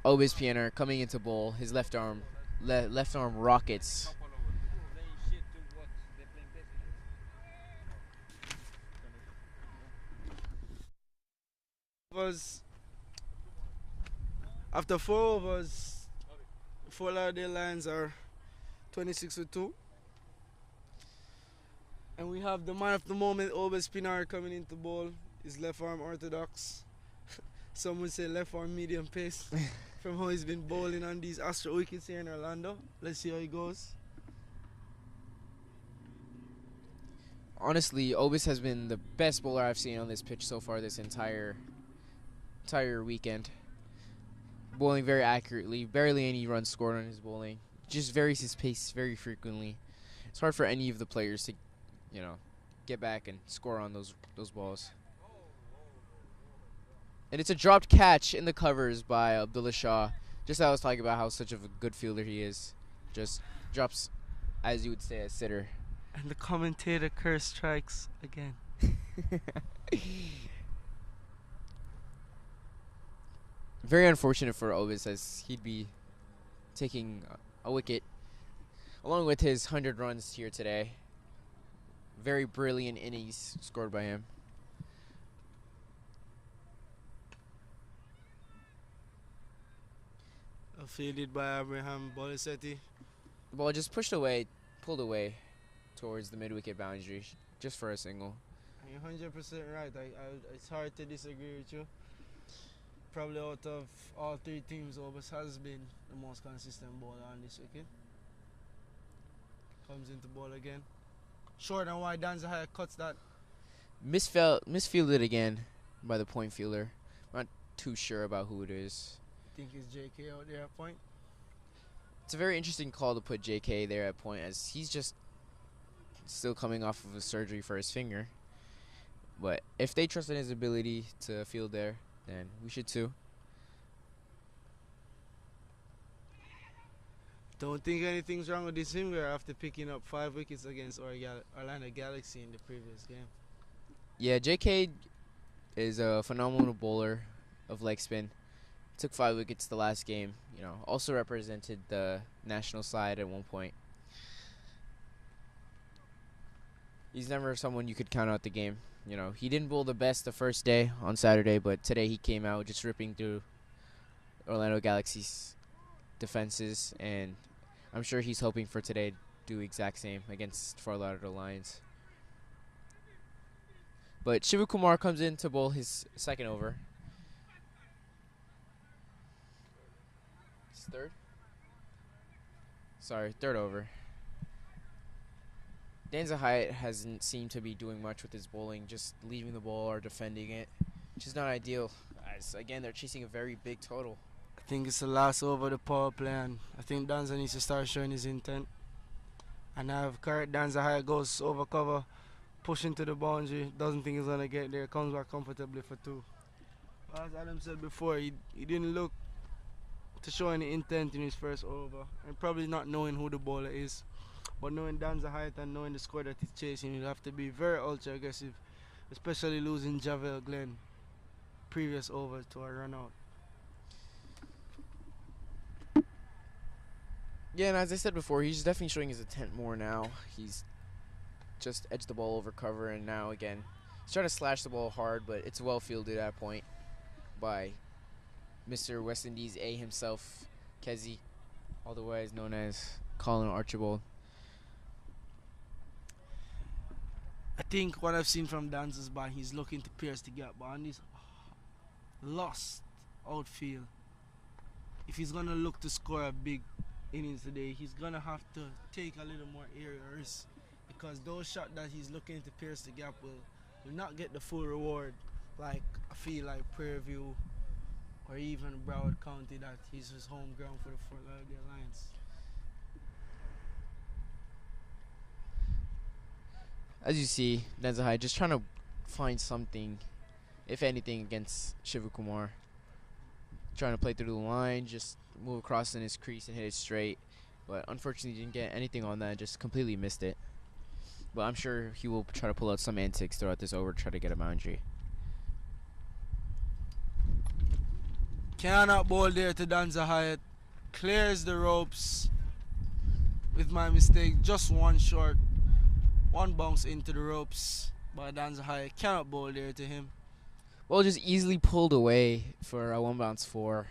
Obis Pianer coming into bowl. His left arm rockets. After 4 overs, Fort Lauderdale Lions are 26-2. And we have the man of the moment, Obis Pinar, coming into bowl. His left arm orthodox. Some would say left arm medium pace. From how he's been bowling on these Astro wickets here in Orlando. Let's see how he goes. Honestly, Obis has been the best bowler I've seen on this pitch so far this entire weekend. Bowling very accurately, barely any runs scored on his bowling. Just varies his pace very frequently. It's hard for any of the players to, get back and score on those balls. And it's a dropped catch in the covers by Abdullah Shah. Just I was talking about how such of a good fielder he is. Just drops, as you would say, a sitter. And the commentator curse strikes again. Very unfortunate for Ovis, as he'd be taking a wicket along with his 100 runs here today. Very brilliant innings scored by him. Fielded by Abraham Bolisetti. The ball just pulled away towards the mid-wicket boundary just for a single. You're 100% right. It's hard to disagree with you. Probably out of all three teams, Obus has been the most consistent bowler on this wicket. Comes into ball again. Short and wide, Danza High cuts that. Misfielded again by the point fielder. Not too sure about who it is. I think it's JK out there at point. It's a very interesting call to put JK there at point, as he's just still coming off of a surgery for his finger. But if they trust in his ability to field there, then we should too. Don't think anything's wrong with this finger after picking up 5 wickets against Orlando Galaxy in the previous game. Yeah, JK is a phenomenal bowler of leg spin. Took 5 wickets the last game. You know, also represented the national side at one point. He's never someone you could count out the game. You know, he didn't bowl the best the first day on Saturday, but today he came out just ripping through Orlando Galaxy's defenses, and I'm sure he's hoping for today to do exact same against Fort Lauderdale Lions. But Shiva Kumar comes in to bowl his second over. Third over. Danza Hyatt hasn't seemed to be doing much with his bowling, just leaving the ball or defending it, which is not ideal, as again they're chasing a very big total. I think it's the last over of the power play, and I think Danza needs to start showing his intent. And I have correct. Danza Hyatt goes over cover, pushing to the boundary, doesn't think he's going to get there, comes back comfortably for 2. As Adam said before, he didn't look to show any intent in his first over, and probably not knowing who the bowler is. But knowing Danza Hyatt and knowing the score that he's chasing, he'll have to be very ultra aggressive, especially losing Javel Glenn previous over to a run out. Yeah, and as I said before, he's definitely showing his intent more now. He's just edged the ball over cover, and now again, he's trying to slash the ball hard, but it's well fielded at point by Mr. West Indies A himself, Kezi, otherwise known as Colin Archibald. I think what I've seen from Danza's bat, he's looking to pierce the gap, but on this lost outfield, if he's going to look to score a big innings today, he's going to have to take a little more area risk, because those shots that he's looking to pierce the gap will not get the full reward, like I feel like Prairie View or even Broward County, that he's his home ground for the Fort Lauderdale Lions. As you see, Danza High just trying to find something, if anything, against Shiva Kumar. Trying to play through the line, just move across in his crease and hit it straight. But unfortunately didn't get anything on that, just completely missed it. But I'm sure he will try to pull out some antics throughout this over to try to get a boundary. Cannot bowl there to Danza Hyatt. Clears the ropes with my mistake. Just one short. One bounce into the ropes by Danza Hyatt. Cannot bowl there to him. Well, just easily pulled away for a 1 bounce 4.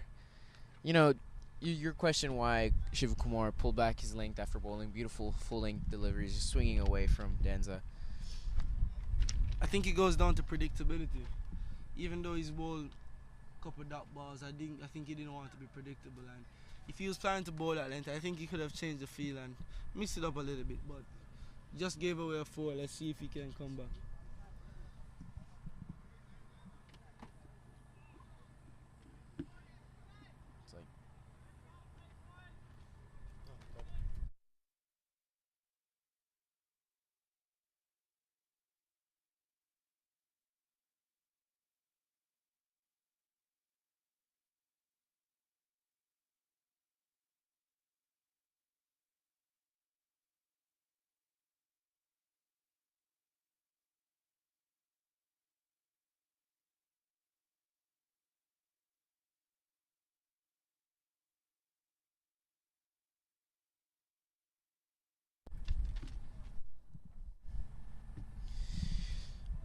You know, your question why Shiva Kumar pulled back his length after bowling beautiful full-length deliveries, just swinging away from Danza. I think it goes down to predictability. Even though he's bowled a couple of dot balls, I think he didn't want to be predictable. And if he was planning to bowl that length, I think he could have changed the feel and mixed it up a little bit. But just gave away a 4. Let's see if he can come back.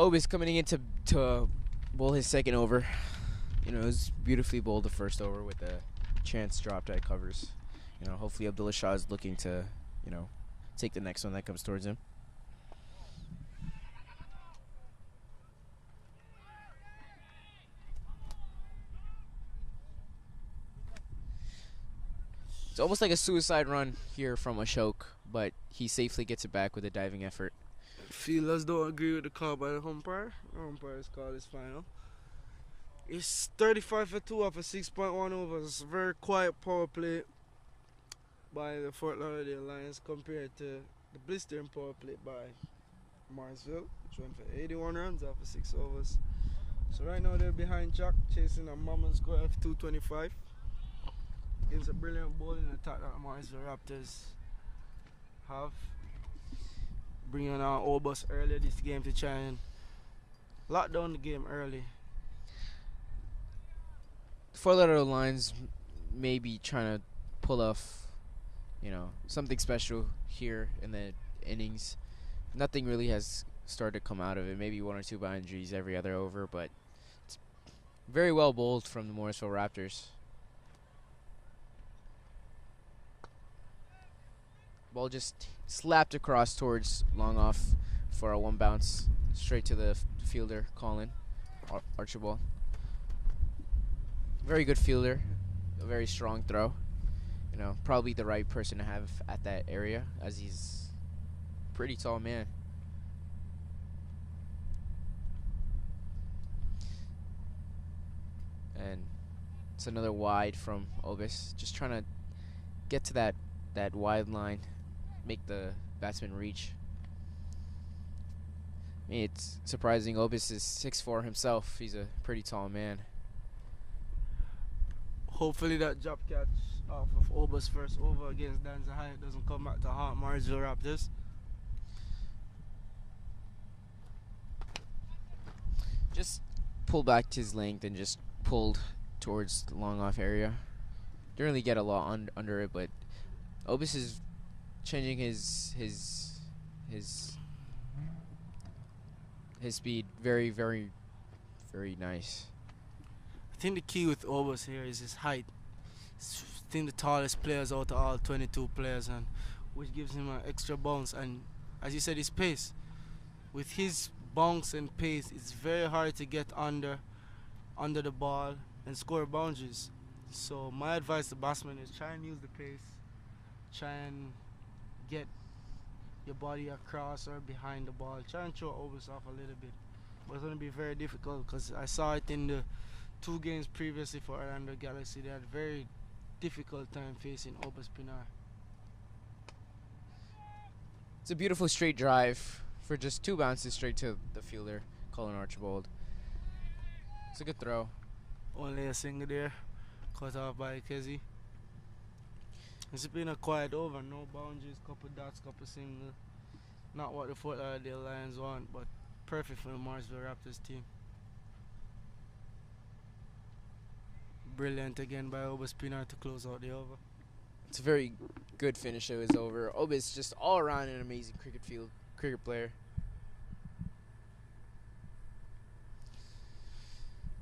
Obis coming in to bowl his second over. You know, it was beautifully bowled the first over with a chance dropped at covers. You know, hopefully Abdullah Shah is looking to, you know, take the next one that comes towards him. It's almost like a suicide run here from Ashok, but he safely gets it back with a diving effort. Fielders don't agree with the call by the umpire. The umpire's call is final. It's 35 for 2 off a 6.1 overs. It's a very quiet power play by the Fort Lauderdale Lions compared to the blistering power play by Morrisville, which went for 81 runs off of 6 overs. So right now they're behind Jack, chasing a Mammoth score of 225. It's a brilliant bowling attack that the Morrisville Raptors have. Bringing on Obus earlier this game to try and lock down the game early. Fort Lauderdale Lions may be trying to pull off, you know, something special here in the innings. Nothing really has started to come out of it. Maybe 1 or 2 boundaries every other over, but it's very well bowled from the Morrisville Raptors. Ball just slapped across towards long off for a 1 bounce straight to the fielder, Colin Archibald. Very good fielder, a very strong throw. You know, probably the right person to have at that area, as he's a pretty tall man. And it's another wide from Obis, just trying to get to that wide line, make the batsman reach. I mean, it's surprising. Obis is 6'4" himself. He's a pretty tall man. Hopefully that drop catch off of Obus' first over against Danza High doesn't come back to haunt Morrisville Raptors. Just pulled back to his length and just pulled towards the long off area. Didn't really get a lot under it, but Obis is changing his speed very, very, very nice. I think the key with Obus here is his height. He's, I think, the tallest players out of all 22 players, and which gives him an extra bounce. And as you said, his pace. With his bounce and pace, it's very hard to get under the ball and score boundaries. So my advice to batsmen is try and use the pace. Try and get your body across or behind the ball. Try and throw Obus off a little bit. But it's going to be very difficult because I saw it in the 2 games previously for Orlando Galaxy. They had a very difficult time facing Obus Pinar. It's a beautiful straight drive for just 2 bounces straight to the fielder, Colin Archibald. It's a good throw. Only a single there, cut off by Kezi. It's been a quiet over, no boundaries, couple dots, couple singles. Not what the Fort Lauderdale Lions want, but perfect for the Morrisville Raptors team. Brilliant again by Obus Pinar to close out the over. It's a very good finish of his over. Obis just all around an amazing cricket player.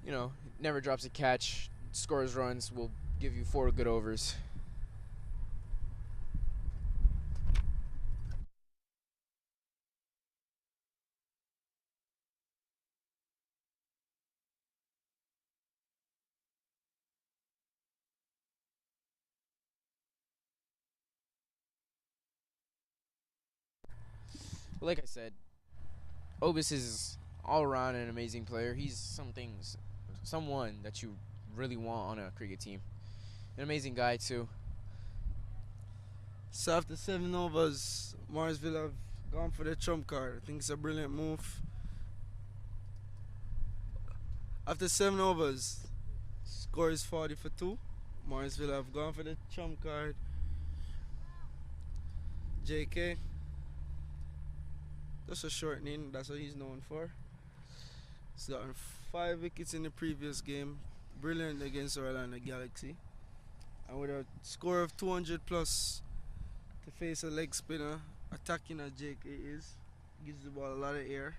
You know, never drops a catch, scores runs, will give you 4 good overs. But like I said, Obis is all around an amazing player. He's someone that you really want on a cricket team. An amazing guy too. So after 7 overs, Morrisville have gone for the trump card. I think it's a brilliant move. After 7 overs, score is 40 for 2. Morrisville have gone for the trump card. JK. Just a shortening, that's what he's known for. He's gotten 5 wickets in the previous game. Brilliant against Orlando Galaxy. And with a score of 200 plus to face a leg spinner, attacking as JK is, gives the ball a lot of air.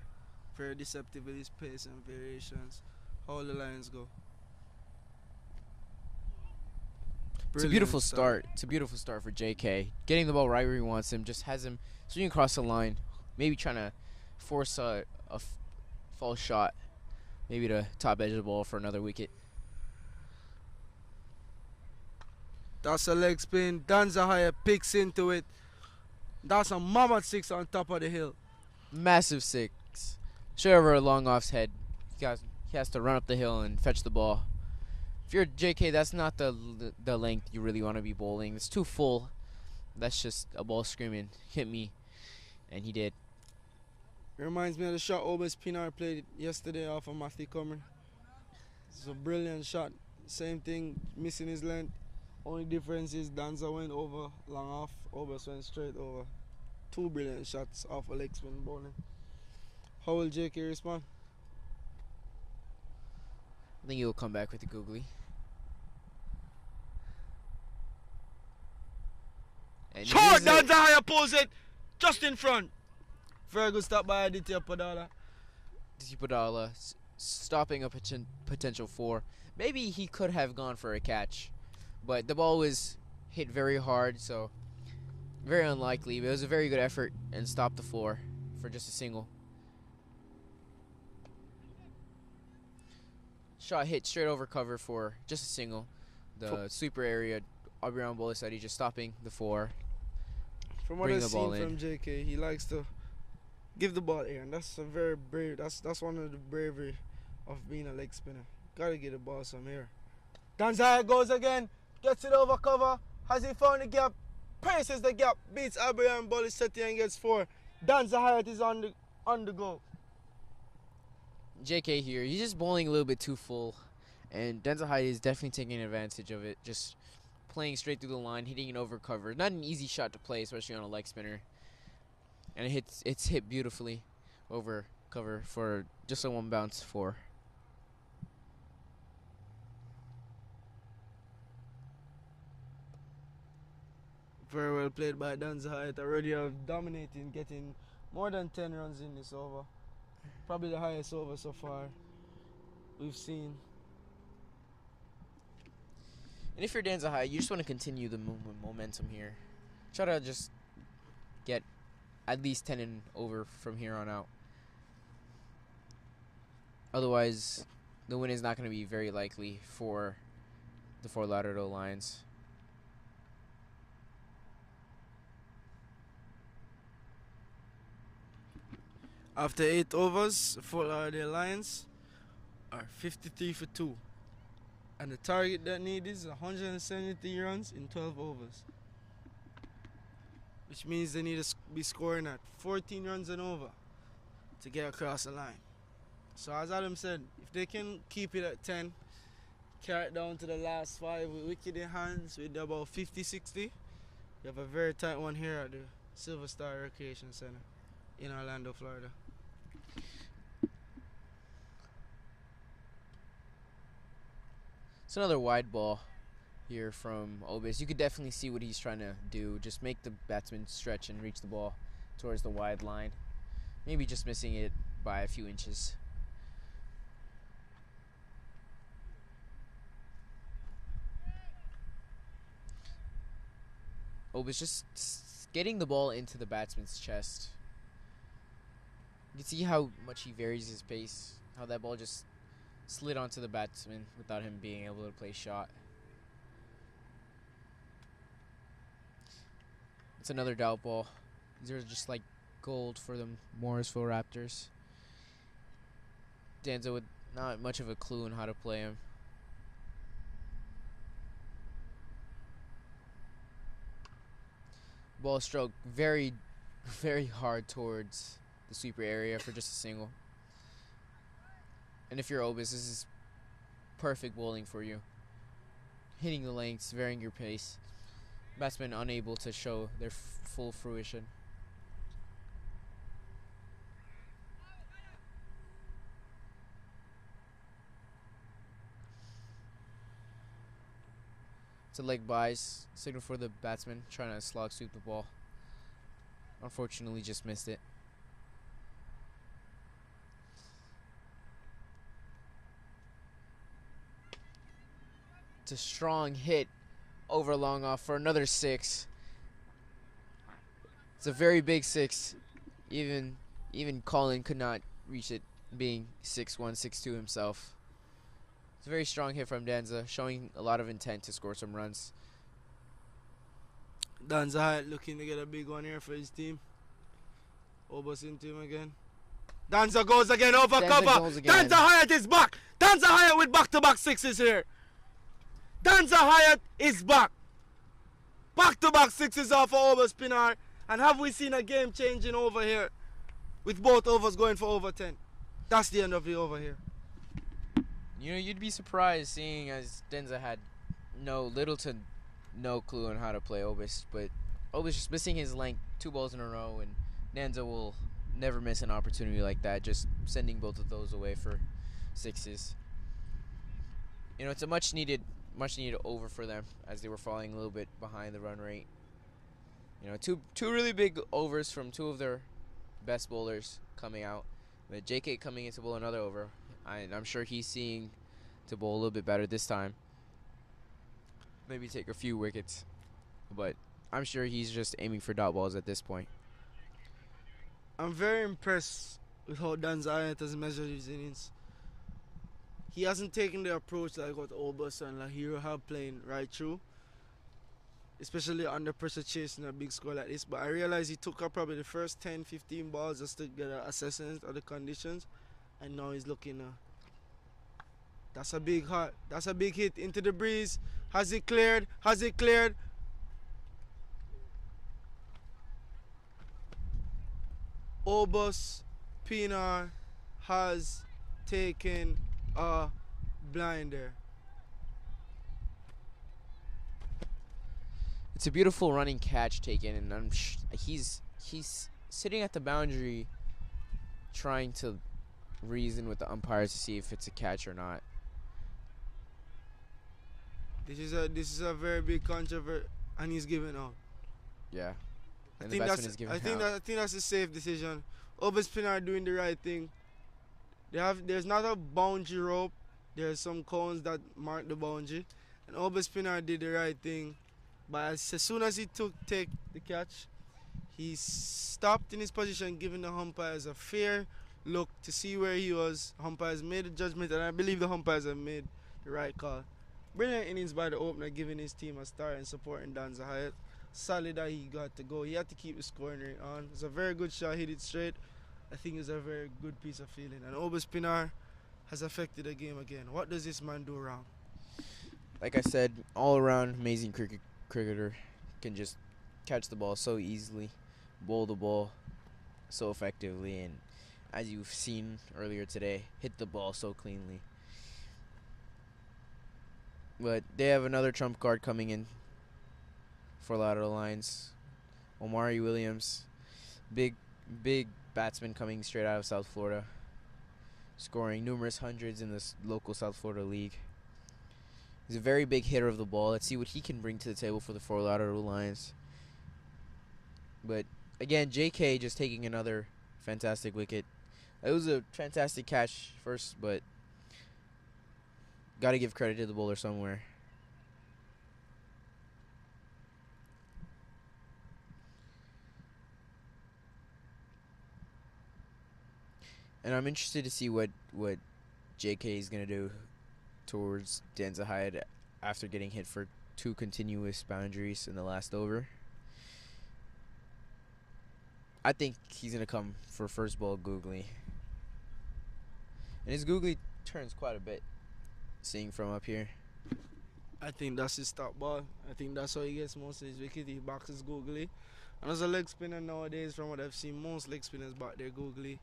Very deceptive with his pace and variations. How the Lions go. It's a beautiful start. It's a beautiful start for JK. Getting the ball right where he wants him. Just has him swinging across the line. Maybe trying to force a false shot. Maybe to top edge of the ball for another wicket. That's a leg spin. Danzahaya picks into it. That's a mammoth 6 on top of the hill. Massive 6. Straight over a long off's head. He has to run up the hill and fetch the ball. If you're JK, that's not the length you really want to be bowling. It's too full. That's just a ball screaming, hit me, and he did. It reminds me of the shot Obes Pinar played yesterday off of Matthew Comer. It's a brilliant shot. Same thing, missing his length. Only difference is Danza went over long off, Obes went straight over. 2 brilliant shots off a leg spin bowling. How will JK respond? I think he'll come back with the googly. And Short! Danzahaya pulls it just in front. Very good stop by Aditya Padala. Padala stopping a potential 4. Maybe he could have gone for a catch, but the ball was hit very hard, so very unlikely. But it was a very good effort and stopped the 4 for just a single. Shot hit straight over cover for just a single. The sweeper area, Aubrey Bolasadi just stopping the 4. From what I've seen from JK, he likes to give the ball air, and that's a very brave. That's one of the bravery of being a leg spinner. Gotta get the ball some air. Danzaya goes again, gets it over cover. Has he found the gap? Paces the gap, beats Abraham Bolasadi and gets 4. Danzaya is on the go. JK here, he's just bowling a little bit too full, and Denzel Hyde is definitely taking advantage of it. Just playing straight through the line, hitting it over cover. Not an easy shot to play, especially on a leg spinner. And it's hit beautifully over cover for just a 1 bounce 4. Very well played by Danzahaya. Already dominating, getting more than 10 runs in this over. Probably the highest over so far we've seen. And if you're Danzahaya, you just want to continue the momentum here. Try to just get at least 10 and over from here on out. Otherwise, the win is not going to be very likely for the Fort Lauderdale Lions. After 8 overs, Fort Lauderdale Lions are 53 for 2. And the target that need is 173 runs in 12 overs. Which means they need to be scoring at 14 runs and over to get across the line. So as Adam said, if they can keep it at 10, carry it down to the last 5 with wicket in hands with about 50-60, you have a very tight one here at the Silver Star Recreation Center in Orlando, Florida. It's another wide ball here from Obis. You could definitely see what he's trying to do. Just make the batsman stretch and reach the ball towards the wide line. Maybe just missing it by a few inches. Obis just getting the ball into the batsman's chest. You can see how much he varies his pace. How that ball just slid onto the batsman without him being able to play shot. It's another doubt ball. These are just like gold for the Morrisville Raptors. Danza with not much of a clue on how to play him. Ball stroke very, very hard towards the sweeper area for just a single. And if you're Obis, this is perfect bowling for you. Hitting the lengths, varying your pace. Batsmen unable to show their full fruition. It's a leg buys, signal for the batsman trying to slog sweep the ball. Unfortunately, just missed it. It's a strong hit over long off for another 6. It's a very big 6. Even Colin could not reach it, being 6'1", 6'2" himself. It's a very strong hit from Danza, showing a lot of intent to score some runs. Danza looking to get a big one here for his team. Obus into him again. Danza goes again over Danza cover. goes again. Danza Hyatt is back. Danza Hyatt with back-to-back 6s here. Danza Hyatt is back. Back-to-back 6s off for Obus Pinar. And have we seen a game changing over here with both overs going for over 10? That's the end of the over here. You know, you'd be surprised seeing as Denza had little to no clue on how to play Obus, but Obus just missing his length 2 balls in a row, and Danza will never miss an opportunity like that, just sending both of those away for 6s. You know, it's a much needed over for them as they were falling a little bit behind the run rate. You know, two really big overs from 2 of their best bowlers coming out. With JK coming in to bowl another over. I'm sure he's seeing to bowl a little bit better this time. Maybe take a few wickets. But I'm sure he's just aiming for dot balls at this point. I'm very impressed with how Danza Hyatt has measured his innings. He hasn't taken the approach like what Obus and Lahiro have playing right through, especially under pressure chasing a big score like this. But I realized he took up probably the first 10, 15 balls just to get an assessment of the conditions, and now he's looking. That's a big hit. That's a big hit into the breeze. Has it cleared? Has it cleared? Obus Pinar has taken a blinder. It's a beautiful running catch taken, and he's sitting at the boundary trying to reason with the umpires to see if it's a catch or not. This is a very big controversy, and he's giving out. Yeah. I And think the batsman is giving out. I think that's a safe decision. Obus Pinar doing the right thing. There's not a boundary rope. There's some cones that mark the boundary, and Obus Pinar did the right thing. But as soon as he take the catch, he stopped in his position, giving the umpires a fair look to see where he was. Umpires made a judgment, and I believe the umpires have made the right call. Brilliant innings by the opener, giving his team a start and supporting Danza Hyatt. Solid that he got to go. He had to keep the scoring rate on. It's a very good shot, hit it straight. I think it's a very good piece of feeling. And Obus Pinar has affected the game again. What does this man do wrong? Like I said, all around amazing cricketer. Can just catch the ball so easily, bowl the ball so effectively, and as you've seen earlier today, hit the ball so cleanly. But they have another trump card coming in for Lauderdale Lions. Omari Williams, big batsman coming straight out of South Florida, scoring numerous hundreds in this local South Florida league. He's a very big hitter of the ball. Let's see what he can bring to the table for the Fort Lauderdale Lions. But again, JK just taking another fantastic wicket. It was a fantastic catch first, but got to give credit to the bowler somewhere. And I'm interested to see what JK is going to do towards Danza Hyatt after getting hit for 2 continuous boundaries in the last over. I think he's going to come for first ball googly. And his googly turns quite a bit, seeing from up here. I think that's his top ball. I think that's how he gets most of his wickets. He boxes googly. And as a leg spinner nowadays, from what I've seen, most leg spinners back there googly.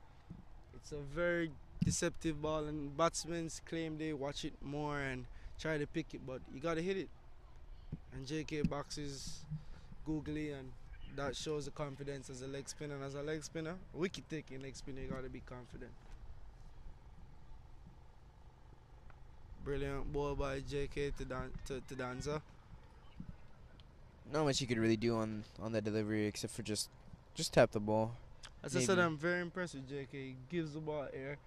It's a very deceptive ball, and batsmen claim they watch it more and try to pick it, but you gotta hit it. And JK boxes googly, and that shows the confidence as a leg spinner. And as a leg spinner, wicket taking leg spinner, you gotta be confident. Brilliant ball by JK to Danza. Not much you could really do on that delivery except for just tap the ball. As I said, I'm very impressed with JK. He gives the ball air,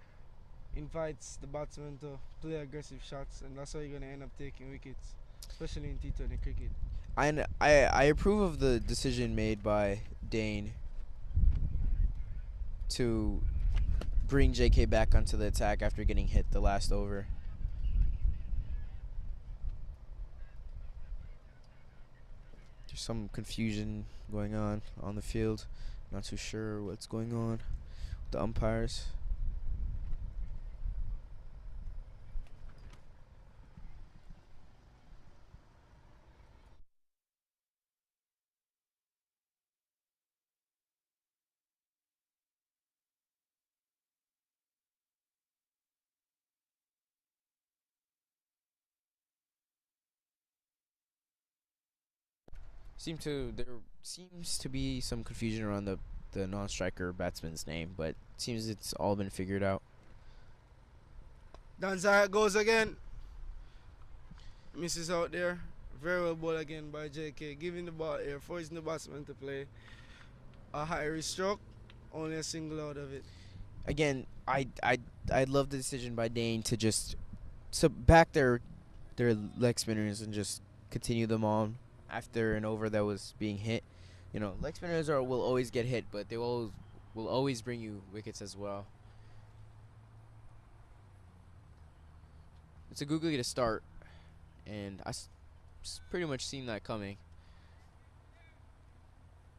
invites the batsman to play aggressive shots, and that's how you're going to end up taking wickets. especially in T20 cricket. I approve of the decision made by Dane to bring JK back onto the attack after getting hit the last over. There's some confusion going on the field. Not too sure what's going on with the umpires. There seems to be some confusion around the non-striker batsman's name, but it seems it's all been figured out. Danza goes again. Misses out there. Very well ball again by JK. Giving the ball here, forcing the batsman to play a high risk stroke. Only a single out of it. Again, I love the decision by Dane to just back their leg spinners and just continue them on after an over that was being hit. You know, leg spinners will always get hit, but they will always bring you wickets as well. It's a googly to start, and I pretty much seen that coming.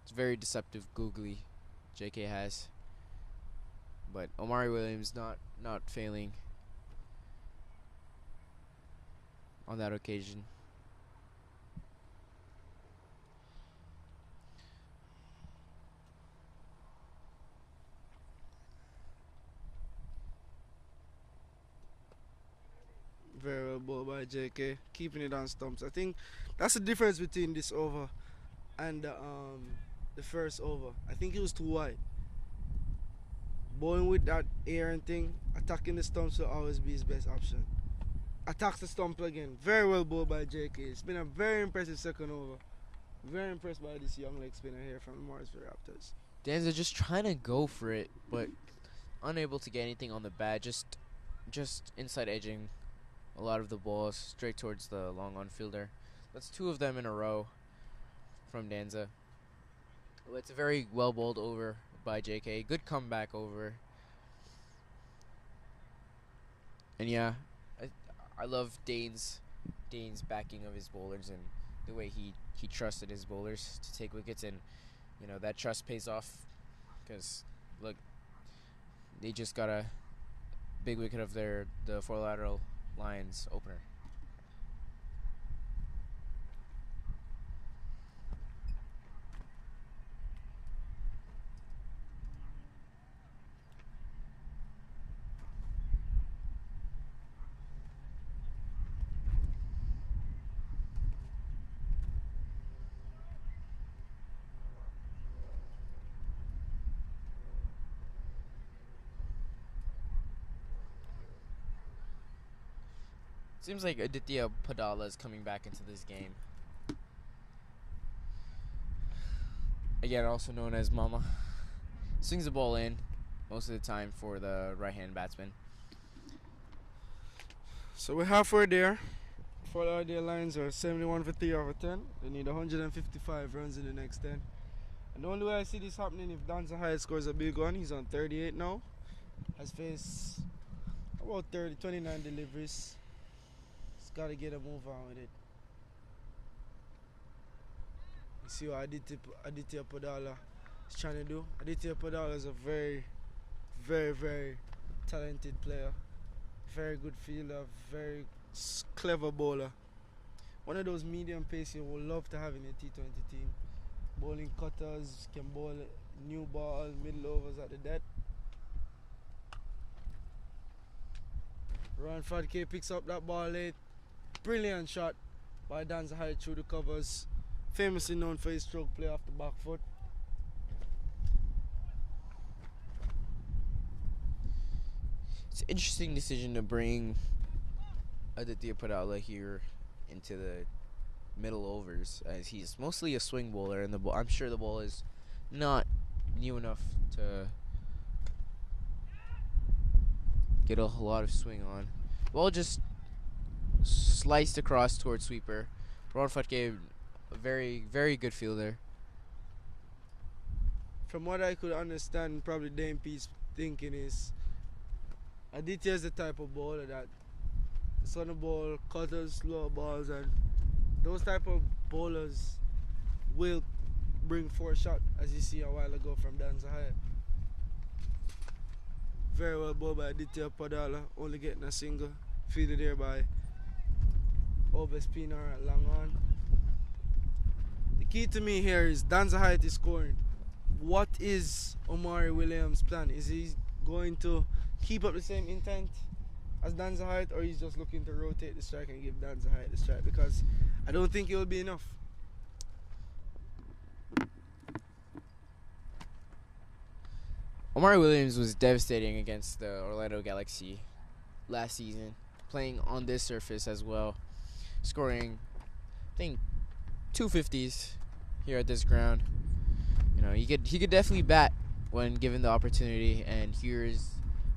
It's very deceptive googly JK has, but Omari Williams not failing on that occasion. Very well ball by JK, keeping it on stumps. I think that's the difference between this over and the first over. I think it was too wide. Bowling with that air and thing, attacking the stumps will always be his best option. Attacks the stump again. Very well bowled by JK. It's been a very impressive second over. Very impressed by this young leg spinner here from the Morrisville Raptors. Danza just trying to go for it, but unable to get anything on the bat. Just inside edging a lot of the balls straight towards the long on fielder. That's two of them in a row from Danza. Well, it's a very well bowled over by JK. Good comeback over. And yeah, I love Dane's backing of his bowlers and the way he trusted his bowlers to take wickets, and you know that trust pays off because look, they just got a big wicket of the four lateral Lions opener. Seems like Aditya Padala is coming back into this game. Again, also known as Mama. Swings the ball in most of the time for the right-hand batsman. So we're halfway there. For Lauderdale Lions are 71 for 3 over 10. They need 155 runs in the next 10. And the only way I see this happening if Danza Hyatt scores a big one. He's on 38 now. Has faced about 29 deliveries. He's got to get a move on with it. You see what Aditya Padala is trying to do. Aditya Padala is a very, very, very talented player. Very good fielder, very clever bowler. One of those medium pace you would love to have in a T20 team. Bowling cutters, can bowl new ball, middle overs at the death. Ron Fadke picks up that ball late. Brilliant shot by Danza Hyatt through the covers. Famously known for his stroke play off the back foot. It's an interesting decision to bring Aditya Padala here into the middle overs, as he's mostly a swing bowler, and I'm sure the ball is not new enough to get a lot of swing on. Ball just sliced across towards sweeper. Ron Futke, a very, very good fielder. From what I could understand, probably Dame Pete's thinking is Aditya is the type of bowler that is on the ball, cutters, slow balls, and those type of bowlers will bring 4 shot, as you see a while ago from Dan Zahaya. Very well bowled by Aditya Padala, only getting a single. Fielded there by Obespinar at long on. The key to me here is Dan Zahaya is scoring. What is Omari Williams' plan? Is he going to keep up the same intent as Dan Zahaya, or he's just looking to rotate the strike and give Dan Zahaya the strike? Because I don't think it will be enough. Omari Williams was devastating against the Orlando Galaxy last season, playing on this surface as well, scoring, I think, 250s here at this ground. You know, he could definitely bat when given the opportunity, and here is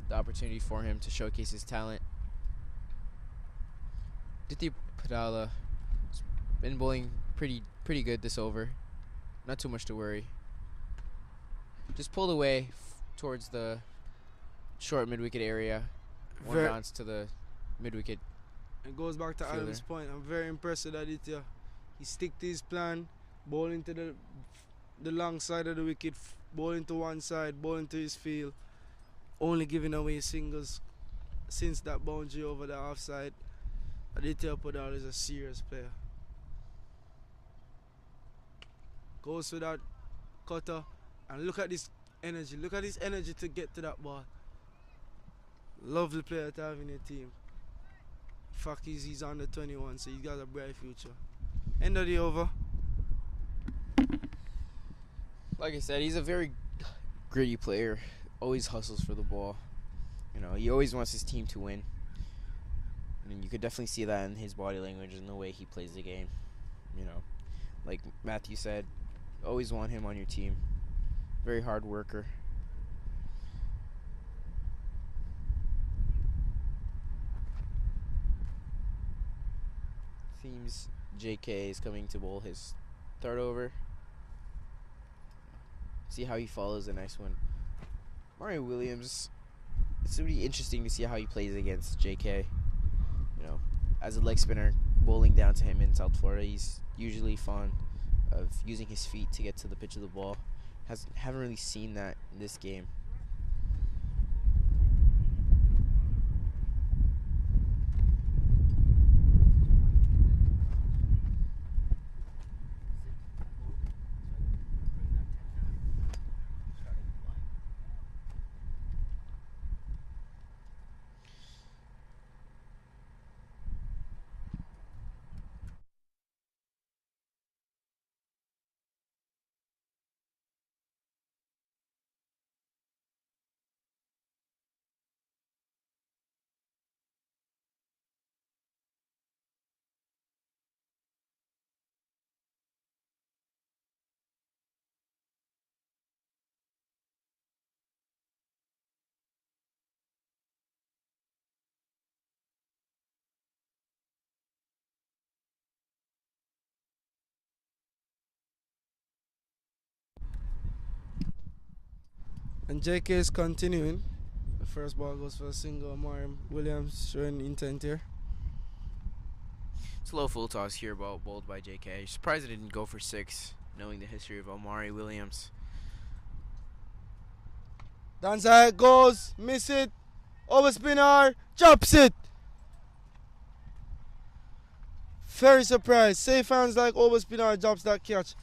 the opportunity for him to showcase his talent. Diti Padala has been bowling pretty good this over. Not too much to worry. Just pulled away towards the short mid-wicket area. One bounce to the mid-wicket. It goes back to Adam's point. I'm very impressed with Aditya. He stick to his plan, bowling to the long side of the wicket, bowling to one side, bowling to his field, only giving away singles since that boundary over the offside. Aditya Padal is a serious player. Goes with that cutter, and look at this energy. Look at his energy to get to that ball. Lovely player to have in your team. Fact is, he's under 21, so he's got a bright future. End of the over. Like I said, he's a very gritty player. Always hustles for the ball. You know, he always wants his team to win. And you could definitely see that in his body language and the way he plays the game. You know, like Matthew said, always want him on your team. Very hard worker. Seems JK is coming to bowl his third over. See how he follows the next one. Mario Williams, it's going to be interesting to see how he plays against JK. You know, as a leg spinner, bowling down to him in South Florida, he's usually fond of using his feet to get to the pitch of the ball. Haven't really seen that in this game. And JK is continuing. The first ball goes for a single. Omari Williams showing intent here. Slow full toss here, bowled by JK. Surprised it didn't go for 6, knowing the history of Omari Williams. Downside goes, miss it. Over spinner, chops it. Very surprised. Say fans like over spinner drops that catch.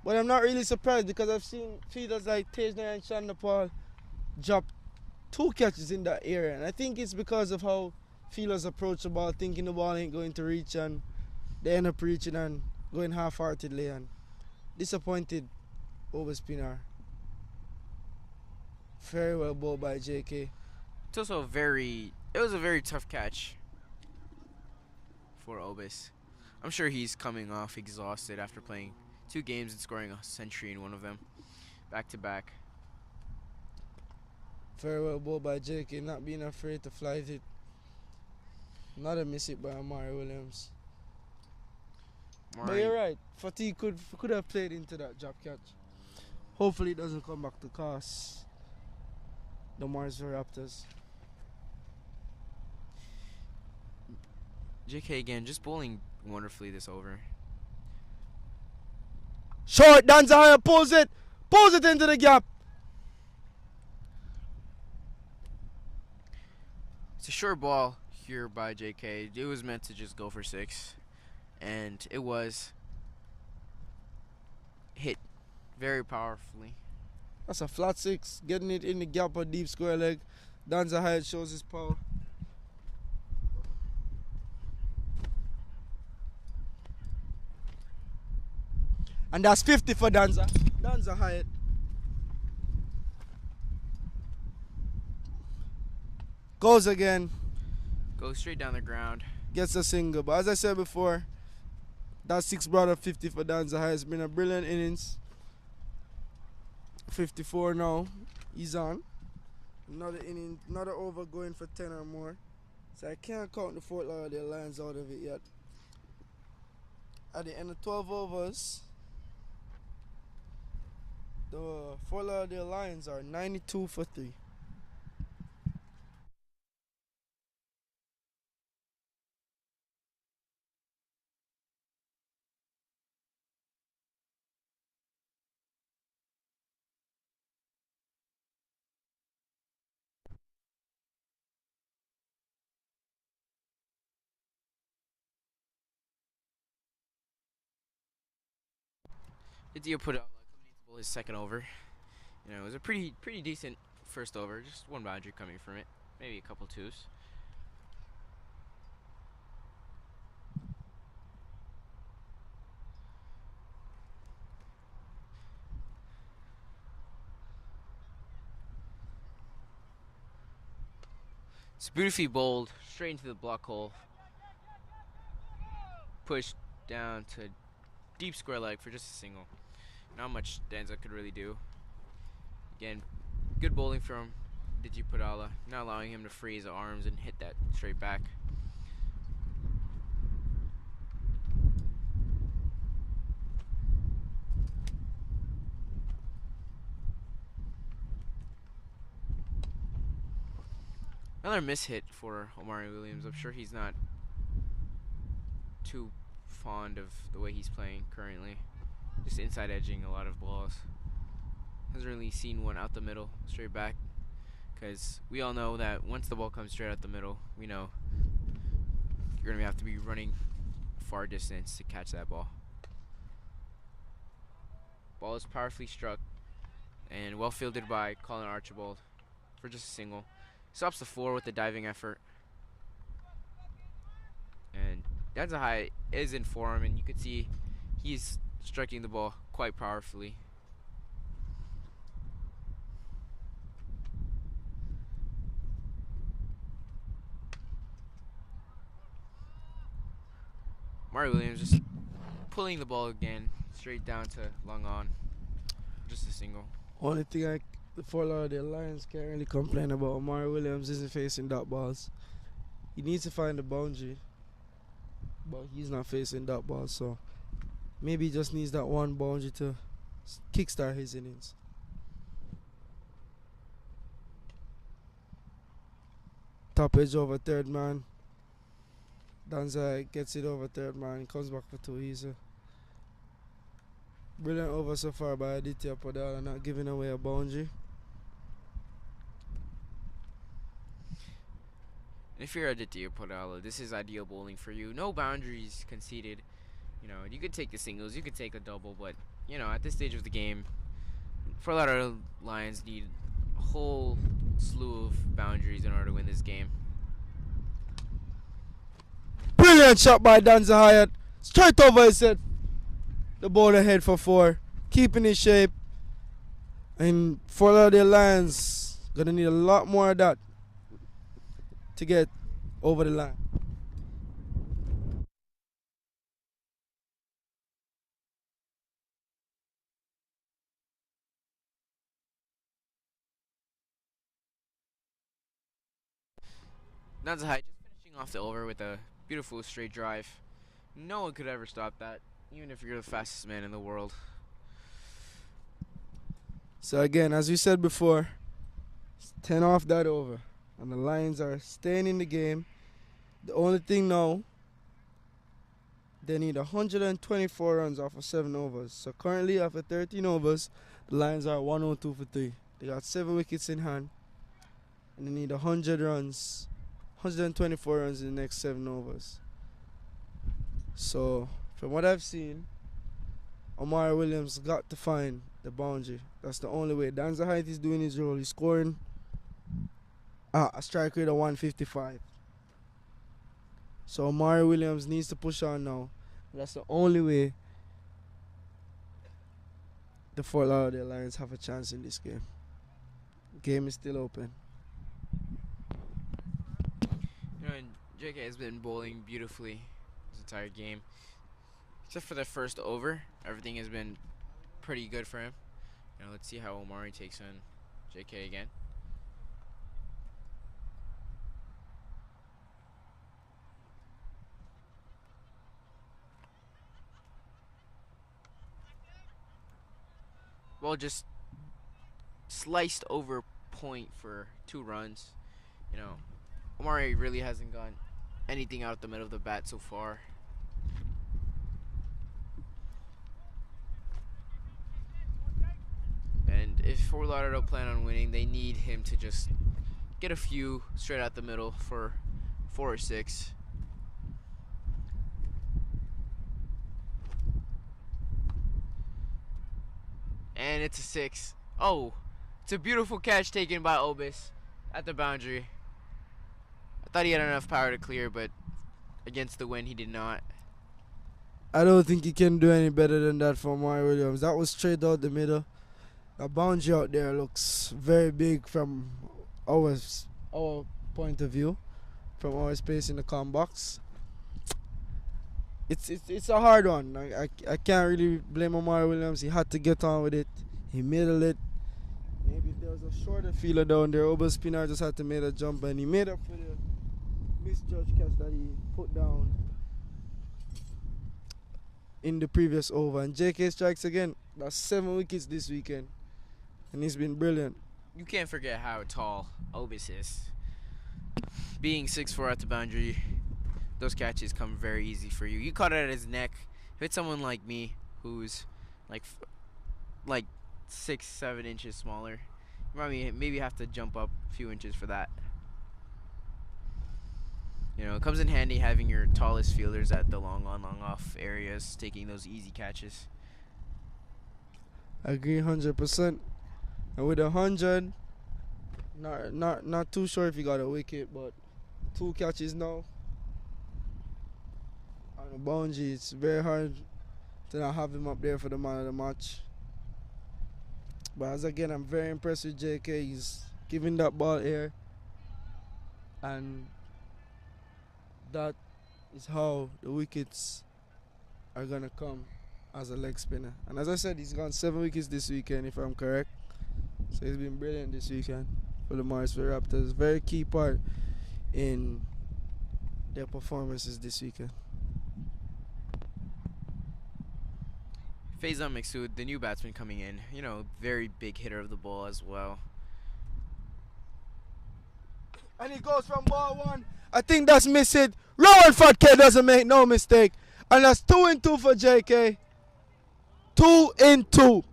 But I'm not really surprised because I've seen fielders like Tejner and Chandapal drop 2 catches in that area. And I think it's because of how fielders approach the ball, thinking the ball ain't going to reach, and they end up reaching and going half-heartedly, and disappointed over spinner. Very well bowled by JK. It's also it was a very tough catch for Obis. I'm sure he's coming off exhausted after playing 2 games and scoring a century in one of them, back to back. Very well bowled by JK, not being afraid to fly it. Another miss it by Amari Williams. But Murray, you're right. Fatigue could have played into that drop catch. Hopefully it doesn't come back to cost the Morrisville Raptors. JK again, just bowling wonderfully this over. Short, Danzahaya pulls it into the gap. It's a short ball here by JK. It was meant to just go for 6, and it was hit very powerfully. That's a flat 6, getting it in the gap or deep square leg. Danzahaya shows his power. And that's 50 for Danza. Danzahaya. Goes again. Goes straight down the ground. Gets a single. But as I said before, that 6 brought up 50 for Danzahaya. It's been a brilliant innings. 54 now. He's on. Another inning, another over going for 10 or more. So I can't count the Fort Lauderdale Lions out of it yet. At the end of 12 overs, the Fort Lauderdale Lions are 92 for 3. Idio put out his second over. You know, it was a pretty decent first over. Just one boundary coming from it, maybe a couple 2s. It's beautifully bowled straight into the block hole. Pushed down to deep square leg for just a single. Not much Danza could really do. Again, good bowling from Digi Podala, not allowing him to free his arms and hit that straight back. Another mishit for Omari Williams. I'm sure he's not too fond of the way he's playing currently. Just inside edging a lot of balls. Hasn't really seen one out the middle, straight back. Because we all know that once the ball comes straight out the middle, we know you're going to have to be running far distance to catch that ball. Ball is powerfully struck and well fielded by Colin Archibald for just a single. Stops the floor with the diving effort. And Danzahaya is in form, and you can see he's striking the ball quite powerfully. Mario Williams just pulling the ball again straight down to long on. Just a single. Only thing the Fort Lauderdale Lions can't really complain about Omari Williams isn't facing dot balls. He needs to find the boundary, but he's not facing dot balls, so maybe he just needs that one boundary to kickstart his innings. Top edge over third man. Danza gets it over third man. He comes back for 2 easy. Brilliant over so far by Aditya Podala, not giving away a boundary. If you're Aditya Podala, this is ideal bowling for you. No boundaries conceded. You know, you could take the singles, you could take a double, but you know, at this stage of the game, for a lot of Lions need a whole slew of boundaries in order to win this game. Brilliant shot by Danzahaya. Straight over his head. The ball ahead for 4. Keeping his shape. And for the Lions, gonna need a lot more of that to get over the line. Danzahaya just finishing Off the over with a beautiful straight drive. No one could ever stop that, even if you're the fastest man in the world. So again, as we said before, it's 10 off that over. And the Lions are staying in the game. The only thing now, they need 124 runs off of 7 overs. So currently, after 13 overs, the Lions are 102 for 3. They got 7 wickets in hand. And they need 100 runs, 124 runs in the next 7 overs. So, from what I've seen, Omari Williams got to find the boundary. That's the only way. Dan Zahait is doing his role. He's scoring a strike rate of 155. So Omari Williams needs to push on now. That's the only way the Fort Lauderdale Lions have a chance in this game. Game is still open. You know, and JK has been bowling beautifully this entire game. Except for the first over, everything has been pretty good for him. You know, let's see how Omari takes on JK again. Ball just sliced over point for 2 runs. You know, Omari really hasn't gotten anything out the middle of the bat so far. And if Fort Lauderdale plan on winning, they need him to just get a few straight out the middle for 4 or 6. And it's a 6. Oh, it's a beautiful catch taken by Obis at the boundary. I thought he had enough power to clear, but against the wind, he did not. I don't think he can do any better than that for Omari Williams. That was straight out the middle. The boundary out there looks very big from our point of view, from our space in the com box. It's a hard one. I can't really blame Omari Williams. He had to get on with it. He middled it. Maybe if there was a shorter fielder down there, Oba Spinner just had to make a jump, and he made up for the misjudged catch that he put down in the previous over. And JK strikes again. That's 7 wickets this weekend, and he's been brilliant. You can't forget how tall Obis is. Being 6'4" at the boundary, those catches come very easy for you. You caught it at his neck. If it's someone like me who's like 6-7 inches smaller, you probably maybe have to jump up a few inches for that. You know, it comes in handy having your tallest fielders at the long on, long off areas, taking those easy catches. I agree 100%. And with 100, not too sure if he got a wicket, but 2 catches now on the boundary. It's very hard to not have him up there for the man of the match. But as again, I'm very impressed with JK. He's giving that ball air, and that is how the wickets are gonna come as a leg spinner. And as I said, he's gone 7 wickets this weekend, if I'm correct. So he's been brilliant this weekend for the Morrisville Raptors. Very key part in their performances this weekend. Faizan Maqsood, the new batsman coming in, you know, very big hitter of the ball as well. And he goes from ball 1. I think that's missing. Rowan Fatke doesn't make no mistake. And that's 2-2 for JK. 2-2.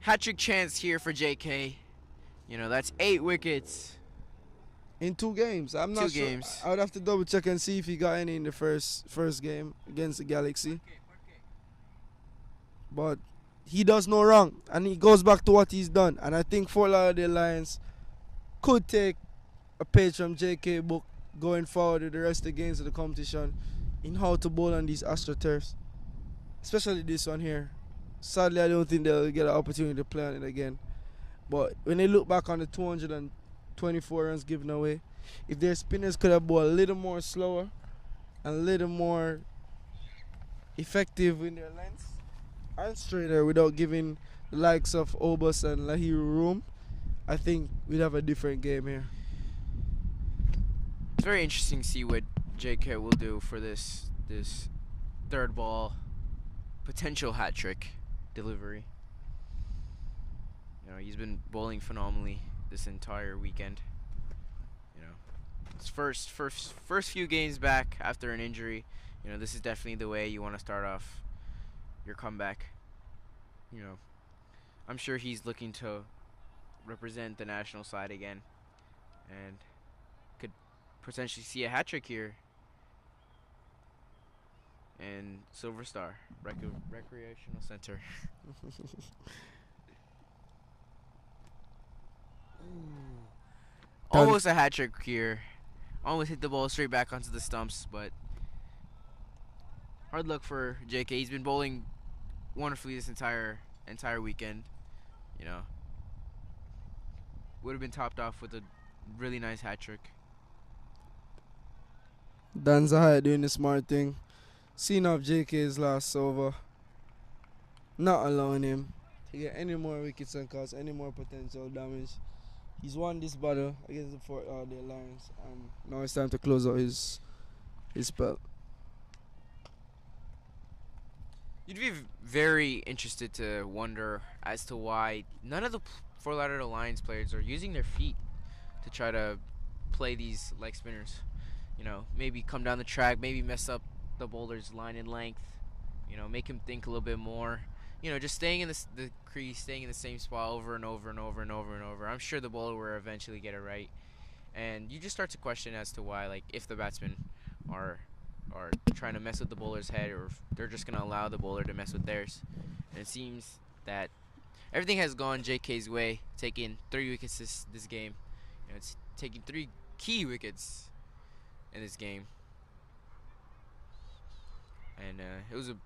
Hat-trick chance here for JK. You know, that's 8 wickets. In 2 games. I'm not 2 sure. games. I would have to double check and see if he got any in the first game against the Galaxy. But he does no wrong, and he goes back to what he's done. And I think Fort Lauderdale Lions could take a page from JK book going forward with the rest of the games of the competition in how to bowl on these AstroTurfs, especially this one here. Sadly, I don't think they'll get an opportunity to play on it again. But when they look back on the 224 runs given away, if their spinners could have bowled a little more slower and a little more effective in their lengths and straighter without giving the likes of Obus and Lahiru room, I think we'd have a different game here. It's very interesting to see what JK will do for this third ball potential hat trick delivery. You know, he's been bowling phenomenally this entire weekend. You know, his first few games back after an injury. You know, this is definitely the way you want to start off your comeback. You know, I'm sure he's looking to represent the national side again, and could potentially see a hat trick here in Silver Star Recreational Center. Almost a hat trick here. Almost hit the ball straight back onto the stumps, but hard luck for JK. He's been bowling wonderfully this entire weekend. You know, would have been topped off with a really nice hat trick. Dan Zahaya doing the smart thing. Seeing off JK's last over. Not allowing him to get any more wickets and cause any more potential damage. He's won this battle against the Fort Lauderdale Lions, and now it's time to close out his spell. You'd be very interested to wonder as to why none of the Fort Lauderdale Lions players are using their feet to try to play these leg spinners. You know, maybe come down the track, maybe mess up the bowler's line and length. You know, make him think a little bit more. You know, just staying in the crease, staying in the same spot over and over and over and over and over. I'm sure the bowler will eventually get it right. And you just start to question as to why, like, if the batsmen are trying to mess with the bowler's head, or if they're just going to allow the bowler to mess with theirs. And it seems that everything has gone JK's way, taking 3 wickets this game. You know, it's taking 3 key wickets in this game. And it was a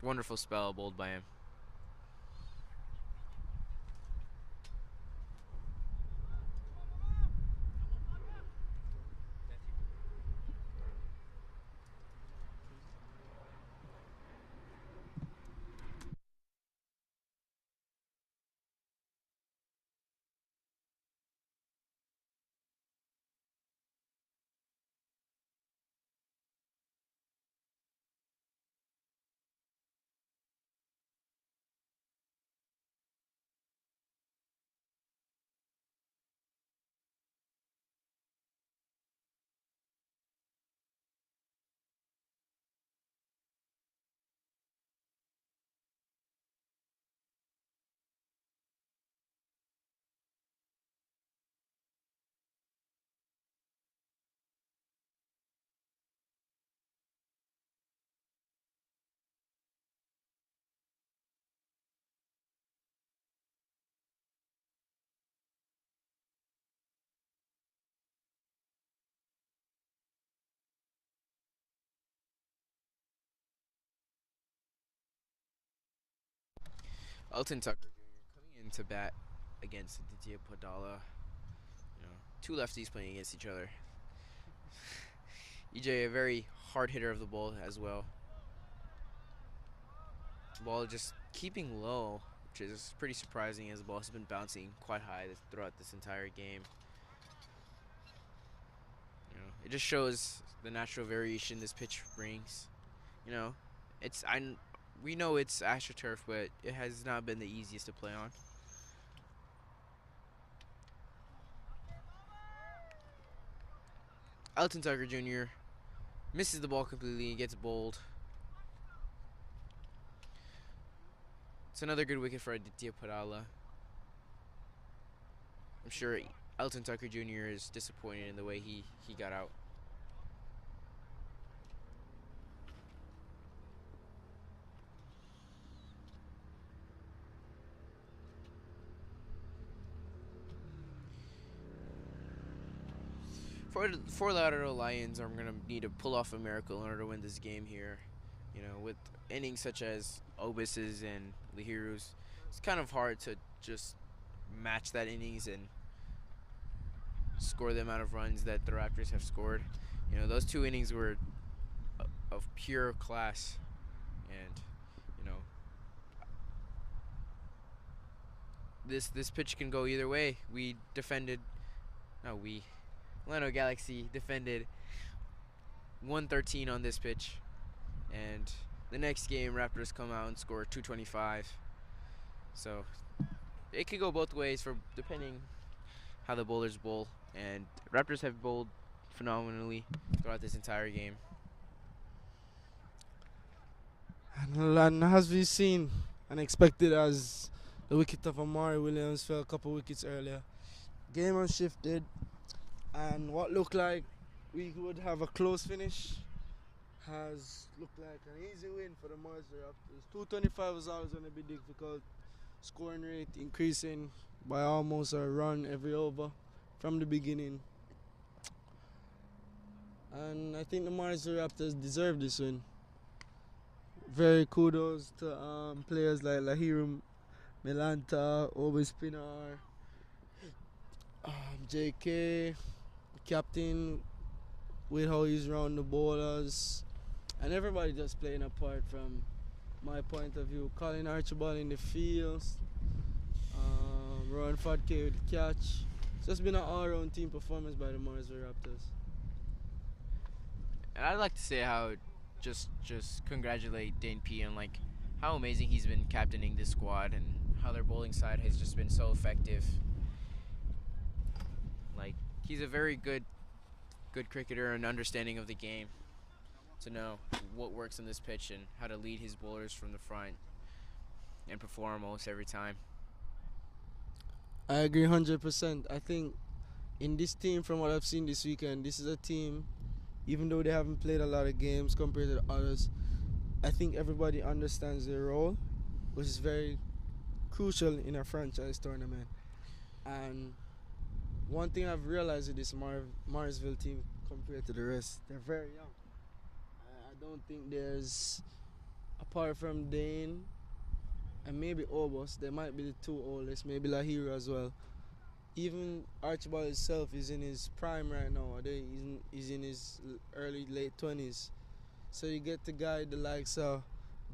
wonderful spell bowled by him. Elton Tucker Jr. coming into bat against Aditya Padala. You know, 2 lefties playing against each other. EJ, a very hard hitter of the ball as well. Ball just keeping low, which is pretty surprising as the ball has been bouncing quite high throughout this entire game. You know, it just shows the natural variation this pitch brings. You know, we know it's AstroTurf, but it has not been the easiest to play on. Elton Tucker Jr. misses the ball completely and gets bowled. It's another good wicket for Aditya Padala. I'm sure Elton Tucker Jr. is disappointed in the way he got out. For Lauderdale Lions, I'm going to need to pull off a miracle in order to win this game here. You know, with innings such as Obis's and Lahiru's, it's kind of hard to just match that innings and score the amount of runs that the Raptors have scored. You know, those 2 innings were of pure class. And, you know, this pitch can go either way. Orlando Galaxy defended 113 on this pitch, and the next game Raptors come out and score 225. So it could go both ways for depending how the bowlers bowl, and Raptors have bowled phenomenally throughout this entire game. And as we've seen and expected, as the wicket of Amari Williams fell a couple wickets earlier, game has shifted, and what looked like we would have a close finish has looked like an easy win for the Morrisville Raptors. 225 was always going to be difficult. Scoring rate increasing by almost a run every over from the beginning. And I think the Morrisville Raptors deserve this win. Very kudos to players like Lahiru Melanta, Obi Spinar, JK, captain, with how he's round the bowlers, and everybody just playing a part from my point of view. Colin Archibald in the fields, Rowan Fadke with the catch. It's just been an all-round team performance by the Morrisville Raptors. And I'd like to say how just congratulate Dane P on like how amazing he's been captaining this squad and how their bowling side has just been so effective. Like he's a very good cricketer and understanding of the game to know what works on this pitch and how to lead his bowlers from the front and perform almost every time. I agree 100%. I think in this team, from what I've seen this weekend, this is a team, even though they haven't played a lot of games compared to the others, I think everybody understands their role, which is very crucial in a franchise tournament. And one thing I've realized with this Morrisville team compared to the rest, they're very young. I don't think there's, apart from Dane and maybe Obos, they might be the two oldest, maybe Lahiru as well. Even Archibald himself is in his prime right now. He's in his late 20s. So you get the guy the likes of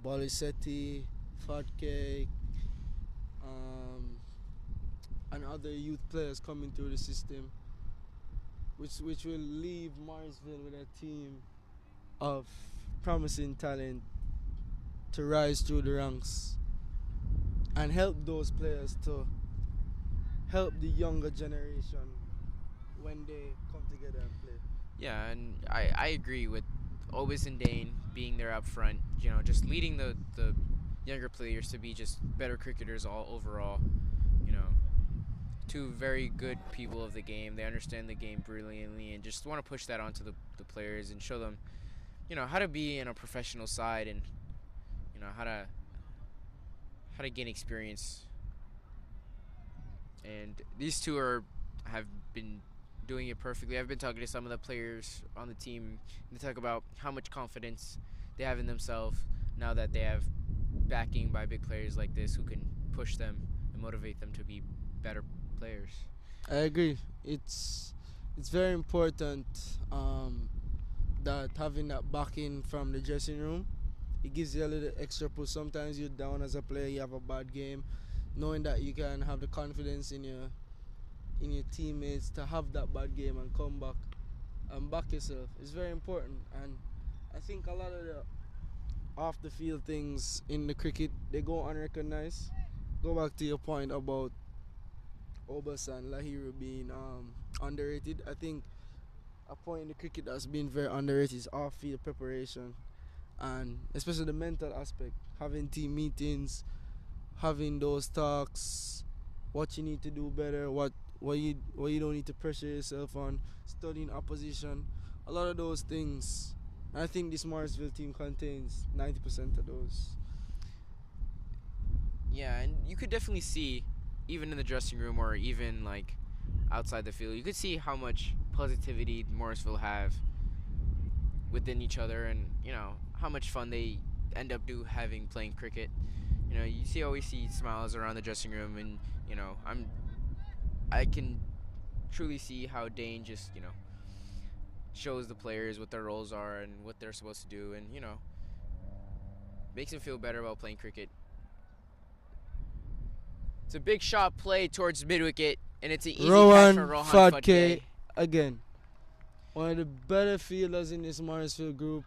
Bolisetti, Fadke, and other youth players coming through the system, which will leave Morrisville with a team of promising talent to rise through the ranks and help those players to help the younger generation when they come together and play. Yeah, and I agree with Obis and Dane being there up front, you know, just leading the younger players to be just better cricketers all overall, you know. Two very good people of the game. They understand the game brilliantly and just want to push that onto the players and show them, you know, how to be in a professional side and, you know, how to gain experience. And these two have been doing it perfectly. I've been talking to some of the players on the team. They talk about how much confidence they have in themselves now that they have backing by big players like this who can push them and motivate them to be better players. I agree. It's very important that having that backing from the dressing room, it gives you a little extra push. Sometimes you're down as a player, you have a bad game, knowing that you can have the confidence in your teammates to have that bad game and come back and back yourself is very important. And I think a lot of the off the field things in the cricket, they go unrecognized. Go back to your point about Obas and Lahiru being underrated. I think a point in the cricket that's been very underrated is off-field preparation, and especially the mental aspect, having team meetings, having those talks, what you need to do better, what you don't need to pressure yourself on, studying opposition, a lot of those things. I think this Morrisville team contains 90% of those. Yeah, and you could definitely see, even in the dressing room or even like outside the field, you could see how much positivity Morrisville have within each other, and you know how much fun they end up having playing cricket. You know, you always see smiles around the dressing room, and you know I can truly see how Dane just, you know, shows the players what their roles are and what they're supposed to do, and you know, makes them feel better about playing cricket. It's a big shot play towards mid wicket, and it's an easy catch for Rohan Fadke again. one of the better fielders in this Morrisville group.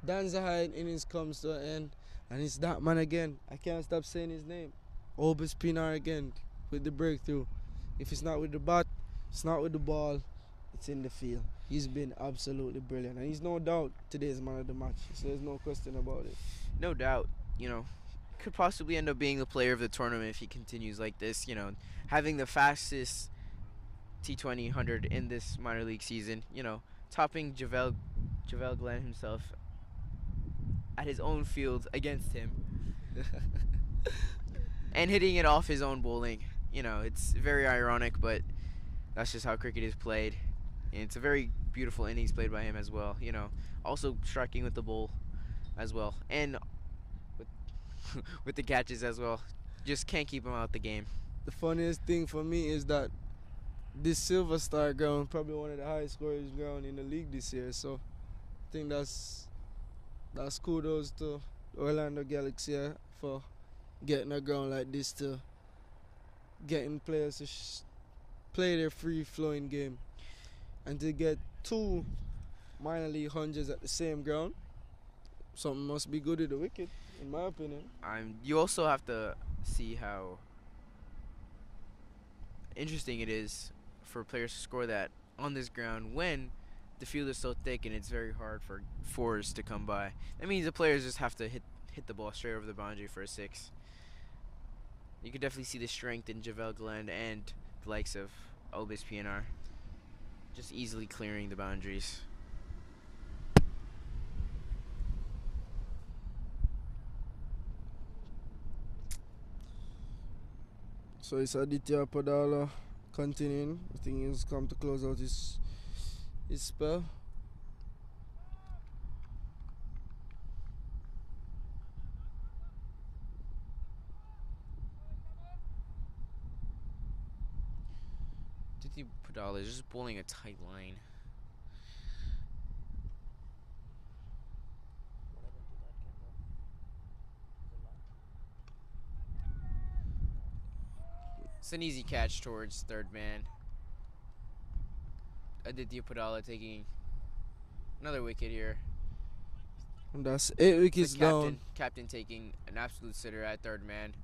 Danza Hyde innings comes to an end, and it's that man again. I can't stop saying his name. Obis Pinar again with the breakthrough. If it's not with the bat, it's not with the ball, it's in the field. He's been absolutely brilliant, and he's no doubt today's man of the match, so there's no question about it. No doubt, could possibly end up being the player of the tournament if he continues like this, having the fastest T20 100 in this minor league season, topping Javel Glenn himself at his own field against him and hitting it off his own bowling. It's very ironic, but that's just how cricket is played. And it's a very beautiful innings played by him as well, also striking with the bowl as well, and with the catches as well. Just can't keep him out the game. The funniest thing for me is that this Silver Star ground probably one of the highest scorers ground in the league this year, so I think that's kudos to Orlando Galaxy for getting a ground like this, to getting players to play their free-flowing game, and to get 2 minor league hundreds at the same ground. Something must be good at the wicket, in my opinion. You also have to see how interesting it is for players to score that on this ground when the field is so thick and it's very hard for fours to come by. That means the players just have to hit the ball straight over the boundary for a 6. You can definitely see the strength in Javel Glenn and the likes of Obis PNR just easily clearing the boundaries. So it's Aditya Padala continuing. I think he's come to close out his spell. Titi Padala is just bowling a tight line. It's an easy catch towards third man. Aditya Padala taking another wicket here. And that's 8 wickets down. Captain taking an absolute sitter at third man.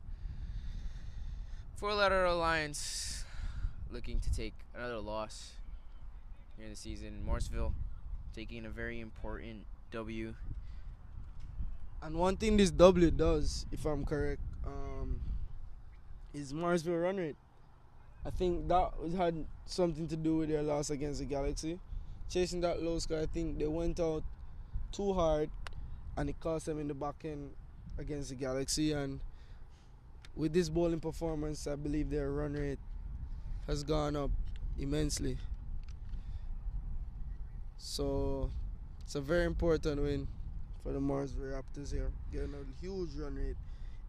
For Lauderdale Lions looking to take another loss here in the season. Morrisville taking a very important W. And one thing this W does, if I'm correct, is Morrisville run rate. I think that had something to do with their loss against the Galaxy. Chasing that low score, I think they went out too hard and it cost them in the back end against the Galaxy. And with this bowling performance, I believe their run rate has gone up immensely. So it's a very important win for the Morrisville Raptors here, getting a huge run rate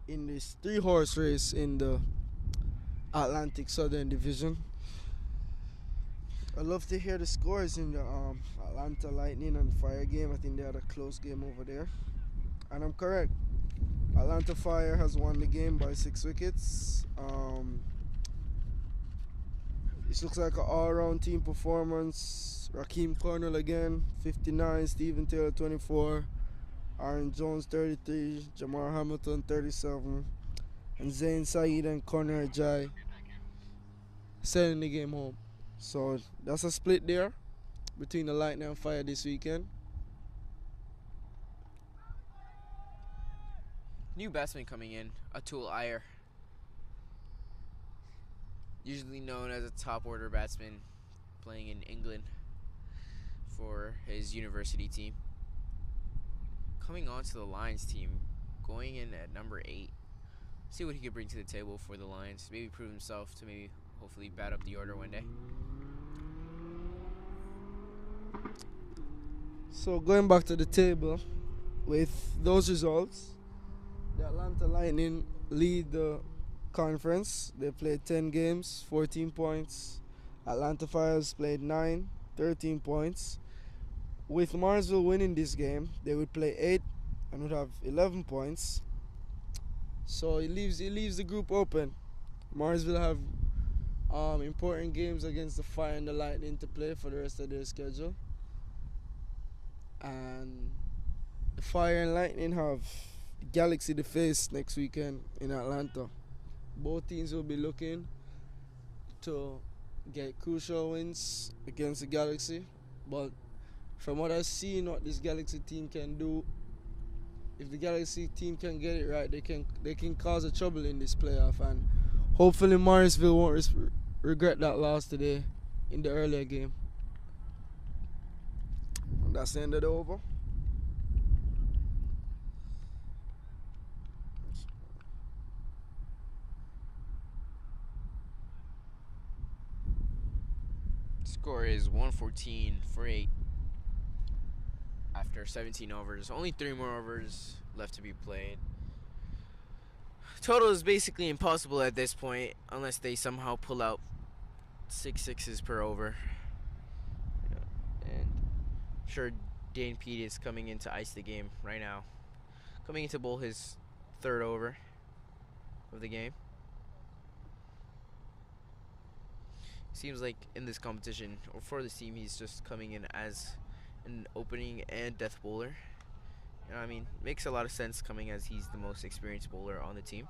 in this 3-horse race in the Atlantic Southern Division. I'd love to hear the scores in the Atlanta Lightning and Fire game. I think they had a close game over there. And I'm correct. Atlanta Fire has won the game by 6 wickets. This looks like an all-round team performance. Rakeem Cornell again, 59. Stephen Taylor, 24. Aaron Jones, 33. Jamar Hamilton, 37. And Zayn Saeed and Connor Ajay sending the game home. So that's a split there between the Lightning and Fire this weekend. New batsman coming in, Atul Iyer. Usually known as a top order batsman, playing in England for his university team. Coming on to the Lions team, going in at number 8. See what he could bring to the table for the Lions. Maybe prove himself to maybe hopefully bat up the order one day. So going back to the table, with those results, the Atlanta Lightning lead the conference. They played 10 games, 14 points. Atlanta Fires played 9, 13 points. With Morrisville winning this game, they would play 8 and would have 11 points. So it leaves the group open. Morrisville have important games against the Fire and the Lightning to play for the rest of their schedule. And the Fire and Lightning have Galaxy to face next weekend in Atlanta. Both teams will be looking to get crucial wins against the Galaxy, but from what I've seen, what this Galaxy team can do, if the Galaxy team can get it right, they can cause a trouble in this playoff, and hopefully Morrisville won't regret that loss today in the earlier game. And that's the end of the over. Score is 114 for 8 after 17 overs. Only 3 more overs left to be played. Total is basically impossible at this point unless they somehow pull out 6 sixes per over. And I'm sure Dane Pete is coming in to ice the game right now. Coming in to bowl his 3rd over of the game. Seems like in this competition, or for this team, he's just coming in as an opening and death bowler. You know, I mean, makes a lot of sense coming as he's the most experienced bowler on the team.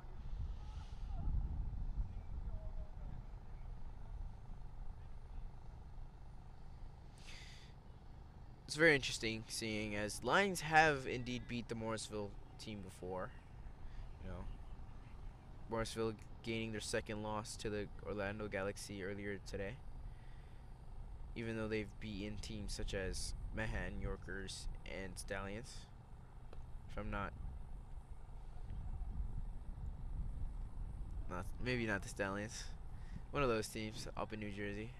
It's very interesting seeing as Lions have indeed beat the Morrisville team before. You know, Morrisville gaining their 2nd loss to the Orlando Galaxy earlier today. Even though they've beaten teams such as Mahan, Yorkers, and Stallions. If I'm not maybe not the Stallions. One of those teams up in New Jersey.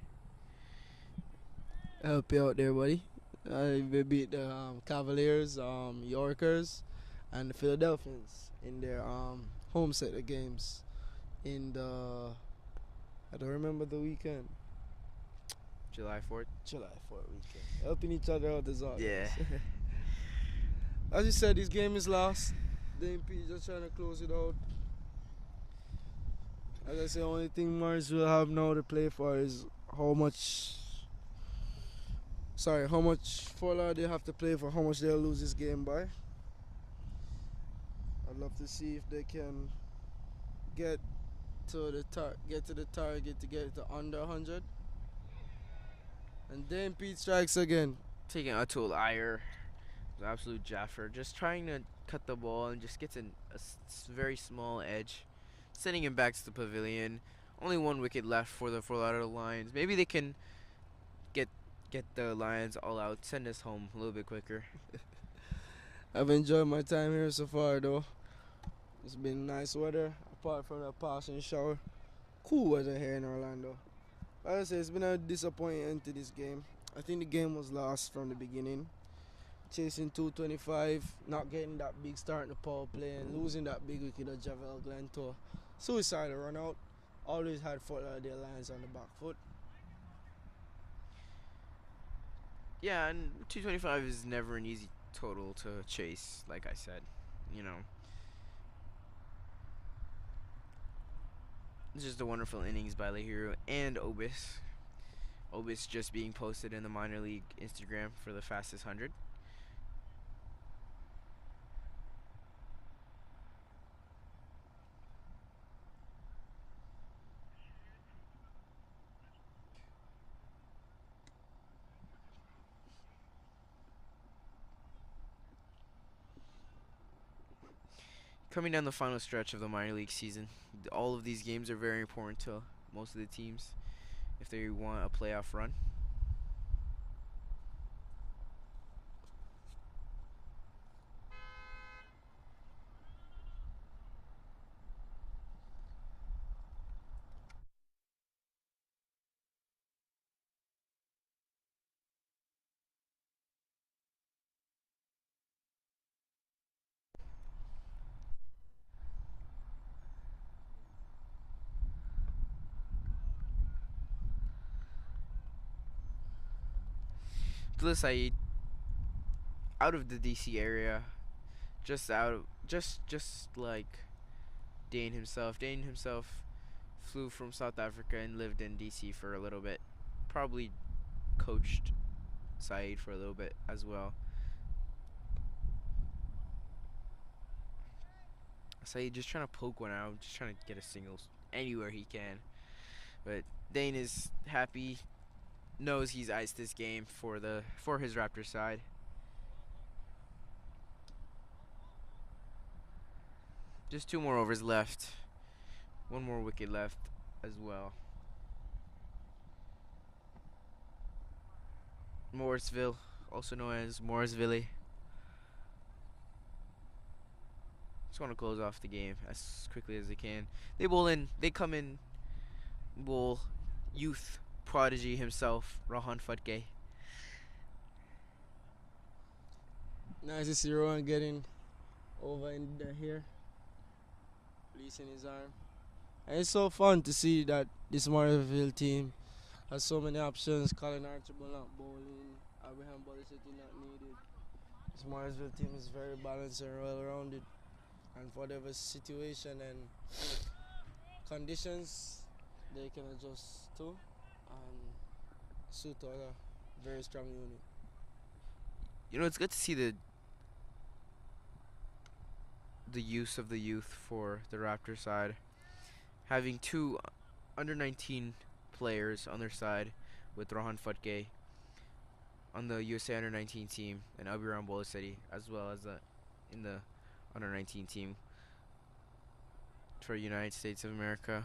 Help you out there, buddy. They beat the Cavaliers, Yorkers, and the Philadelphians in their home set of games. I don't remember the weekend. July 4th. July 4th weekend. Helping each other out is always. Yeah. As you said, this game is lost. The MP just trying to close it out. As I say, only thing Mars will have now to play for is how much further they have to play for how much they'll lose this game by. I'd love to see if they can get to the target to get it to under 100. And then Pete strikes again. Taking Atul Iyer, the absolute Jaffer, just trying to cut the ball and just gets a very small edge, sending him back to the pavilion. Only 1 wicket left for the Lauderdale Lions. Maybe they can get the Lions all out, send us home a little bit quicker. I've enjoyed my time here so far, though. It's been nice weather, apart from the passing shower. Cool weather here in Orlando. Like I say, it's been a disappointing end to this game. I think the game was lost from the beginning. Chasing 225, not getting that big start in the power play, and losing that big wicket of Javel Glenn to a suicidal run out. Always had Fort Lauderdale Lions on the back foot. Yeah, and 225 is never an easy total to chase, like I said. You know, it's just a wonderful innings by Lahiro and Obis. Obis just being posted in the minor league Instagram for the fastest 100. Coming down the final stretch of the minor league season, all of these games are very important to most of the teams if they want a playoff run. Abdullah Saeed, out of the DC area, just like Dane himself. Dane himself flew from South Africa and lived in DC for a little bit. Probably coached Saeed for a little bit as well. Saeed just trying to poke one out, just trying to get a single anywhere he can. But Dane is happy, knows he's iced this game for his Raptors side. Just 2 more overs left. 1 more wicket left as well. Morrisville, also known as Morrisville, just want to close off the game as quickly as they can. They come in, bowl youth prodigy himself, Rohan Fatke. Nice to see Rowan getting over in here, releasing his arm. And it's so fun to see that this Morrisville team has so many options. Colin Archibald not bowling, Abraham Bolicity not needed. This Morrisville team is very balanced and well-rounded. And for whatever situation and conditions, they can adjust to and suit a very strong unit. You know, it's good to see the use of the youth for the Raptor side. Having 2 under-19 players on their side with Rohan Fatke on the USA under-19 team and Abiram Boliceti, as well as in the under-19 team for United States of America.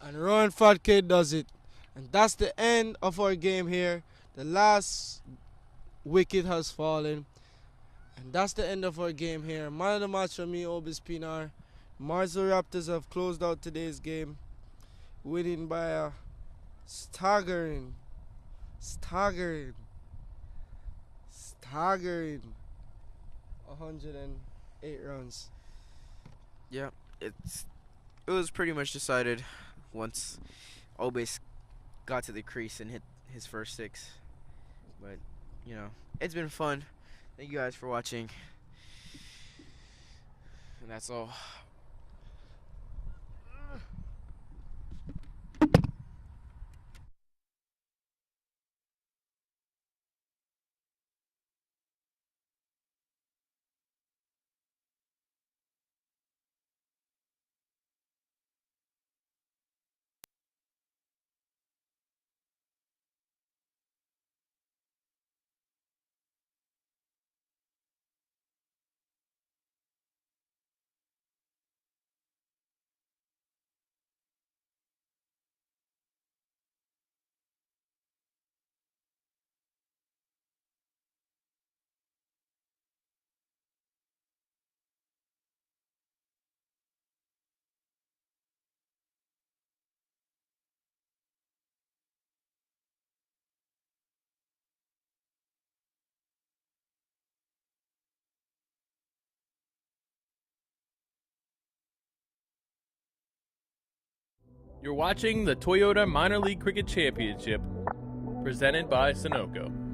And Rowan Fatke does it. And that's the end of our game here. The last wicket has fallen. And that's the end of our game here. Man of the match for me, Obis Pinar. Morrisville Raptors have closed out today's game, winning by a staggering 108 runs. Yeah, it was pretty much decided once Obis got to the crease and hit his first 6. But, you know, it's been fun. Thank you guys for watching. And that's all. You're watching the Toyota Minor League Cricket Championship, presented by Sunoco.